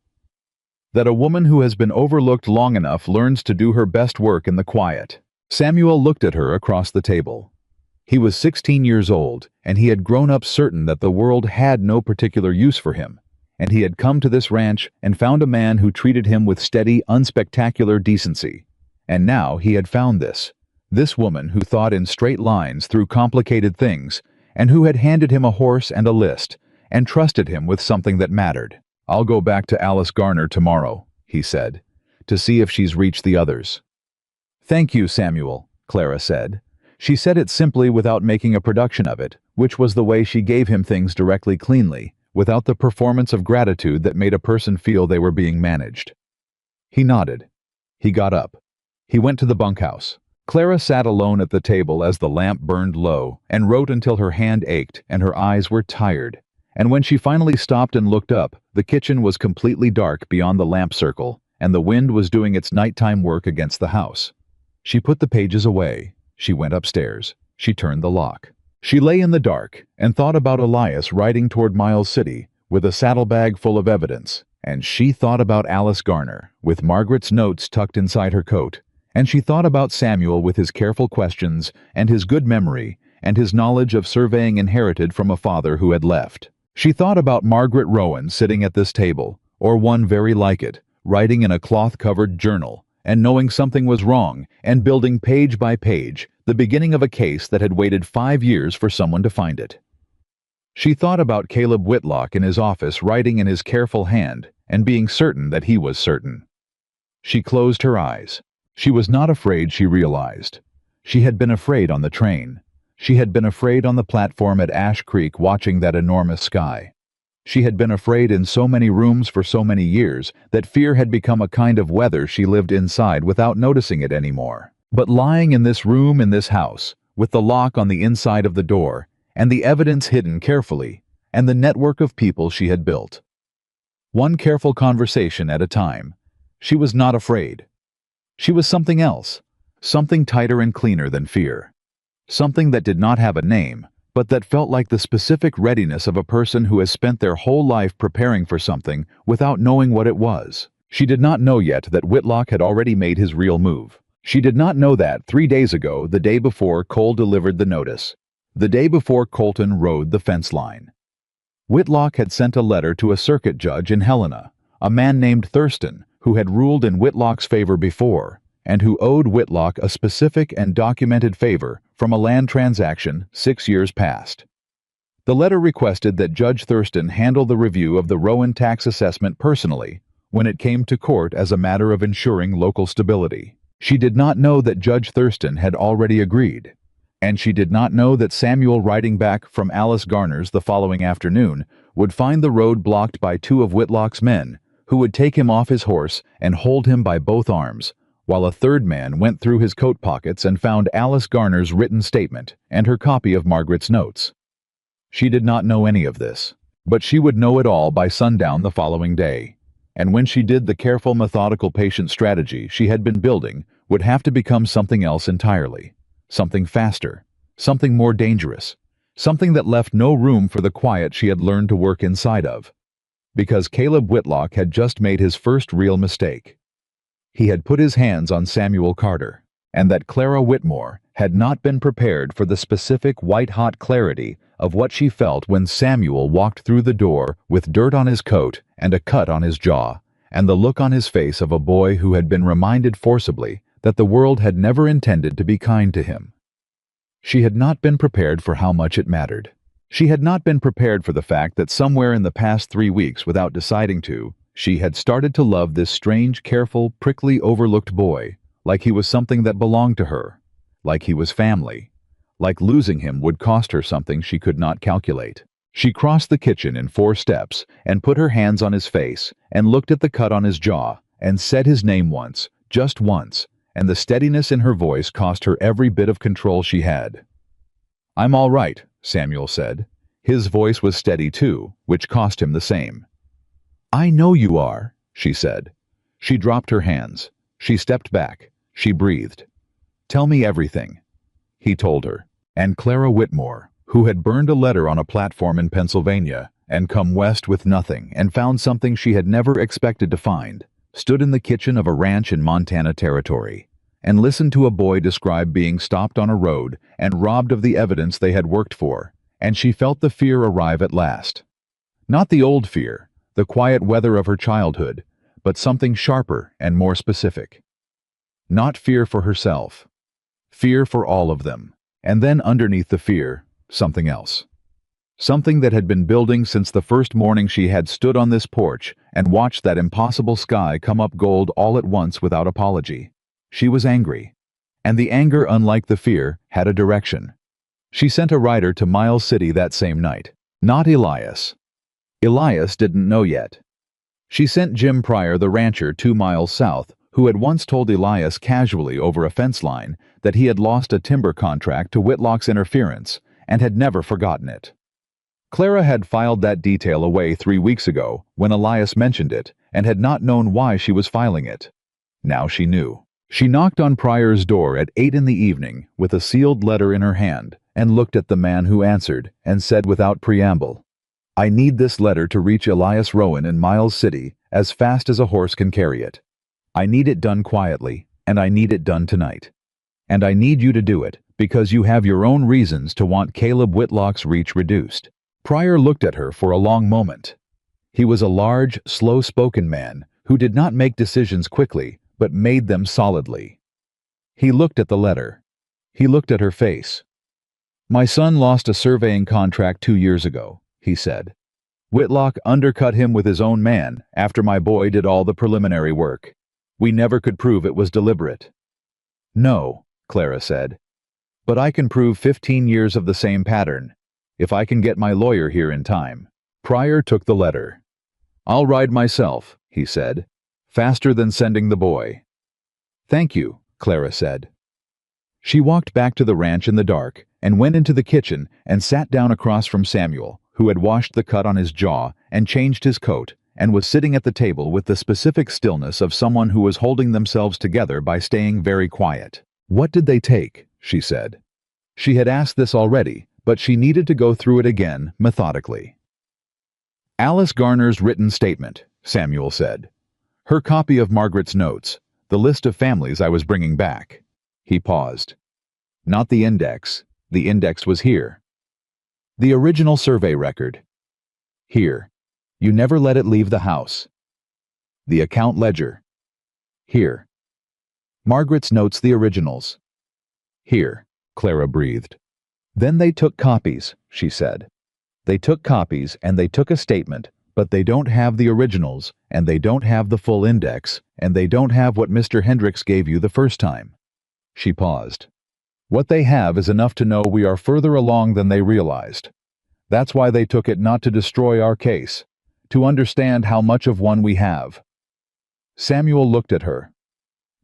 Speaker 1: That a woman who has been overlooked long enough learns to do her best work in the quiet. Samuel looked at her across the table. He was 16 years old, and he had grown up certain that the world had no particular use for him, and he had come to this ranch and found a man who treated him with steady, unspectacular decency. And now he had found this woman who thought in straight lines through complicated things, and who had handed him a horse and a list, and trusted him with something that mattered. I'll go back to Alice Garner tomorrow, he said, to see if she's reached the others. Thank you, Samuel, Clara said. She said it simply without making a production of it, which was the way she gave him things directly cleanly, without the performance of gratitude that made a person feel they were being managed. He nodded. He got up. He went to the bunkhouse. Clara sat alone at the table as the lamp burned low and wrote until her hand ached and her eyes were tired. And when she finally stopped and looked up, the kitchen was completely dark beyond the lamp circle, and the wind was doing its nighttime work against the house. She put the pages away. She went upstairs. She turned the lock. She lay in the dark and thought about Elias riding toward Miles City with a saddlebag full of evidence, and she thought about Alice Garner with Margaret's notes tucked inside her coat, and she thought about Samuel with his careful questions and his good memory and his knowledge of surveying inherited from a father who had left. She thought about Margaret Rowan sitting at this table, or one very like it, writing in a cloth-covered journal, and knowing something was wrong, and building page by page the beginning of a case that had waited 5 years for someone to find it. She thought about Caleb Whitlock in his office writing in his careful hand, and being certain that he was certain. She closed her eyes. She was not afraid, she realized. She had been afraid on the train. She had been afraid on the platform at Ash Creek watching that enormous sky. She had been afraid in so many rooms for so many years that fear had become a kind of weather she lived inside without noticing it anymore. But lying in this room in this house, with the lock on the inside of the door, and the evidence hidden carefully, and the network of people she had built. One careful conversation at a time. She was not afraid. She was something else, something tighter and cleaner than fear. Something that did not have a name, but that felt like the specific readiness of a person who has spent their whole life preparing for something without knowing what it was. She did not know yet that Whitlock had already made his real move. She did not know that 3 days ago, the day before Cole delivered the notice, the day before Colton rode the fence line. Whitlock had sent a letter to a circuit judge in Helena, a man named Thurston, who had ruled in Whitlock's favor before, and who owed Whitlock a specific and documented favor from a land transaction 6 years past. The letter requested that Judge Thurston handle the review of the Rowan tax assessment personally when it came to court as a matter of ensuring local stability. She did not know that Judge Thurston had already agreed, and she did not know that Samuel riding back from Alice Garner's the following afternoon would find the road blocked by 2 of Whitlock's men, who would take him off his horse and hold him by both arms, while a third man went through his coat pockets and found Alice Garner's written statement and her copy of Margaret's notes. She did not know any of this, but she would know it all by sundown the following day, and when she did, the careful, methodical, patient strategy she had been building would have to become something else entirely, something faster, something more dangerous, something that left no room for the quiet she had learned to work inside of, because Caleb Whitlock had just made his first real mistake. He had put his hands on Samuel Carter, and that Clara Whitmore had not been prepared for the specific white-hot clarity of what she felt when Samuel walked through the door with dirt on his coat and a cut on his jaw, and the look on his face of a boy who had been reminded forcibly that the world had never intended to be kind to him. She had not been prepared for how much it mattered. She had not been prepared for the fact that somewhere in the past 3 weeks, without deciding to, she had started to love this strange, careful, prickly, overlooked boy, like he was something that belonged to her, like he was family, like losing him would cost her something she could not calculate. She crossed the kitchen in 4 steps and put her hands on his face and looked at the cut on his jaw and said his name once, just once, and the steadiness in her voice cost her every bit of control she had. "I'm all right," Samuel said. His voice was steady too, which cost him the same. "I know you are," she said. She dropped her hands. She stepped back. She breathed. "Tell me everything." He told her. And Clara Whitmore, who had burned a letter on a platform in Pennsylvania and come west with nothing and found something she had never expected to find, stood in the kitchen of a ranch in Montana Territory and listened to a boy describe being stopped on a road and robbed of the evidence they had worked for, and she felt the fear arrive at last. Not the old fear, the quiet weather of her childhood, but something sharper and more specific. Not fear for herself. Fear for all of them. And then underneath the fear, something else. Something that had been building since the first morning she had stood on this porch and watched that impossible sky come up gold all at once without apology. She was angry. And the anger, unlike the fear, had a direction. She sent a rider to Miles City that same night. Not Elias. Elias didn't know yet. She sent Jim Pryor, the rancher 2 miles south, who had once told Elias casually over a fence line that he had lost a timber contract to Whitlock's interference and had never forgotten it. Clara had filed that detail away 3 weeks ago when Elias mentioned it and had not known why she was filing it. Now she knew. She knocked on Pryor's door at 8 in the evening with a sealed letter in her hand and looked at the man who answered and said without preamble, "I need this letter to reach Elias Rowan in Miles City as fast as a horse can carry it. I need it done quietly, and I need it done tonight. And I need you to do it because you have your own reasons to want Caleb Whitlock's reach reduced." Pryor looked at her for a long moment. He was a large, slow-spoken man who did not make decisions quickly, but made them solidly. He looked at the letter. He looked at her face. "My son lost a surveying contract 2 years ago," he said. "Whitlock undercut him with his own man after my boy did all the preliminary work. We never could prove it was deliberate." "No," Clara said. "But I can prove 15 years of the same pattern, if I can get my lawyer here in time." Pryor took the letter. "I'll ride myself," he said. "Faster than sending the boy." "Thank you," Clara said. She walked back to the ranch in the dark and went into the kitchen and sat down across from Samuel, who had washed the cut on his jaw and changed his coat and was sitting at the table with the specific stillness of someone who was holding themselves together by staying very quiet. "What did they take?" she said. She had asked this already, but she needed to go through it again, methodically. "Alice Garner's written statement," Samuel said. "Her copy of Margaret's notes, the list of families I was bringing back." He paused. "Not the index. The index was here." "The original survey record." "Here. You never let it leave the house." "The account ledger." "Here." "Margaret's notes, the originals." "Here," Clara breathed. "Then they took copies," she said. "They took copies and they took a statement, but they don't have the originals, and they don't have the full index, and they don't have what Mr. Hendricks gave you the first time." She paused. "What they have is enough to know we are further along than they realized. That's why they took it, not to destroy our case, to understand how much of one we have." Samuel looked at her.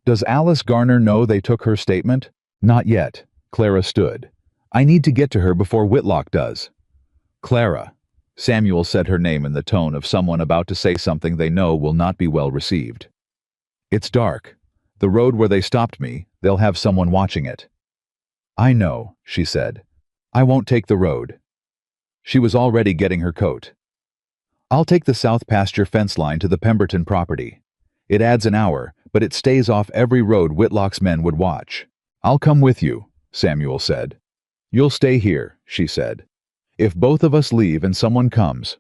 Speaker 1: "Does Alice Garner know they took her statement?" "Not yet." Clara stood. "I need to get to her before Whitlock does." "Clara." Samuel said her name in the tone of someone about to say something they know will not be well received. "It's dark. The road where they stopped me, they'll have someone watching it." "I know," she said. "I won't take the road." She was already getting her coat. "I'll take the south pasture fence line to the Pemberton property. It adds an hour, but it stays off every road Whitlock's men would watch." "I'll come with you," Samuel said. "You'll stay here," she said. "If both of us leave and someone comes—"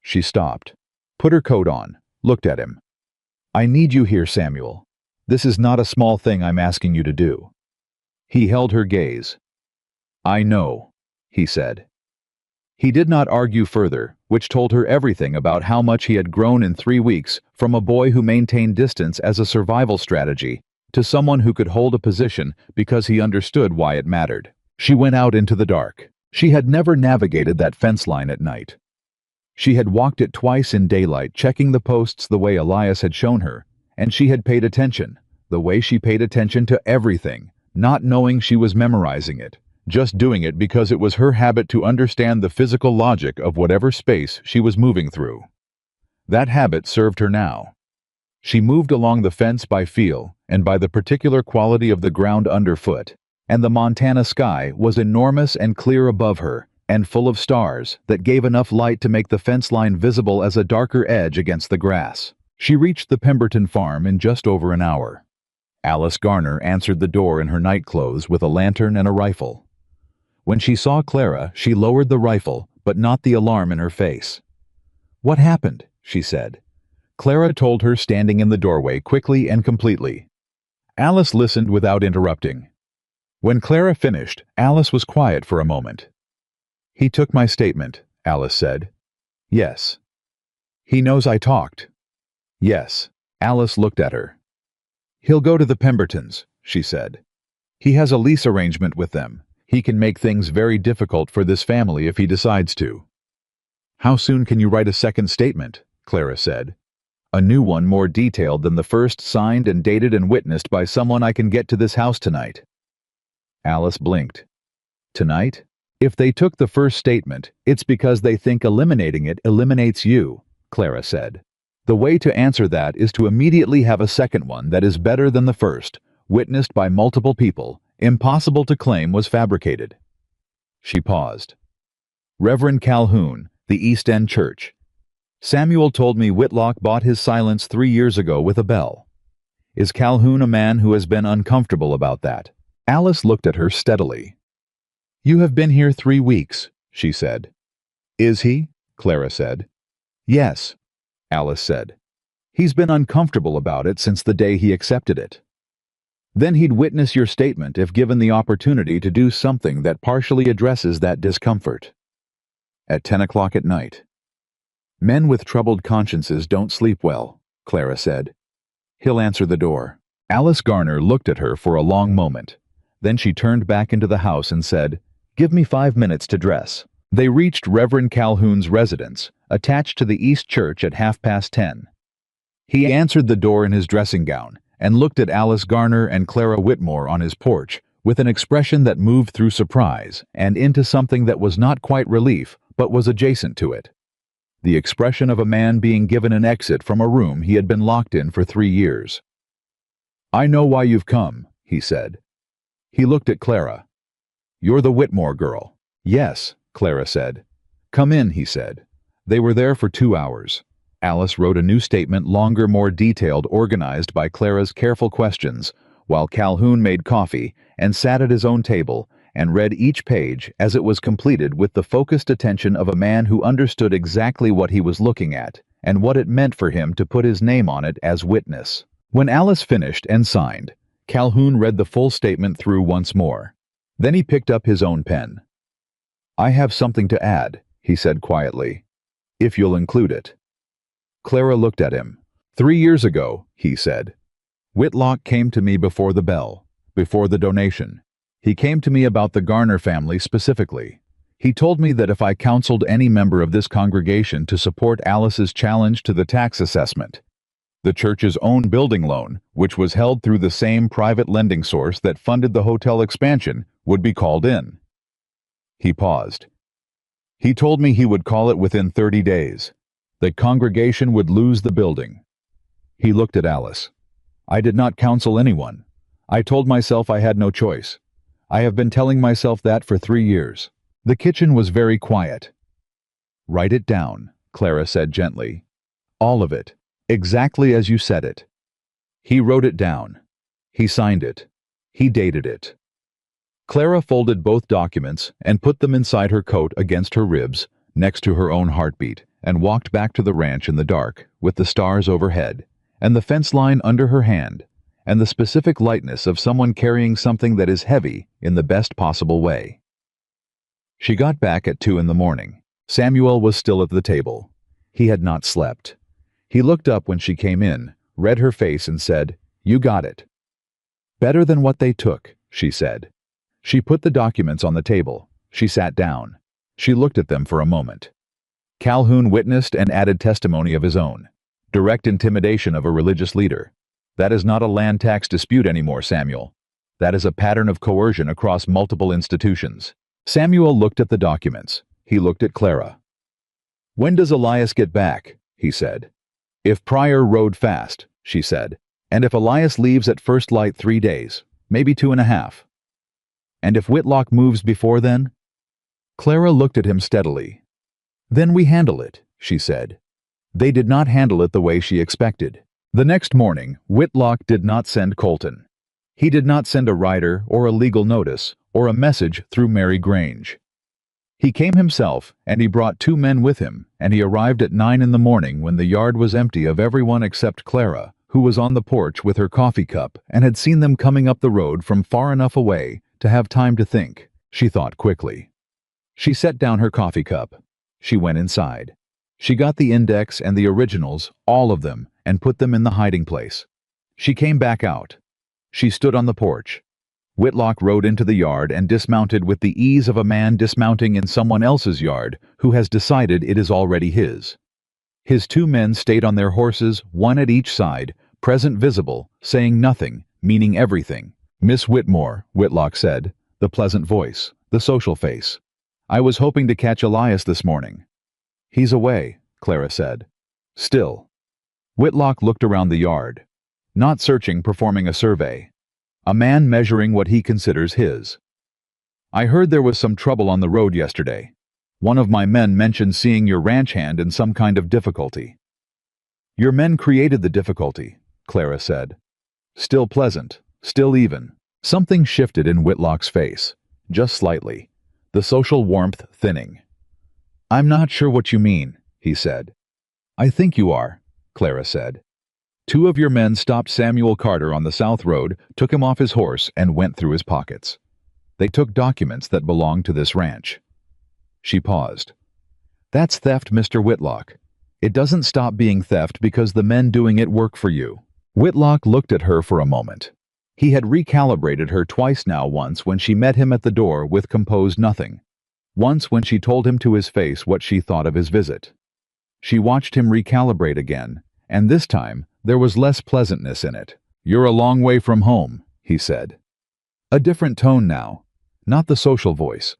Speaker 1: She stopped, put her coat on, looked at him. "I need you here, Samuel. This is not a small thing I'm asking you to do." He held her gaze. "I know," he said. He did not argue further, which told her everything about how much he had grown in 3 weeks from a boy who maintained distance as a survival strategy to someone who could hold a position because he understood why it mattered. She went out into the dark. She had never navigated that fence line at night. She had walked it twice in daylight, checking the posts the way Elias had shown her, and she had paid attention, the way she paid attention to everything, not knowing she was memorizing it, just doing it because it was her habit to understand the physical logic of whatever space she was moving through. That habit served her now. She moved along the fence by feel and by the particular quality of the ground underfoot, and the Montana sky was enormous and clear above her, and full of stars that gave enough light to make the fence line visible as a darker edge against the grass. She reached the Pemberton farm in just over an hour. Alice Garner answered the door in her nightclothes with a lantern and a rifle. When she saw Clara, she lowered the rifle, but not the alarm in her face. "What happened?" she said. Clara told her, standing in the doorway, quickly and completely. Alice listened without interrupting. When Clara finished, Alice was quiet for a moment. "He took my statement," Alice said. "Yes." "He knows I talked." "Yes." Alice looked at her. "He'll go to the Pembertons," she said. "He has a lease arrangement with them. He can make things very difficult for this family if he decides to." "How soon can you write a second statement?" Clara said. "A new one more detailed than the first, signed and dated and witnessed by someone I can get to this house tonight." Alice blinked. "Tonight? If they took the first statement, it's because they think eliminating it eliminates you," Clara said. "The way to answer that is to immediately have a second one that is better than the first, witnessed by multiple people, impossible to claim was fabricated." She paused. "Reverend Calhoun, the East End Church. Samuel told me Whitlock bought his silence 3 years ago with a bell. Is Calhoun a man who has been uncomfortable about that?" Alice looked at her steadily. "You have been here 3 weeks, she said. "Is he?" Clara said. "Yes," Alice said. "He's been uncomfortable about it since the day he accepted it. Then he'd witness your statement if given the opportunity to do something that partially addresses that discomfort." At 10 o'clock at night. "Men with troubled consciences don't sleep well," Clara said. "He'll answer the door." Alice Garner looked at her for a long moment. Then she turned back into the house and said, "Give me 5 minutes to dress." They reached Reverend Calhoun's residence, attached to the East Church, at 10:30. He answered the door in his dressing gown and looked at Alice Garner and Clara Whitmore on his porch with an expression that moved through surprise and into something that was not quite relief but was adjacent to it. The expression of a man being given an exit from a room he had been locked in for 3 years. "I know why you've come," he said. He looked at Clara. "You're the Whitmore girl." "Yes," Clara said. "Come in," he said. They were there for 2 hours. Alice wrote a new statement, longer, more detailed, organized by Clara's careful questions, while Calhoun made coffee and sat at his own table and read each page as it was completed with the focused attention of a man who understood exactly what he was looking at and what it meant for him to put his name on it as witness. When Alice finished and signed, Calhoun read the full statement through once more. Then he picked up his own pen. "I have something to add," he said quietly, "if you'll include it." Clara looked at him. "3 years ago," he said, "Whitlock came to me before the bell, before the donation. He came to me about the Garner family specifically. He told me that if I counseled any member of this congregation to support Alice's challenge to the tax assessment, the church's own building loan, which was held through the same private lending source that funded the hotel expansion, would be called in." He paused. "He told me he would call it within 30 days. The congregation would lose the building." He looked at Alice. "I did not counsel anyone. I told myself I had no choice. I have been telling myself that for 3 years." The kitchen was very quiet. "Write it down," Clara said gently. "All of it. Exactly as you said it." He wrote it down. He signed it. He dated it. Clara folded both documents and put them inside her coat against her ribs, next to her own heartbeat, and walked back to the ranch in the dark, with the stars overhead, and the fence line under her hand, and the specific lightness of someone carrying something that is heavy in the best possible way. She got back at 2 in the morning. Samuel was still at the table. He had not slept. He looked up when she came in, read her face and said, "You got it." Better than what they took, she said. She put the documents on the table. She sat down. She looked at them for a moment. Calhoun witnessed and added testimony of his own. Direct intimidation of a religious leader. That is not a land tax dispute anymore, Samuel. That is a pattern of coercion across multiple institutions. Samuel looked at the documents. He looked at Clara. When does Elias get back? He said. If Pryor rode fast, she said. And if Elias leaves at first light 3 days, maybe 2.5. And if Whitlock moves before then? Clara looked at him steadily. Then we handle it, she said. They did not handle it the way she expected. The next morning, Whitlock did not send Colton. He did not send a rider or a legal notice or a message through Mary Grange. He came himself, and he brought 2 men with him, and he arrived at 9 in the morning when the yard was empty of everyone except Clara, who was on the porch with her coffee cup and had seen them coming up the road from far enough away to have time to think. She thought quickly. She set down her coffee cup. She went inside. She got the index and the originals, all of them, and put them in the hiding place. She came back out. She stood on the porch. Whitlock rode into the yard and dismounted with the ease of a man dismounting in someone else's yard who has decided it is already his. His 2 men stayed on their horses, one at each side, present visible, saying nothing, meaning everything. Miss Whitmore, Whitlock said, the pleasant voice, the social face. I was hoping to catch Elias this morning. He's away, Clara said. Still. Whitlock looked around the yard. Not searching, performing a survey. A man measuring what he considers his. I heard there was some trouble on the road yesterday. One of my men mentioned seeing your ranch hand in some kind of difficulty. Your men created the difficulty, Clara said. Still pleasant, still even. Something shifted in Whitlock's face, just slightly, the social warmth thinning. I'm not sure what you mean, he said. I think you are, Clara said. 2 of your men stopped Samuel Carter on the South Road, took him off his horse, and went through his pockets. They took documents that belonged to this ranch. She paused. That's theft, Mr. Whitlock. It doesn't stop being theft because the men doing it work for you. Whitlock looked at her for a moment. He had recalibrated her twice now, once when she met him at the door with composed nothing. Once when she told him to his face what she thought of his visit. She watched him recalibrate again, and this time there was less pleasantness in it. You're a long way from home, he said. A different tone now, not the social voice.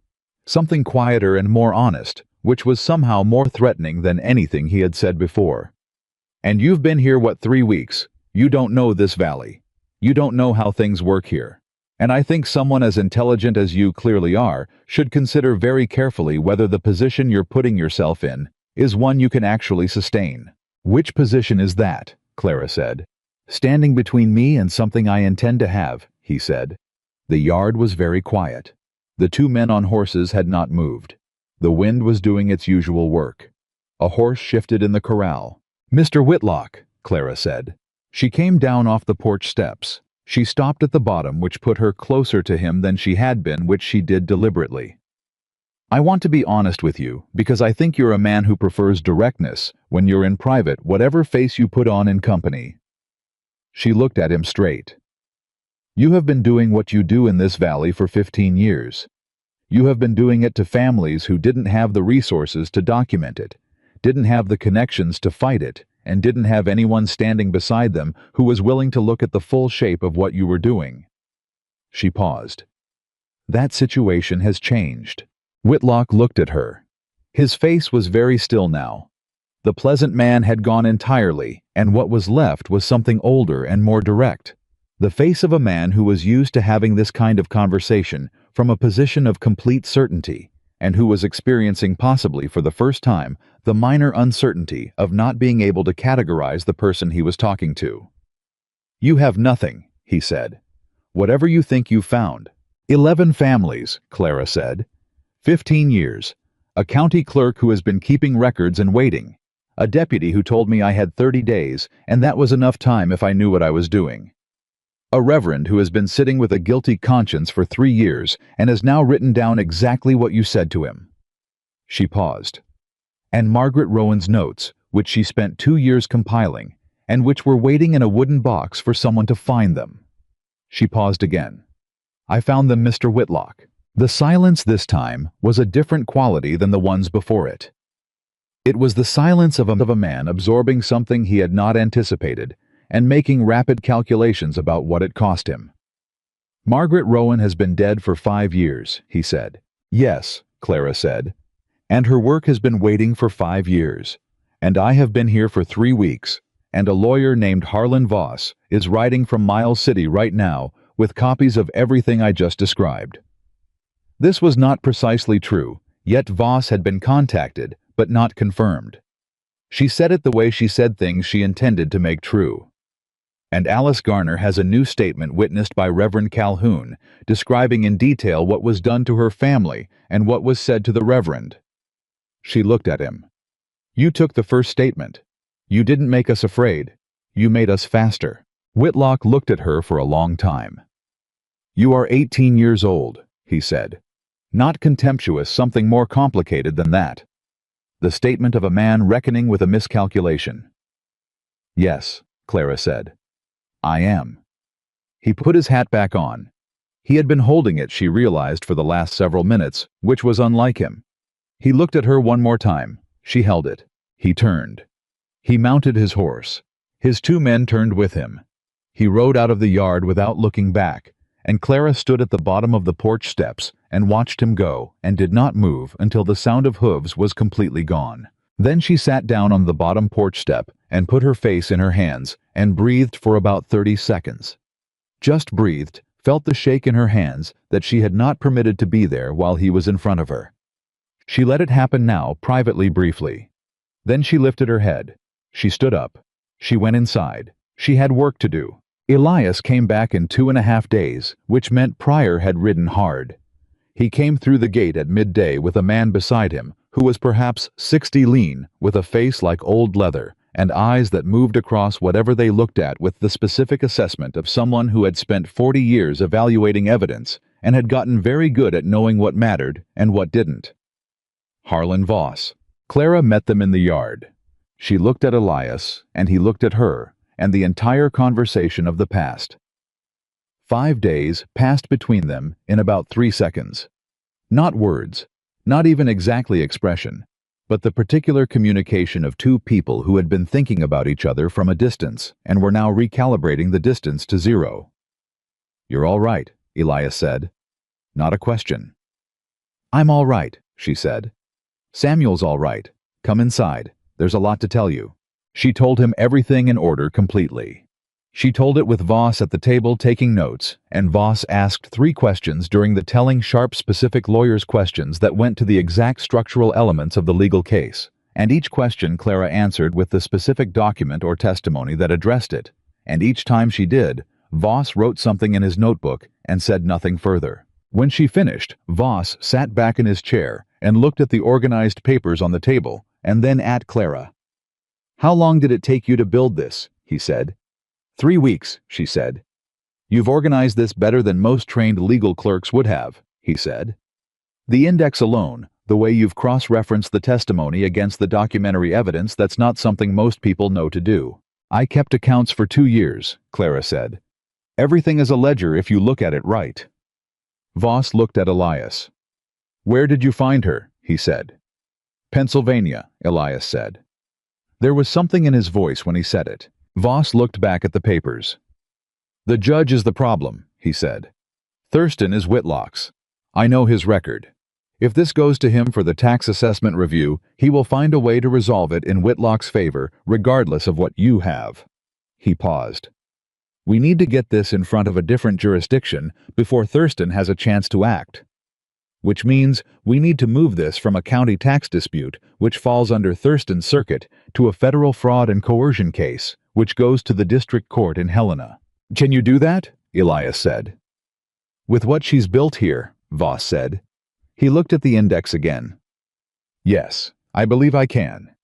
Speaker 1: Something quieter and more honest, which was somehow more threatening than anything he had said before. And you've been here, 3 weeks? You don't know this valley. You don't know how things work here. And I think someone as intelligent as you clearly are should consider very carefully whether the position you're putting yourself in is one you can actually sustain. Which position is that? Clara said. Standing between me and something I intend to have, he said. The yard was very quiet. The 2 men on horses had not moved. The wind was doing its usual work. A horse shifted in the corral. Mr. Whitlock, Clara said. She came down off the porch steps. She stopped at the bottom, which put her closer to him than she had been, which she did deliberately. I want to be honest with you, because I think you're a man who prefers directness when you're in private, whatever face you put on in company. She looked at him straight. You have been doing what you do in this valley for 15 years. You have been doing it to families who didn't have the resources to document it, didn't have the connections to fight it, and didn't have anyone standing beside them who was willing to look at the full shape of what you were doing. She paused. That situation has changed. Whitlock looked at her. His face was very still now. The pleasant man had gone entirely, and what was left was something older and more direct. The face of a man who was used to having this kind of conversation from a position of complete certainty, and who was experiencing possibly for the first time the minor uncertainty of not being able to categorize the person he was talking to. You have nothing, he said. Whatever you think you found. 11 families, Clara said. 15 years. A county clerk who has been keeping records and waiting. A deputy who told me I had 30 days, and that was enough time if I knew what I was doing. A reverend who has been sitting with a guilty conscience for 3 years and has now written down exactly what you said to him. She paused. And Margaret Rowan's notes, which she spent 2 years compiling, and which were waiting in a wooden box for someone to find them. She paused again. "I found them, Mr. Whitlock." The silence this time was a different quality than the ones before it. It was the silence of a man absorbing something he had not anticipated and making rapid calculations about what it cost him. "Margaret Rowan has been dead for 5 years," he said. "Yes," Clara said. "And her work has been waiting for 5 years. And I have been here for 3 weeks, and a lawyer named Harlan Voss is writing from Miles City right now with copies of everything I just described." This was not precisely true, yet Voss had been contacted, but not confirmed. She said it the way she said things she intended to make true. "And Alice Garner has a new statement witnessed by Reverend Calhoun, describing in detail what was done to her family and what was said to the Reverend." She looked at him. "You took the first statement. You didn't make us afraid. You made us faster." Whitlock looked at her for a long time. "You are 18 years old," he said. "Not contemptuous, something more complicated than that. The statement of a man reckoning with a miscalculation." "Yes," Clara said. "I am." He put his hat back on. He had been holding it, she realized, for the last several minutes, which was unlike him. He looked at her one more time. She held it. He turned. He mounted his horse. His 2 men turned with him. He rode out of the yard without looking back, and Clara stood at the bottom of the porch steps and watched him go and did not move until the sound of hooves was completely gone. Then she sat down on the bottom porch step and put her face in her hands and breathed for about 30 seconds. Just breathed, felt the shake in her hands that she had not permitted to be there while he was in front of her. She let it happen now, privately, briefly. Then she lifted her head. She stood up. She went inside. She had work to do. Elias came back in 2.5 days, which meant Pryor had ridden hard. He came through the gate at midday with a man beside him who was perhaps 60 lean, with a face like old leather, and eyes that moved across whatever they looked at with the specific assessment of someone who had spent 40 years evaluating evidence and had gotten very good at knowing what mattered and what didn't. Harlan Voss. Clara met them in the yard. She looked at Elias, and he looked at her, and the entire conversation of the past. 5 days passed between them in about 3 seconds. Not words, not even exactly expression, but the particular communication of 2 people who had been thinking about each other from a distance and were now recalibrating the distance to 0. "You're all right," Elias said. Not a question. "I'm all right," she said. "Samuel's all right. Come inside. There's a lot to tell you." She told him everything in order completely. She told it with Voss at the table taking notes, and Voss asked 3 questions during the telling sharp specific lawyer's questions that went to the exact structural elements of the legal case, and each question Clara answered with the specific document or testimony that addressed it, and each time she did, Voss wrote something in his notebook and said nothing further. When she finished, Voss sat back in his chair and looked at the organized papers on the table, and then at Clara. "How long did it take you to build this?" he said. 3 weeks, she said. "You've organized this better than most trained legal clerks would have," he said. "The index alone, the way you've cross-referenced the testimony against the documentary evidence, that's not something most people know to do." "I kept accounts for 2 years, Clara said. "Everything is a ledger if you look at it right." Voss looked at Elias. "Where did you find her?" he said. "Pennsylvania," Elias said. There was something in his voice when he said it. Voss looked back at the papers. "The judge is the problem," he said. "Thurston is Whitlock's. I know his record. If this goes to him for the tax assessment review, he will find a way to resolve it in Whitlock's favor, regardless of what you have." He paused. "We need to get this in front of a different jurisdiction before Thurston has a chance to act. Which means we need to move this from a county tax dispute, which falls under Thurston's circuit, to a federal fraud and coercion case, which goes to the district court in Helena." "Can you do that?" Elias said. "With what she's built here," Voss said. He looked at the index again. "Yes, I believe I can.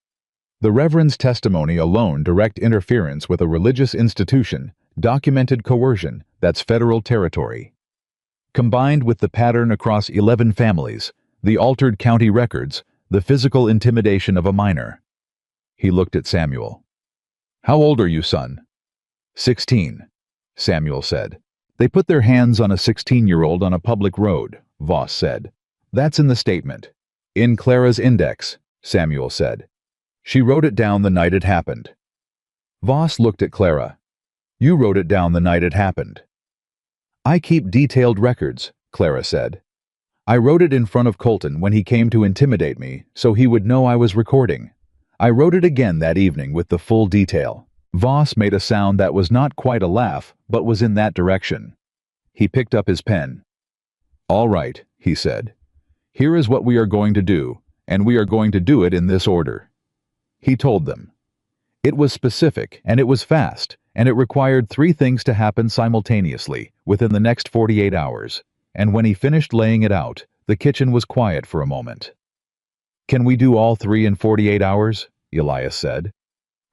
Speaker 1: The Reverend's testimony alone, direct interference with a religious institution, documented coercion, that's federal territory. Combined with the pattern across 11 families, the altered county records, the physical intimidation of a minor." He looked at Samuel. "How old are you, son?" 16, Samuel said. They put their hands on a 16-year-old on a public road, Voss said. That's in the statement. In Clara's index, Samuel said. She wrote it down the night it happened. Voss looked at Clara. You wrote it down the night it happened. I keep detailed records, Clara said. I wrote it in front of Colton when he came to intimidate me, so he would know I was recording. I wrote it again that evening with the full detail. Voss made a sound that was not quite a laugh, but was in that direction. He picked up his pen. All right, he said. Here is what we are going to do, and we are going to do it in this order. He told them. It was specific, and it was fast, and it required 3 things to happen simultaneously, within the next 48 hours. And when he finished laying it out, the kitchen was quiet for a moment. Can we do all 3 in 48 hours? Elias said.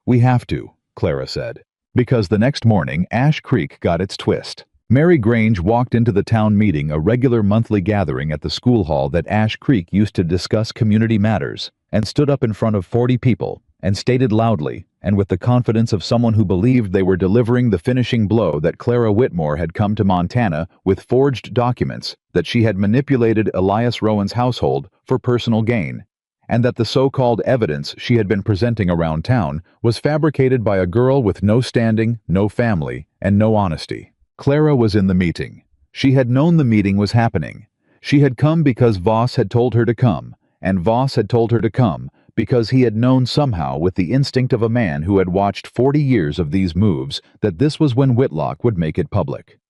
Speaker 1: We have to, Clara said. Because the next morning, Ash Creek got its twist. Mary Grange walked into the town meeting, a regular monthly gathering at the school hall that Ash Creek used to discuss community matters, and stood up in front of 40 people, and stated loudly, and with the confidence of someone who believed they were delivering the finishing blow, that Clara Whitmore had come to Montana with forged documents, that she had manipulated Elias Rowan's household for personal gain, and that the so-called evidence she had been presenting around town was fabricated by a girl with no standing, no family, and no honesty. Clara was in the meeting. She had known the meeting was happening. She had come because Voss had told her to come, and Voss had told her to come because he had known somehow, with the instinct of a man who had watched 40 years of these moves, that this was when Whitlock would make it public.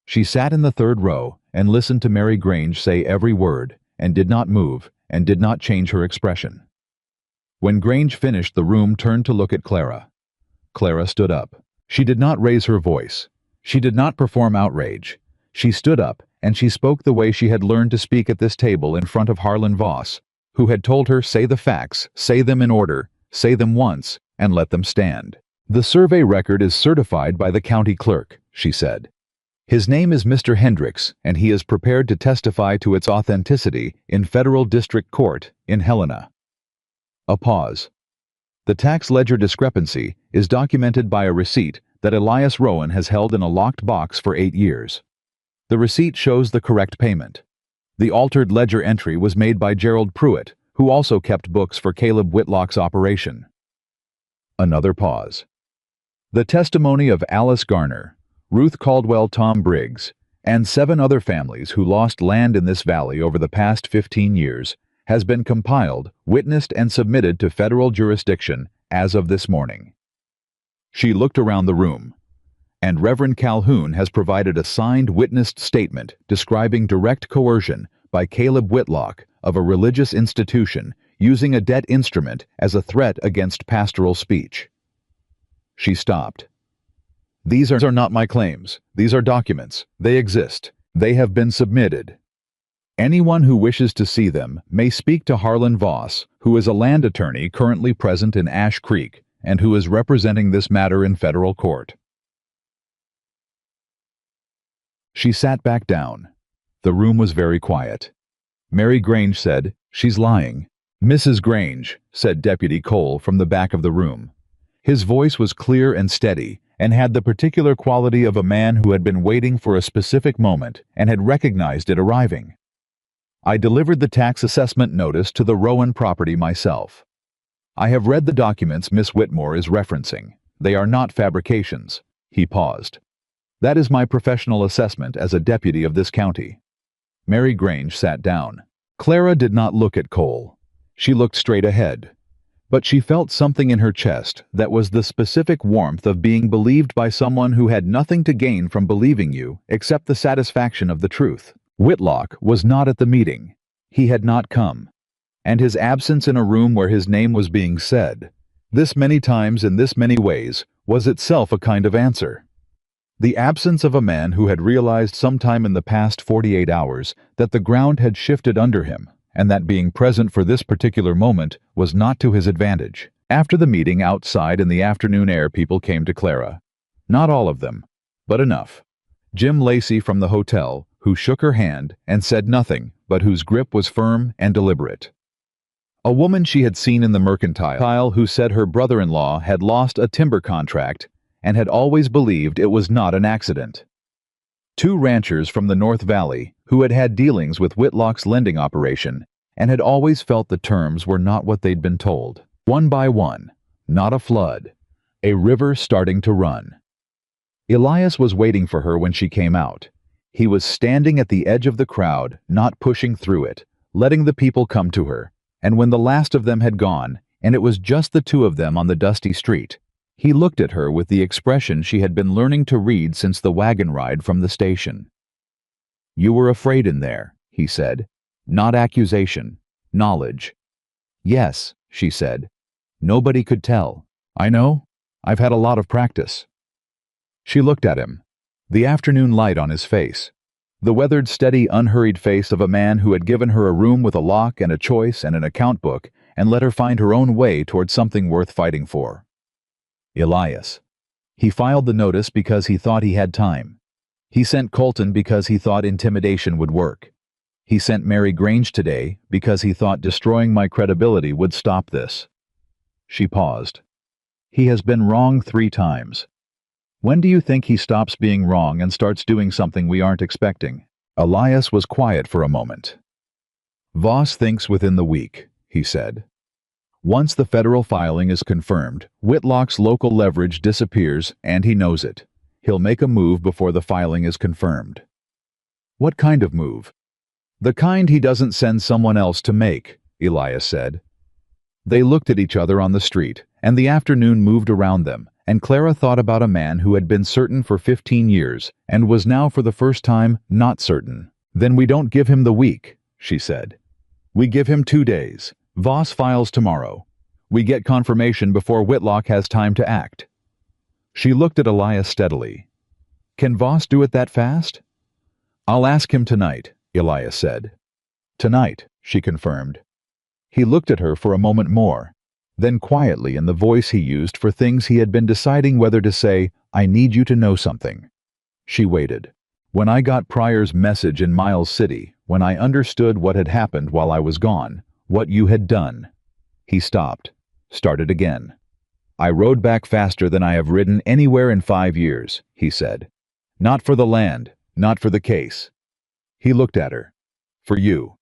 Speaker 1: She sat in the 3rd row and listened to Mary Grange say every word, and did not move, and did not change her expression. When Grange finished, the room turned to look at Clara. Clara stood up. She did not raise her voice. She did not perform outrage. She stood up, and she spoke the way she had learned to speak at this table in front of Harlan Voss, who had told her, say the facts, say them in order, say them once, and let them stand. The survey record is certified by the county clerk, she said. His name is Mr. Hendricks, and he is prepared to testify to its authenticity in Federal District Court in Helena. A pause. The tax ledger discrepancy is documented by a receipt that Elias Rowan has held in a locked box for 8 years. The receipt shows the correct payment. The altered ledger entry was made by Gerald Pruitt, who also kept books for Caleb Whitlock's operation. Another pause. The testimony of Alice Garner, Ruth Caldwell Tom Briggs, and 7 other families who lost land in this valley over the past 15 years has been compiled, witnessed, and submitted to federal jurisdiction as of this morning. She looked around the room, and Reverend Calhoun has provided a signed witnessed statement describing direct coercion by Caleb Whitlock of a religious institution using a debt instrument as a threat against pastoral speech. She stopped. These are not my claims. These are documents. They exist. They have been submitted. Anyone who wishes to see them may speak to Harlan Voss, who is a land attorney currently present in Ash Creek and who is representing this matter in federal court. She sat back down. The room was very quiet. Mary Grange said, "She's lying." "Mrs. Grange," said Deputy Cole from the back of the room. His voice was clear and steady, and had the particular quality of a man who had been waiting for a specific moment and had recognized it arriving. "I delivered the tax assessment notice to the Rowan property myself. I have read the documents Miss Whitmore is referencing. They are not fabrications." He paused. "That is my professional assessment as a deputy of this county." Mary Grange sat down. Clara did not look at Cole. She looked straight ahead. But she felt something in her chest that was the specific warmth of being believed by someone who had nothing to gain from believing you except the satisfaction of the truth. Whitlock was not at the meeting. He had not come. And his absence in a room where his name was being said, this many times in this many ways, was itself a kind of answer. The absence of a man who had realized sometime in the past 48 hours that the ground had shifted under him, and that being present for this particular moment was not to his advantage. After the meeting outside in the afternoon air, people came to Clara. Not all of them, but enough. Jim Lacey from the hotel, who shook her hand and said nothing, but whose grip was firm and deliberate. A woman she had seen in the mercantile who said her brother-in-law had lost a timber contract and had always believed it was not an accident. Two ranchers from the North Valley who had had dealings with Whitlock's lending operation and had always felt the terms were not what they'd been told. One by one, not a flood, a river starting to run. Elias was waiting for her when she came out. He was standing at the edge of the crowd, not pushing through it, letting the people come to her, and when the last of them had gone, and it was just the two of them on the dusty street, he looked at her with the expression she had been learning to read since the wagon ride from the station. "You were afraid in there," he said. "Not accusation, knowledge." "Yes," she said. "Nobody could tell." "I know. I've had a lot of practice." She looked at him, the afternoon light on his face, the weathered, steady, unhurried face of a man who had given her a room with a lock and a choice and an account book and let her find her own way toward something worth fighting for. Elias. He filed the notice because he thought he had time. He sent Colton because he thought intimidation would work. He sent Mary Grange today because he thought destroying my credibility would stop this. She paused. He has been wrong 3 times. When do you think he stops being wrong and starts doing something we aren't expecting? Elias was quiet for a moment. Voss thinks within the week, he said. Once the federal filing is confirmed, Whitlock's local leverage disappears, and he knows it. He'll make a move before the filing is confirmed. What kind of move? The kind he doesn't send someone else to make, Elias said. They looked at each other on the street, and the afternoon moved around them, and Clara thought about a man who had been certain for 15 years, and was now for the first time not certain. Then we don't give him the week, she said. We give him 2 days. Voss files tomorrow. We get confirmation before Whitlock has time to act. She looked at Elias steadily. Can Voss do it that fast? I'll ask him tonight, Elias said. Tonight, she confirmed. He looked at her for a moment more, then quietly in the voice he used for things he had been deciding whether to say, I need you to know something. She waited. When I got Pryor's message in Miles City, when I understood what had happened while I was gone, what you had done. He stopped, started again. I rode back faster than I have ridden anywhere in 5 years, he said. Not for the land, not for the case. He looked at her. For you.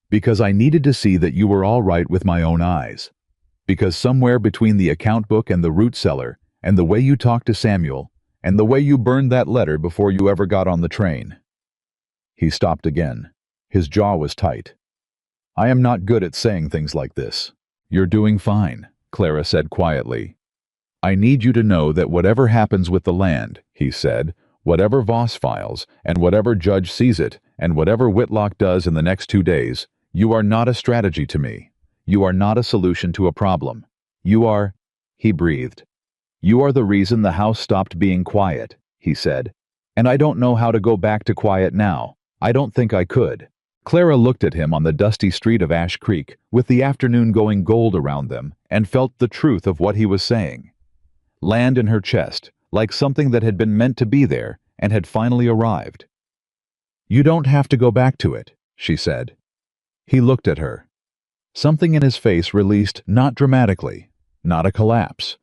Speaker 1: Because I needed to see that you were all right with my own eyes. Because somewhere between the account book and the root cellar, and the way you talked to Samuel, and the way you burned that letter before you ever got on the train. He stopped again. His jaw was tight. I am not good at saying things like this. You're doing fine, Clara said quietly. I need you to know that whatever happens with the land, he said, whatever Voss files, and whatever judge sees it, and whatever Whitlock does in the next 2 days, you are not a strategy to me. You are not a solution to a problem. You are, he breathed. You are the reason the house stopped being quiet, he said. And I don't know how to go back to quiet now. I don't think I could. Clara looked at him on the dusty street of Ash Creek, with the afternoon going gold around them, and felt the truth of what he was saying. Land in her chest, like something that had been meant to be there, and had finally arrived. You don't have to go back to it, she said. He looked at her. Something in his face released not dramatically, not a collapse.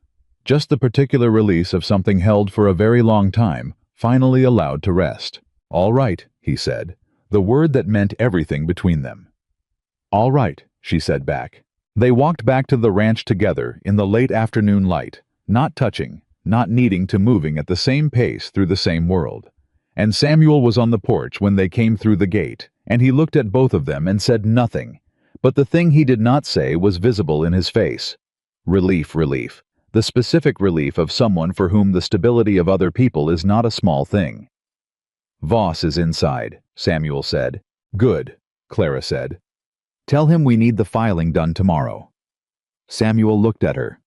Speaker 1: Just the particular release of something held for a very long time, finally allowed to rest. All right, he said, the word that meant everything between them. All right, she said back. They walked back to the ranch together in the late afternoon light, not touching, not needing to moving at the same pace through the same world. And Samuel was on the porch when they came through the gate, and he looked at both of them and said nothing, but the thing he did not say was visible in his face. Relief, relief. The specific relief of someone for whom the stability of other people is not a small thing. Voss is inside, Samuel said. Good, Clara said. Tell him we need the filing done tomorrow. Samuel looked at her.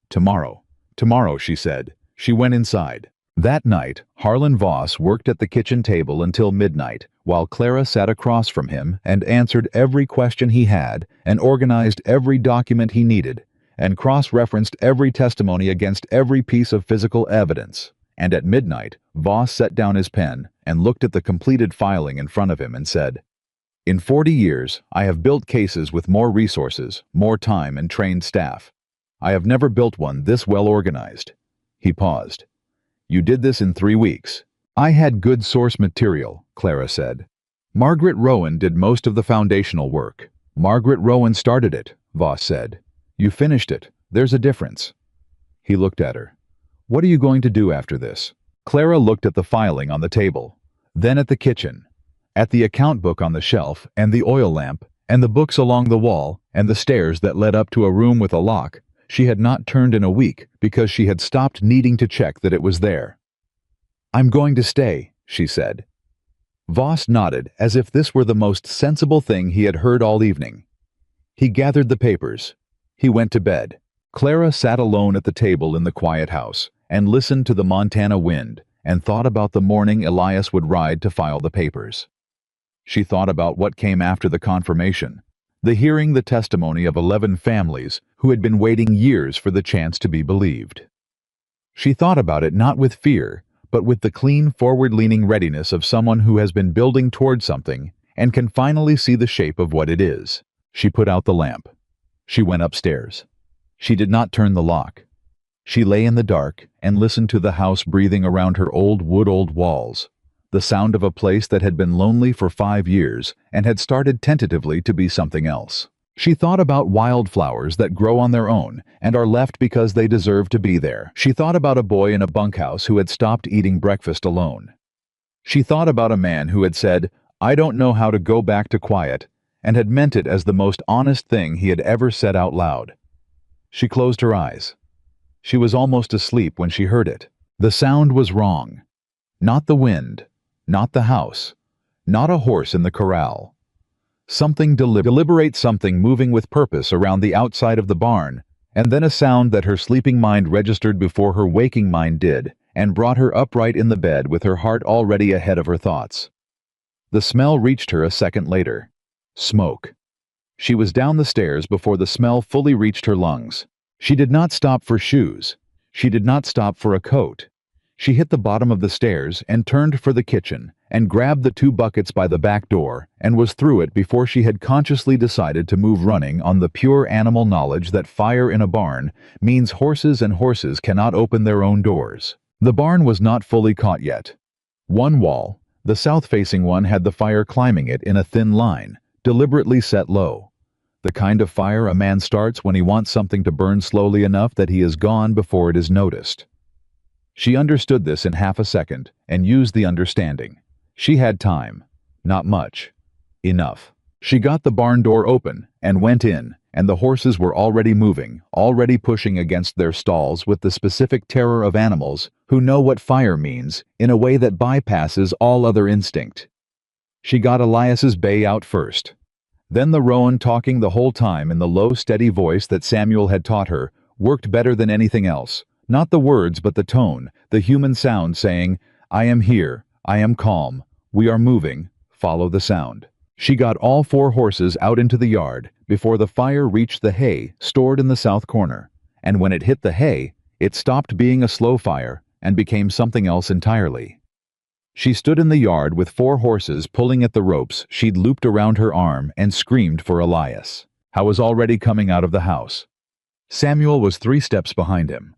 Speaker 1: Tomorrow, she said. She went inside. That night, Harlan Voss worked at the kitchen table until midnight, while Clara sat across from him and answered every question he had and organized every document he needed, and cross-referenced every testimony against every piece of physical evidence. And at midnight, Voss set down his pen and looked at the completed filing in front of him and said, In 40 years, I have built cases with more resources, more time, and trained staff. I have never built one this well organized. He paused. You did this in 3 weeks. I had good source material, Clara said. Margaret Rowan did most of the foundational work. Margaret Rowan started it, Voss said. You finished it. There's a difference. He looked at her. What are you going to do after this? Clara looked at the filing on the table, then at the kitchen, at the account book on the shelf, and the oil lamp, and the books along the wall, and the stairs that led up to a room with a lock she had not turned in a week because she had stopped needing to check that it was there. I'm going to stay, she said. Voss nodded as if this were the most sensible thing he had heard all evening. He gathered the papers. He went to bed. Clara sat alone at the table in the quiet house and listened to the Montana wind and thought about the morning Elias would ride to file the papers. She thought about what came after the confirmation, the hearing the testimony of 11 families who had been waiting years for the chance to be believed. She thought about it not with fear, but with the clean, forward-leaning readiness of someone who has been building toward something and can finally see the shape of what it is. She put out the lamp. She went upstairs. She did not turn the lock. She lay in the dark and listened to the house breathing around her old walls, the sound of a place that had been lonely for 5 years and had started tentatively to be something else. She thought about wildflowers that grow on their own and are left because they deserve to be there. She thought about a boy in a bunkhouse who had stopped eating breakfast alone. She thought about a man who had said, "I don't know how to go back to quiet," and had meant it as the most honest thing he had ever said out loud. She closed her eyes. She was almost asleep when she heard it. The sound was wrong. Not the wind, not the house, not a horse in the corral. Something deliberate, something moving with purpose around the outside of the barn, and then a sound that her sleeping mind registered before her waking mind did, and brought her upright in the bed with her heart already ahead of her thoughts. The smell reached her a second later. Smoke. She was down the stairs before the smell fully reached her lungs. She did not stop for shoes. She did not stop for a coat. She hit the bottom of the stairs and turned for the kitchen and grabbed the 2 buckets by the back door and was through it before she had consciously decided to move, running on the pure animal knowledge that fire in a barn means horses, and horses cannot open their own doors. The barn was not fully caught yet. One wall, the south-facing one, had the fire climbing it in a thin line, deliberately set low. The kind of fire a man starts when he wants something to burn slowly enough that he is gone before it is noticed. She understood this in half a second and used the understanding. She had time. Not much. Enough. She got the barn door open and went in, and the horses were already moving, already pushing against their stalls with the specific terror of animals who know what fire means in a way that bypasses all other instinct. She got Elias's bay out first. Then the roan, talking the whole time in the low, steady voice that Samuel had taught her, worked better than anything else. Not the words, but the tone, the human sound saying, "I am here, I am calm, we are moving, follow the sound." She got all 4 horses out into the yard before the fire reached the hay stored in the south corner, and when it hit the hay, it stopped being a slow fire and became something else entirely. She stood in the yard with 4 horses pulling at the ropes she'd looped around her arm and screamed for Elias. Howe was already coming out of the house. Samuel was 3 steps behind him.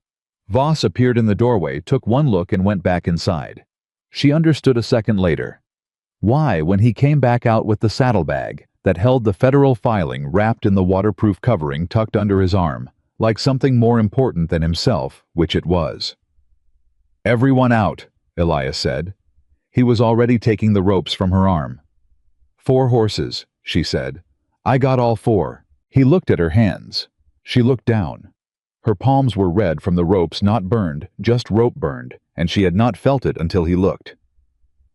Speaker 1: Voss appeared in the doorway, took one look and went back inside. She understood a second later. Why, when he came back out with the saddlebag that held the federal filing wrapped in the waterproof covering tucked under his arm, like something more important than himself, which it was. "Everyone out," Elias said. He was already taking the ropes from her arm. 4 horses, she said. "I got all 4. He looked at her hands. She looked down. Her palms were red from the ropes, not burned, just rope burned, and she had not felt it until he looked.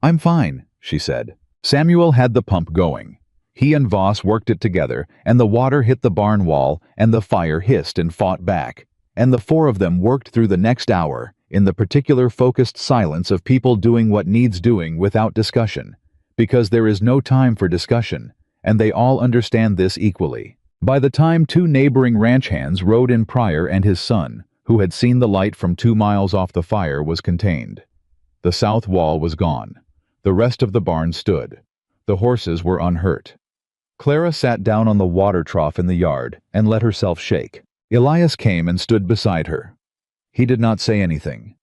Speaker 1: "I'm fine," she said. Samuel had the pump going. He and Voss worked it together, and the water hit the barn wall, and the fire hissed and fought back, and the 4 of them worked through the next hour, in the particular focused silence of people doing what needs doing without discussion, because there is no time for discussion, and they all understand this equally. By the time 2 neighboring ranch hands rode in, Pryor and his son, who had seen the light from 2 miles off, the fire was contained. The south wall was gone. The rest of the barn stood. The horses were unhurt. Clara sat down on the water trough in the yard and let herself shake. Elias came and stood beside her. He did not say anything.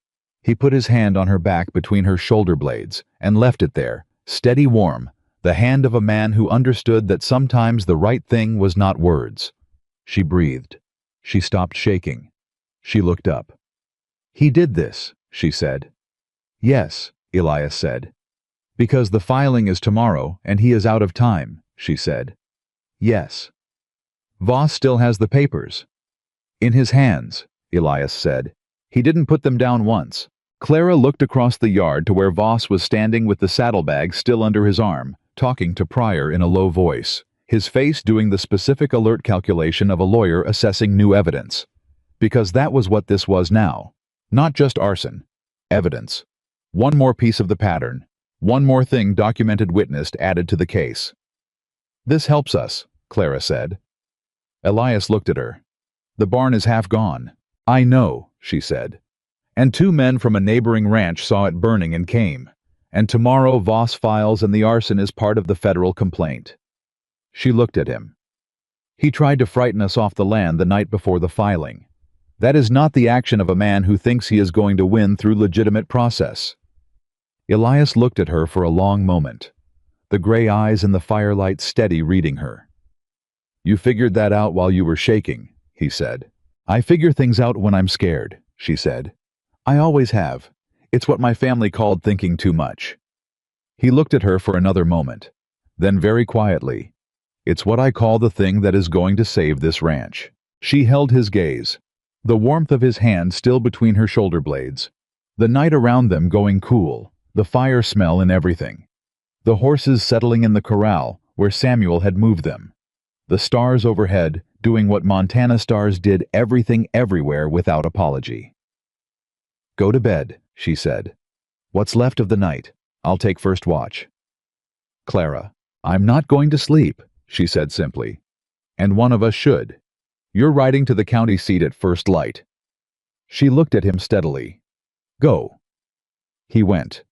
Speaker 1: He put his hand on her back between her shoulder blades and left it there, steady, warm, the hand of a man who understood that sometimes the right thing was not words. She breathed. She stopped shaking. She looked up. "He did this," she said. "Yes," Elias said. "Because the filing is tomorrow and he is out of time," she said. "Yes." "Voss still has the papers." "In his hands," Elias said. "He didn't put them down once." Clara looked across the yard to where Voss was standing with the saddlebag still under his arm, talking to Pryor in a low voice, his face doing the specific alert calculation of a lawyer assessing new evidence. Because that was what this was now. Not just arson. Evidence. One more piece of the pattern. One more thing documented witnessed added to the case. "This helps us," Clara said. Elias looked at her. "The barn is half gone." "I know," she said. "And 2 men from a neighboring ranch saw it burning and came. And tomorrow Voss files and the arson is part of the federal complaint." She looked at him. "He tried to frighten us off the land the night before the filing. That is not the action of a man who thinks he is going to win through legitimate process." Elias looked at her for a long moment, the gray eyes in the firelight steady reading her. "You figured that out while you were shaking," he said. "I figure things out when I'm scared," she said. "I always have. It's what my family called thinking too much." He looked at her for another moment. Then very quietly, "It's what I call the thing that is going to save this ranch." She held his gaze, the warmth of his hand still between her shoulder blades, the night around them going cool, the fire smell in everything, the horses settling in the corral where Samuel had moved them, the stars overhead doing what Montana stars did, everything everywhere without apology. "Go to bed," she said. "What's left of the night. I'll take first watch." "Clara, I'm not going to sleep," she said simply. "And one of us should. You're riding to the county seat at first light." She looked at him steadily. "Go." He went.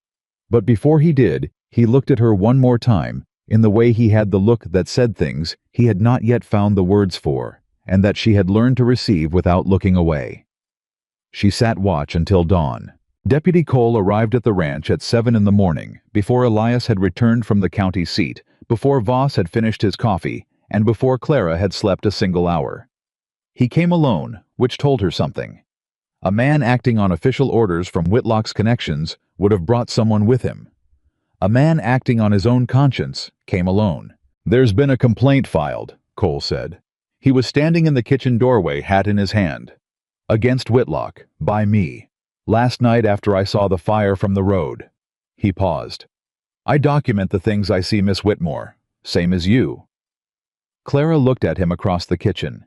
Speaker 1: But before he did, he looked at her one more time, in the way he had the look that said things he had not yet found the words for, and that she had learned to receive without looking away. She sat watch until dawn. Deputy Cole arrived at the ranch at 7 in the morning, before Elias had returned from the county seat, before Voss had finished his coffee, and before Clara had slept a single hour. He came alone, which told her something. A man acting on official orders from Whitlock's connections would have brought someone with him. A man acting on his own conscience came alone. "There's been a complaint filed," Cole said. He was standing in the kitchen doorway, hat in his hand. "Against Whitlock, by me. Last night after I saw the fire from the road." He paused. "I document the things I see, Miss Whitmore. Same as you." Clara looked at him across the kitchen.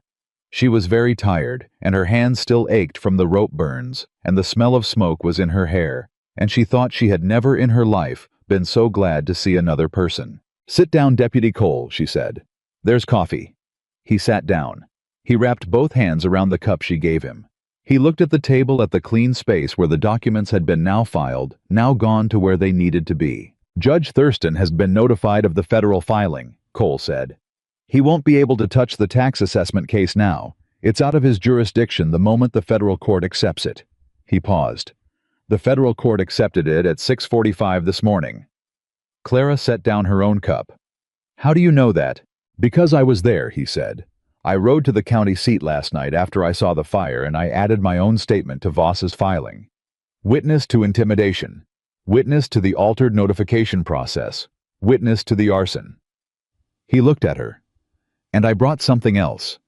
Speaker 1: She was very tired, and her hands still ached from the rope burns, and the smell of smoke was in her hair, and she thought she had never in her life been so glad to see another person. "Sit down, Deputy Cole," she said. "There's coffee." He sat down. He wrapped both hands around the cup she gave him. He looked at the table, at the clean space where the documents had been now filed, now gone to where they needed to be. "Judge Thurston has been notified of the federal filing," Cole said. "He won't be able to touch the tax assessment case now. It's out of his jurisdiction the moment the federal court accepts it." He paused. "The federal court accepted it at 6:45 this morning." Clara set down her own cup. "How do you know that?" "Because I was there," he said. "I rode to the county seat last night after I saw the fire, and I added my own statement to Voss's filing. Witness to intimidation. Witness to the altered notification process. Witness to the arson." He looked at her. "And I brought something else.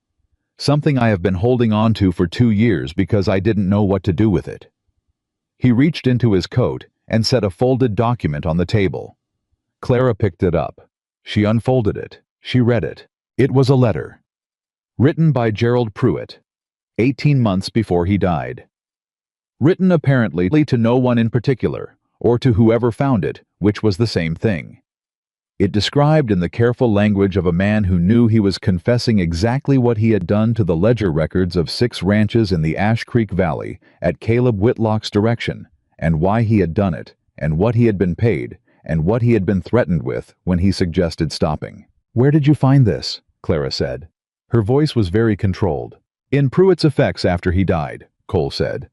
Speaker 1: Something I have been holding on to for 2 years because I didn't know what to do with it." He reached into his coat and set a folded document on the table. Clara picked it up. She unfolded it. She read it. It was a letter. Written by Gerald Pruitt, 18 months before he died. Written apparently to no one in particular, or to whoever found it, which was the same thing. It described in the careful language of a man who knew he was confessing exactly what he had done to the ledger records of 6 ranches in the Ash Creek Valley at Caleb Whitlock's direction, and why he had done it, and what he had been paid, and what he had been threatened with when he suggested stopping. "Where did you find this?" Clara said. Her voice was very controlled. "In Pruitt's effects after he died," Cole said.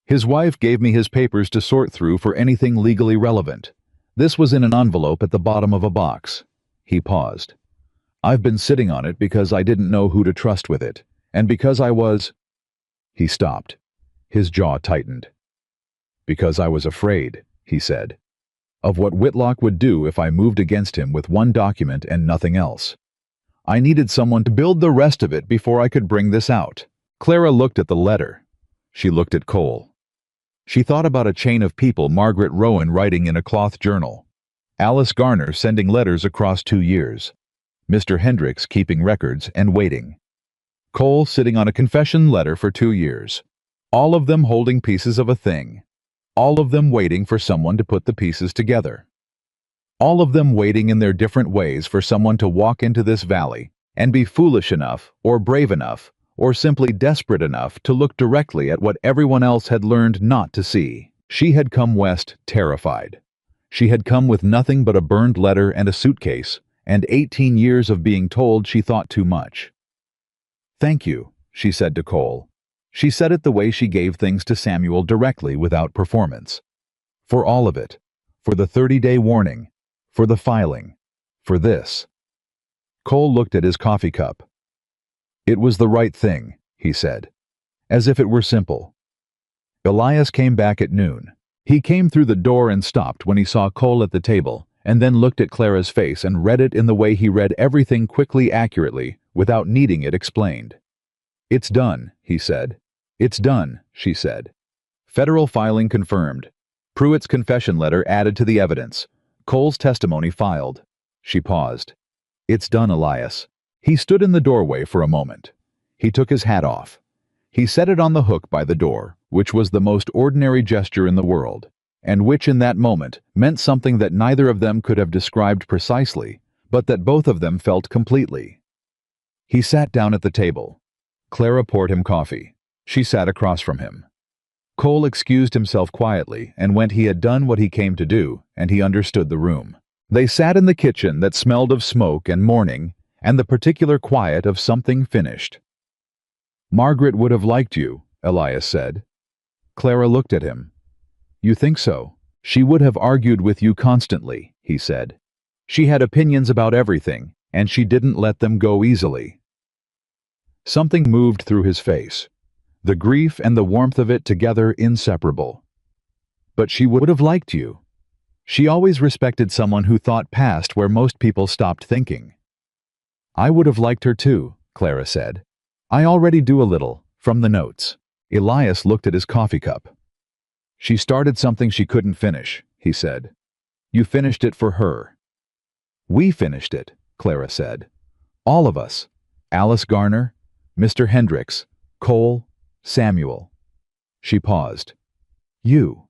Speaker 1: His wife gave me his papers to sort through for anything legally relevant. This was in an envelope at the bottom of a box. He paused. I've been sitting on it because I didn't know who to trust with it, and because I was... He stopped. His jaw tightened. Because I was afraid, he said, of what Whitlock would do if I moved against him with one document and nothing else. I needed someone to build the rest of it before I could bring this out. Clara looked at the letter. She looked at Cole. She thought about a chain of people Margaret Rowan writing in a cloth journal, Alice Garner sending letters across 2 years, Mr. Hendricks keeping records and waiting, Cole sitting on a confession letter for 2 years, all of them holding pieces of a thing, all of them waiting for someone to put the pieces together. All of them waiting in their different ways for someone to walk into this valley and be foolish enough or brave enough or simply desperate enough to look directly at what everyone else had learned not to see. She had come west terrified. She had come with nothing but a burned letter and a suitcase, and 18 years of being told she thought too much. Thank you, she said to Cole. She said it the way she gave things to Samuel directly without performance. For all of it. For the 30-day warning. For the filing. For this. Cole looked at his coffee cup. It was the right thing, he said, as if it were simple. Elias came back at noon. He came through the door and stopped when he saw Cole at the table, and then looked at Clara's face and read it in the way he read everything quickly, accurately, without needing it explained. It's done, he said. It's done, she said. Federal filing confirmed. Pruitt's confession letter added to the evidence. Cole's testimony filed. She paused. It's done, Elias. He stood in the doorway for a moment. He took his hat off. He set it on the hook by the door, which was the most ordinary gesture in the world, and which in that moment meant something that neither of them could have described precisely, but that both of them felt completely. He sat down at the table. Clara poured him coffee. She sat across from him. Cole excused himself quietly and went. He had done what he came to do, and he understood the room. They sat in the kitchen that smelled of smoke and morning, and the particular quiet of something finished. Margaret would have liked you, Elias said. Clara looked at him. You think so? She would have argued with you constantly, he said. She had opinions about everything, and she didn't let them go easily. Something moved through his face, the grief and the warmth of it together inseparable. But she would have liked you. She always respected someone who thought past where most people stopped thinking. I would have liked her too, Clara said. I already do a little, from the notes. Elias looked at his coffee cup. She started something she couldn't finish, he said. You finished it for her. We finished it, Clara said. All of us. Alice Garner, Mr. Hendricks, Cole, Samuel. She paused. You.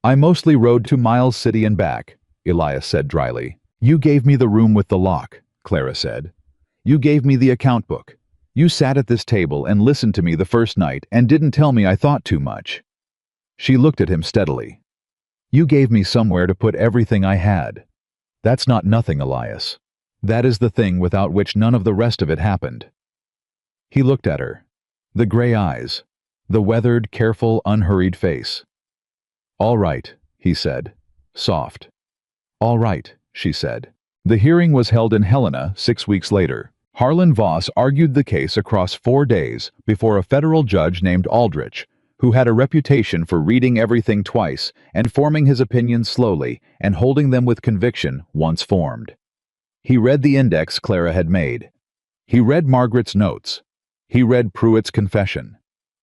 Speaker 1: I mostly rode to Miles City and back, Elias said dryly. You gave me the room with the lock, Clara said. You gave me the account book. You sat at this table and listened to me the first night and didn't tell me I thought too much. She looked at him steadily. You gave me somewhere to put everything I had. That's not nothing, Elias. That is the thing without which none of the rest of it happened. He looked at her. The gray eyes. The weathered, careful, unhurried face. All right, he said. Soft. All right, she said. The hearing was held in Helena 6 weeks later. Harlan Voss argued the case across 4 days before a federal judge named Aldrich, who had a reputation for reading everything twice and forming his opinions slowly and holding them with conviction once formed. He read the index Clara had made. He read Margaret's notes. He read Pruitt's confession.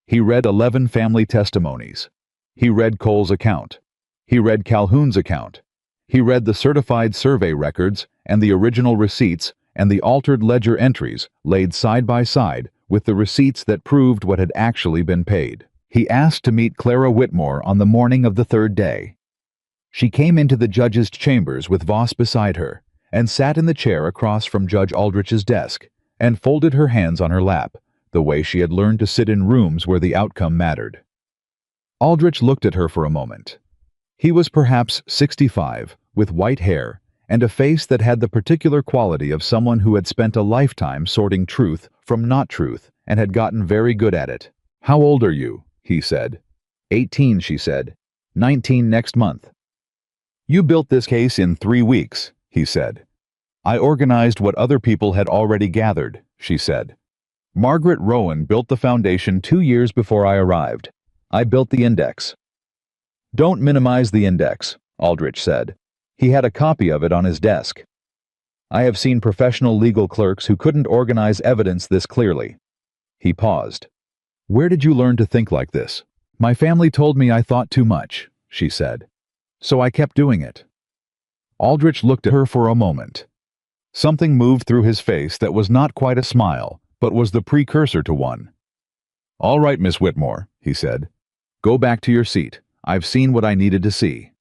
Speaker 1: He read 11 family testimonies. He read Cole's account. He read Calhoun's account. He read the certified survey records and the original receipts and the altered ledger entries laid side by side with the receipts that proved what had actually been paid. He asked to meet Clara Whitmore on the morning of the 3rd day. She came into the judge's chambers with Voss beside her and sat in the chair across from Judge Aldrich's desk and folded her hands on her lap, the way she had learned to sit in rooms where the outcome mattered. Aldrich looked at her for a moment. He was perhaps 65, with white hair, and a face that had the particular quality of someone who had spent a lifetime sorting truth from not truth and had gotten very good at it. How old are you? He said. 18, she said. 19 next month. You built this case in 3 weeks, he said. I organized what other people had already gathered, she said. Margaret Rowan built the foundation 2 years before I arrived. I built the index. Don't minimize the index, Aldrich said. He had a copy of it on his desk. I have seen professional legal clerks who couldn't organize evidence this clearly. He paused. Where did you learn to think like this? My family told me I thought too much, she said. So I kept doing it. Aldrich looked at her for a moment. Something moved through his face that was not quite a smile, but was the precursor to one. All right, Miss Whitmore, he said. Go back to your seat. I've seen what I needed to see.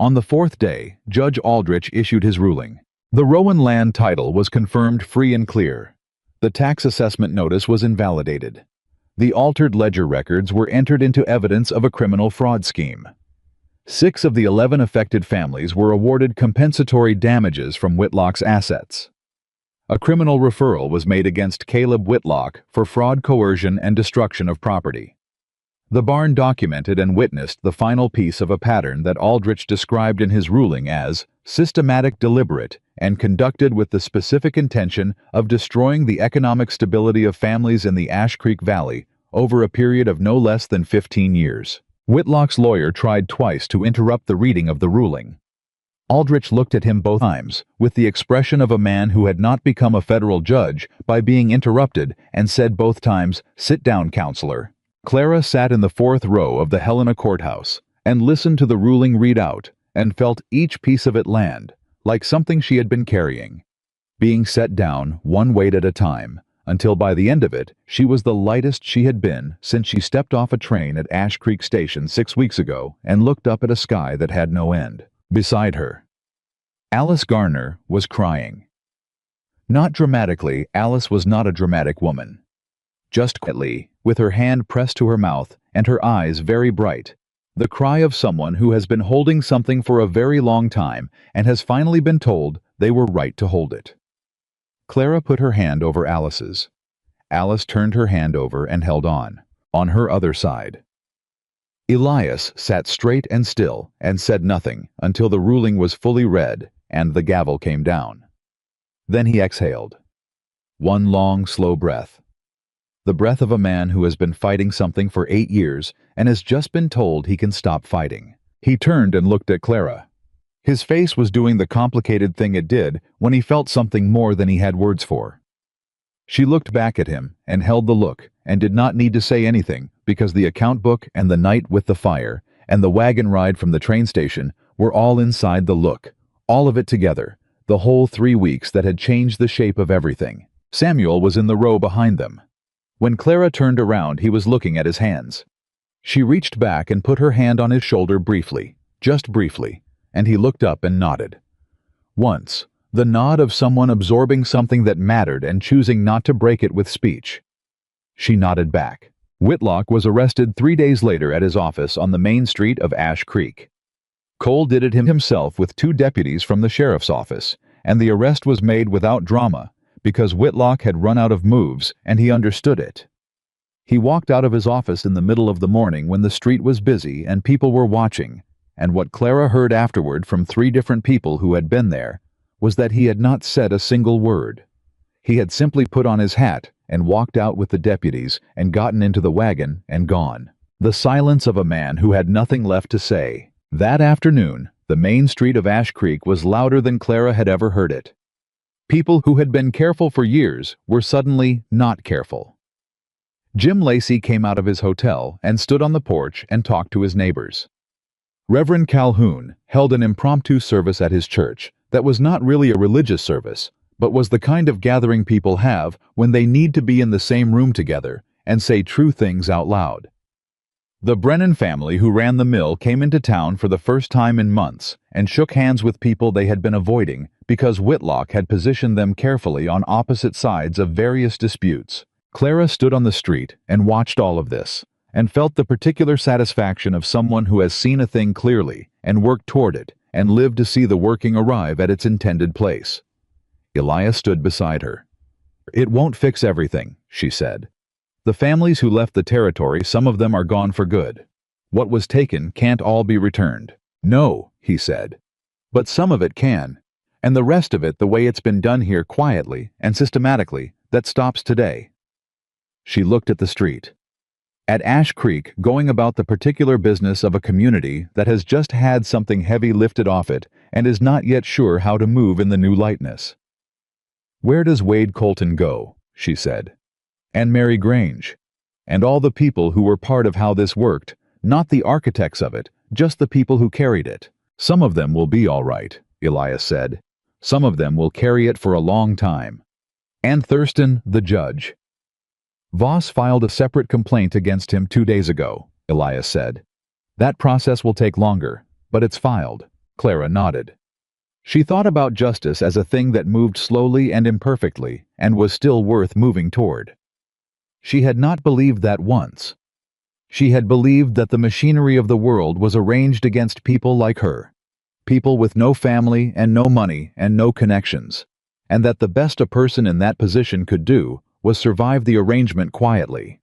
Speaker 1: On the 4th day, Judge Aldrich issued his ruling. The Rowan land title was confirmed free and clear. The tax assessment notice was invalidated. The altered ledger records were entered into evidence of a criminal fraud scheme. 6 of the 11 affected families were awarded compensatory damages from Whitlock's assets. A criminal referral was made against Caleb Whitlock for fraud, coercion, and destruction of property. The barn documented and witnessed the final piece of a pattern that Aldrich described in his ruling as systematic, deliberate, and conducted with the specific intention of destroying the economic stability of families in the Ash Creek Valley over a period of no less than 15 years. Whitlock's lawyer tried twice to interrupt the reading of the ruling. Aldrich looked at him both times with the expression of a man who had not become a federal judge by being interrupted and said both times, "Sit down, counselor." Clara sat in the 4th row of the Helena courthouse and listened to the ruling read out and felt each piece of it land, like something she had been carrying, being set down one weight at a time, until by the end of it she was the lightest she had been since she stepped off a train at Ash Creek Station 6 weeks ago and looked up at a sky that had no end. Beside her, Alice Garner was crying. Not dramatically, Alice was not a dramatic woman. Just quietly, with her hand pressed to her mouth and her eyes very bright, the cry of someone who has been holding something for a very long time and has finally been told they were right to hold it. Clara put her hand over Alice's. Alice turned her hand over and held on her other side. Elias sat straight and still and said nothing until the ruling was fully read and the gavel came down. Then he exhaled. One long, slow breath. The breath of a man who has been fighting something for 8 years and has just been told he can stop fighting. He turned and looked at Clara. His face was doing the complicated thing it did when he felt something more than he had words for. She looked back at him and held the look and did not need to say anything because the account book and the night with the fire and the wagon ride from the train station were all inside the look, all of it together, the whole 3 weeks that had changed the shape of everything. Samuel was in the row behind them. When Clara turned around, he was looking at his hands. She reached back and put her hand on his shoulder briefly, just briefly, and he looked up and nodded. Once, the nod of someone absorbing something that mattered and choosing not to break it with speech. She nodded back. Whitlock was arrested 3 days later at his office on the main street of Ash Creek. Cole did it himself with 2 deputies from the sheriff's office, and the arrest was made without drama because Whitlock had run out of moves and he understood it. He walked out of his office in the middle of the morning when the street was busy and people were watching, and what Clara heard afterward from 3 different people who had been there was that he had not said a single word. He had simply put on his hat and walked out with the deputies and gotten into the wagon and gone. The silence of a man who had nothing left to say. That afternoon, the main street of Ash Creek was louder than Clara had ever heard it. People who had been careful for years were suddenly not careful. Jim Lacey came out of his hotel and stood on the porch and talked to his neighbors. Reverend Calhoun held an impromptu service at his church that was not really a religious service, but was the kind of gathering people have when they need to be in the same room together and say true things out loud. The Brennan family who ran the mill came into town for the first time in months and shook hands with people they had been avoiding because Whitlock had positioned them carefully on opposite sides of various disputes. Clara stood on the street and watched all of this, and felt the particular satisfaction of someone who has seen a thing clearly and worked toward it and lived to see the working arrive at its intended place. Elias stood beside her. "It won't fix everything," she said. "The families who left the territory, some of them are gone for good. What was taken can't all be returned. No, he said. But some of it can. And the rest of it the way it's been done here quietly and systematically, that stops today. She looked at the street. At Ash Creek, going about the particular business of a community that has just had something heavy lifted off it and is not yet sure how to move in the new lightness. Where does Wade Colton go? She said. And Mary Grange. And all the people who were part of how this worked, not the architects of it, just the people who carried it. Some of them will be all right, Elias said. Some of them will carry it for a long time. And Thurston, the judge. Voss filed a separate complaint against him 2 days ago, Elias said. That process will take longer, but it's filed. Clara nodded. She thought about justice as a thing that moved slowly and imperfectly and was still worth moving toward. She had not believed that once. She had believed that the machinery of the world was arranged against people like her, people with no family and no money and no connections, and that the best a person in that position could do was survive the arrangement quietly.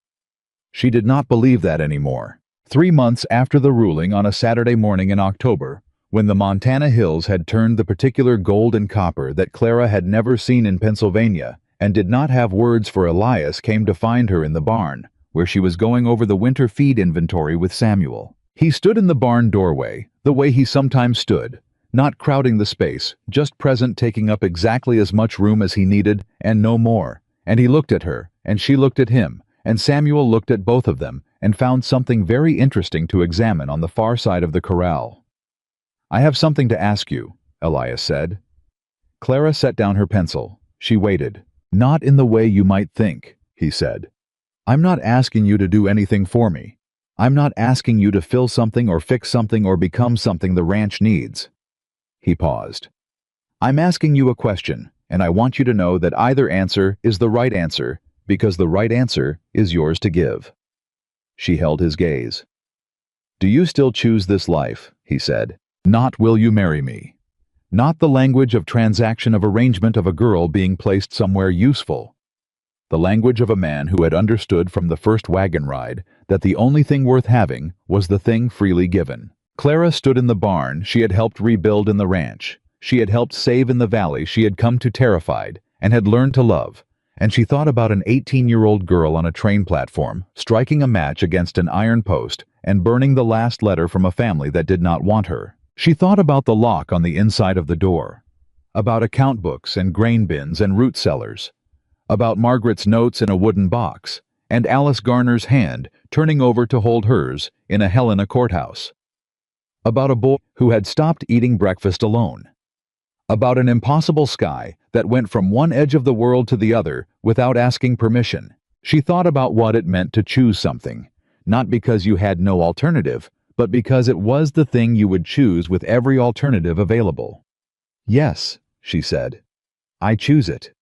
Speaker 1: She did not believe that anymore. 3 months after the ruling on a Saturday morning in October, when the Montana hills had turned the particular gold and copper that Clara had never seen in Pennsylvania and did not have words for, Elias came to find her in the barn, where she was going over the winter feed inventory with Samuel. He stood in the barn doorway, the way he sometimes stood, not crowding the space, just present, taking up exactly as much room as he needed and no more. And he looked at her, and she looked at him, and Samuel looked at both of them and found something very interesting to examine on the far side of the corral. I have something to ask you, Elias said. Clara set down her pencil. She waited. Not in the way you might think, he said. I'm not asking you to do anything for me. I'm not asking you to fill something or fix something or become something the ranch needs. He paused. I'm asking you a question, and I want you to know that either answer is the right answer, because the right answer is yours to give. She held his gaze. Do you still choose this life? He said. Not will you marry me. Not the language of transaction of arrangement of a girl being placed somewhere useful. The language of a man who had understood from the first wagon ride that the only thing worth having was the thing freely given. Clara stood in the barn she had helped rebuild in the ranch. She had helped save in the valley she had come to terrified and had learned to love, and she thought about an 18-year-old girl on a train platform, striking a match against an iron post and burning the last letter from a family that did not want her. She thought about the lock on the inside of the door, about account books and grain bins and root cellars, about Margaret's notes in a wooden box, and Alice Garner's hand turning over to hold hers in a Helena courthouse, about a boy who had stopped eating breakfast alone, about an impossible sky that went from one edge of the world to the other without asking permission. She thought about what it meant to choose something, not because you had no alternative, but because it was the thing you would choose with every alternative available. Yes, she said. I choose it.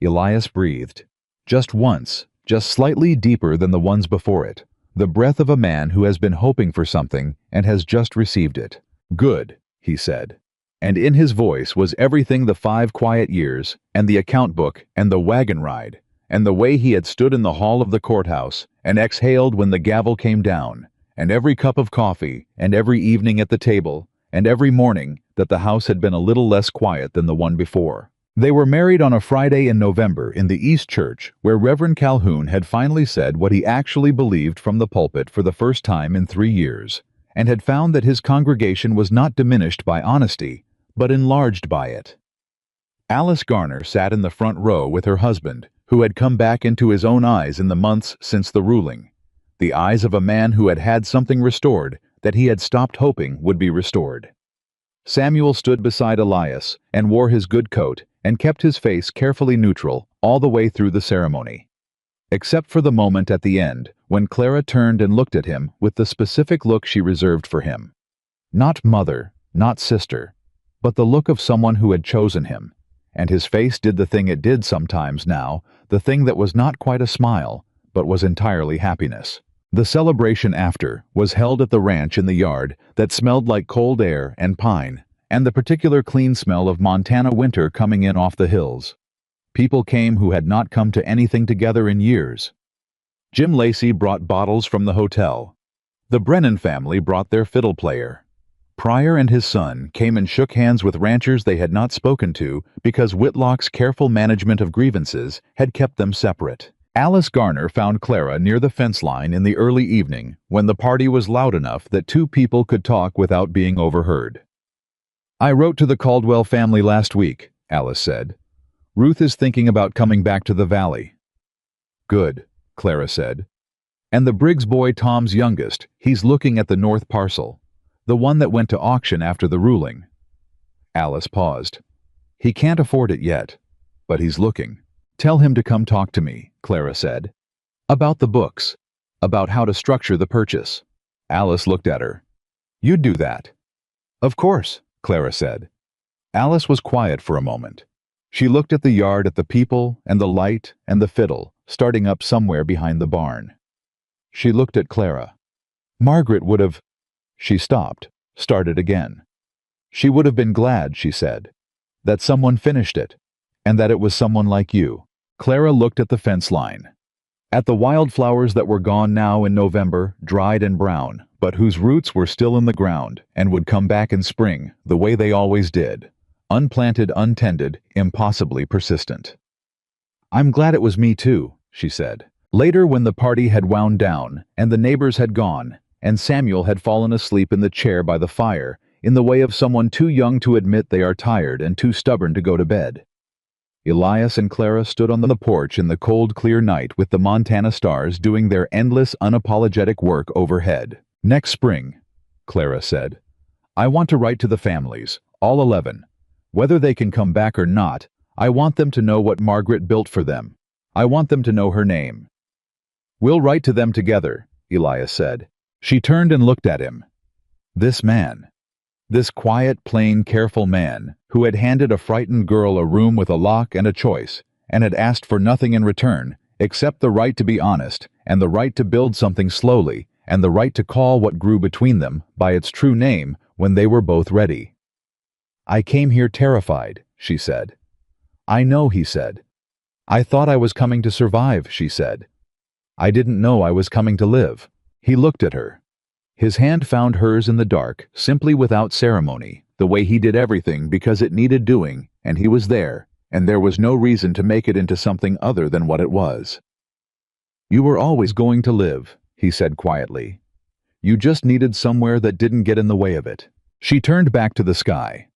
Speaker 1: Elias breathed. Just once, just slightly deeper than the ones before it, the breath of a man who has been hoping for something and has just received it. Good, he said. And in his voice was everything the 5 quiet years, and the account book, and the wagon ride, and the way he had stood in the hall of the courthouse, and exhaled when the gavel came down, and every cup of coffee, and every evening at the table, and every morning that the house had been a little less quiet than the one before. They were married on a Friday in November in the East Church, where Reverend Calhoun had finally said what he actually believed from the pulpit for the first time in 3 years, and had found that his congregation was not diminished by honesty, but enlarged by it. Alice Garner sat in the front row with her husband, who had come back into his own eyes in the months since the ruling, the eyes of a man who had had something restored that he had stopped hoping would be restored. Samuel stood beside Elias and wore his good coat and kept his face carefully neutral all the way through the ceremony, except for the moment at the end when Clara turned and looked at him with the specific look she reserved for him. Not mother, not sister, but the look of someone who had chosen him, and his face did the thing it did sometimes now, the thing that was not quite a smile, but was entirely happiness. The celebration after was held at the ranch in the yard that smelled like cold air and pine, and the particular clean smell of Montana winter coming in off the hills. People came who had not come to anything together in years. Jim Lacey brought bottles from the hotel. The Brennan family brought their fiddle player. Pryor and his son came and shook hands with ranchers they had not spoken to because Whitlock's careful management of grievances had kept them separate. Alice Garner found Clara near the fence line in the early evening when the party was loud enough that two people could talk without being overheard. "I wrote to the Caldwell family last week," Alice said. "Ruth is thinking about coming back to the valley." "Good," Clara said. "And the Briggs boy Tom's youngest, he's looking at the north parcel, the one that went to auction after the ruling." Alice paused. "He can't afford it yet, but he's looking." "Tell him to come talk to me," Clara said. "About the books. About how to structure the purchase." Alice looked at her. "You'd do that?" "Of course," Clara said. Alice was quiet for a moment. She looked at the yard, at the people and the light and the fiddle starting up somewhere behind the barn. She looked at Clara. "Margaret would have—" She stopped, started again. "She would have been glad," she said, "that someone finished it, and that it was someone like you." Clara looked at the fence line, at the wildflowers that were gone now in November, dried and brown, but whose roots were still in the ground and would come back in spring the way they always did, unplanted, untended, impossibly persistent. "I'm glad it was me too," she said. Later, when the party had wound down and the neighbors had gone and Samuel had fallen asleep in the chair by the fire in the way of someone too young to admit they are tired and too stubborn to go to bed, Elias and Clara stood on the porch in the cold, clear night with the Montana stars doing their endless, unapologetic work overhead. "Next spring," Clara said, "I want to write to the families, all 11. Whether they can come back or not, I want them to know what Margaret built for them. I want them to know her name." "We'll write to them together," Elias said. She turned and looked at him. This man. This quiet, plain, careful man who had handed a frightened girl a room with a lock and a choice, and had asked for nothing in return except the right to be honest, and the right to build something slowly, and the right to call what grew between them by its true name when they were both ready. "I came here terrified," she said. "I know," he said. "I thought I was coming to survive," she said. "I didn't know I was coming to live." He looked at her. His hand found hers in the dark, simply without ceremony, the way he did everything because it needed doing, and he was there, and there was no reason to make it into something other than what it was. "You were always going to live," he said quietly. "You just needed somewhere that didn't get in the way of it." She turned back to the sky.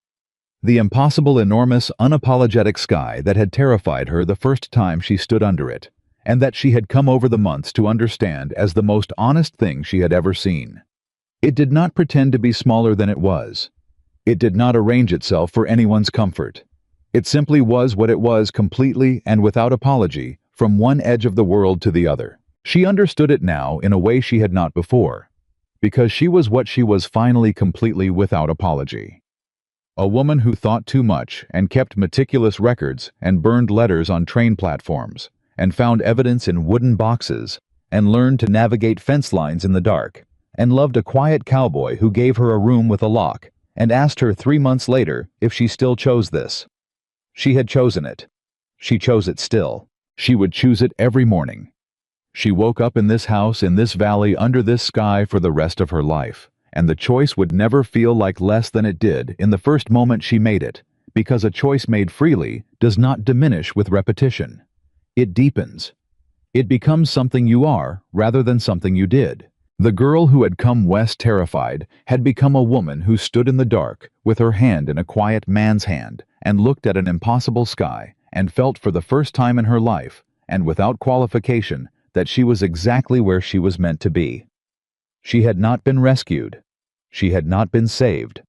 Speaker 1: The impossible, enormous, unapologetic sky that had terrified her the first time she stood under it, and that she had come over the months to understand as the most honest thing she had ever seen. It did not pretend to be smaller than it was. It did not arrange itself for anyone's comfort. It simply was what it was, completely and without apology, from one edge of the world to the other. She understood it now in a way she had not before, because she was what she was, finally, completely without apology. A woman who thought too much and kept meticulous records and burned letters on train platforms and found evidence in wooden boxes and learned to navigate fence lines in the dark and loved a quiet cowboy who gave her a room with a lock and asked her 3 months later if she still chose this. She had chosen it. She chose it still. She would choose it every morning. She woke up in this house, in this valley, under this sky for the rest of her life, and the choice would never feel like less than it did in the first moment she made it, because a choice made freely does not diminish with repetition. It deepens. It becomes something you are rather than something you did. The girl who had come west terrified had become a woman who stood in the dark with her hand in a quiet man's hand and looked at an impossible sky and felt for the first time in her life, and without qualification, that she was exactly where she was meant to be. She had not been rescued. She had not been saved.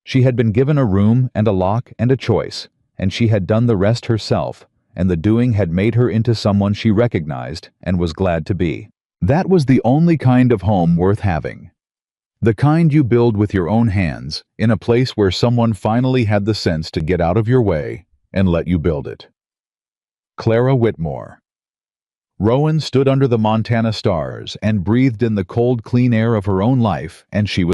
Speaker 1: She had been given a room and a lock and a choice, and she had done the rest herself, and the doing had made her into someone she recognized and was glad to be. That was the only kind of home worth having. The kind you build with your own hands, in a place where someone finally had the sense to get out of your way and let you build it. Clara Whitmore. Rowan stood under the Montana stars and breathed in the cold, clean air of her own life, and she was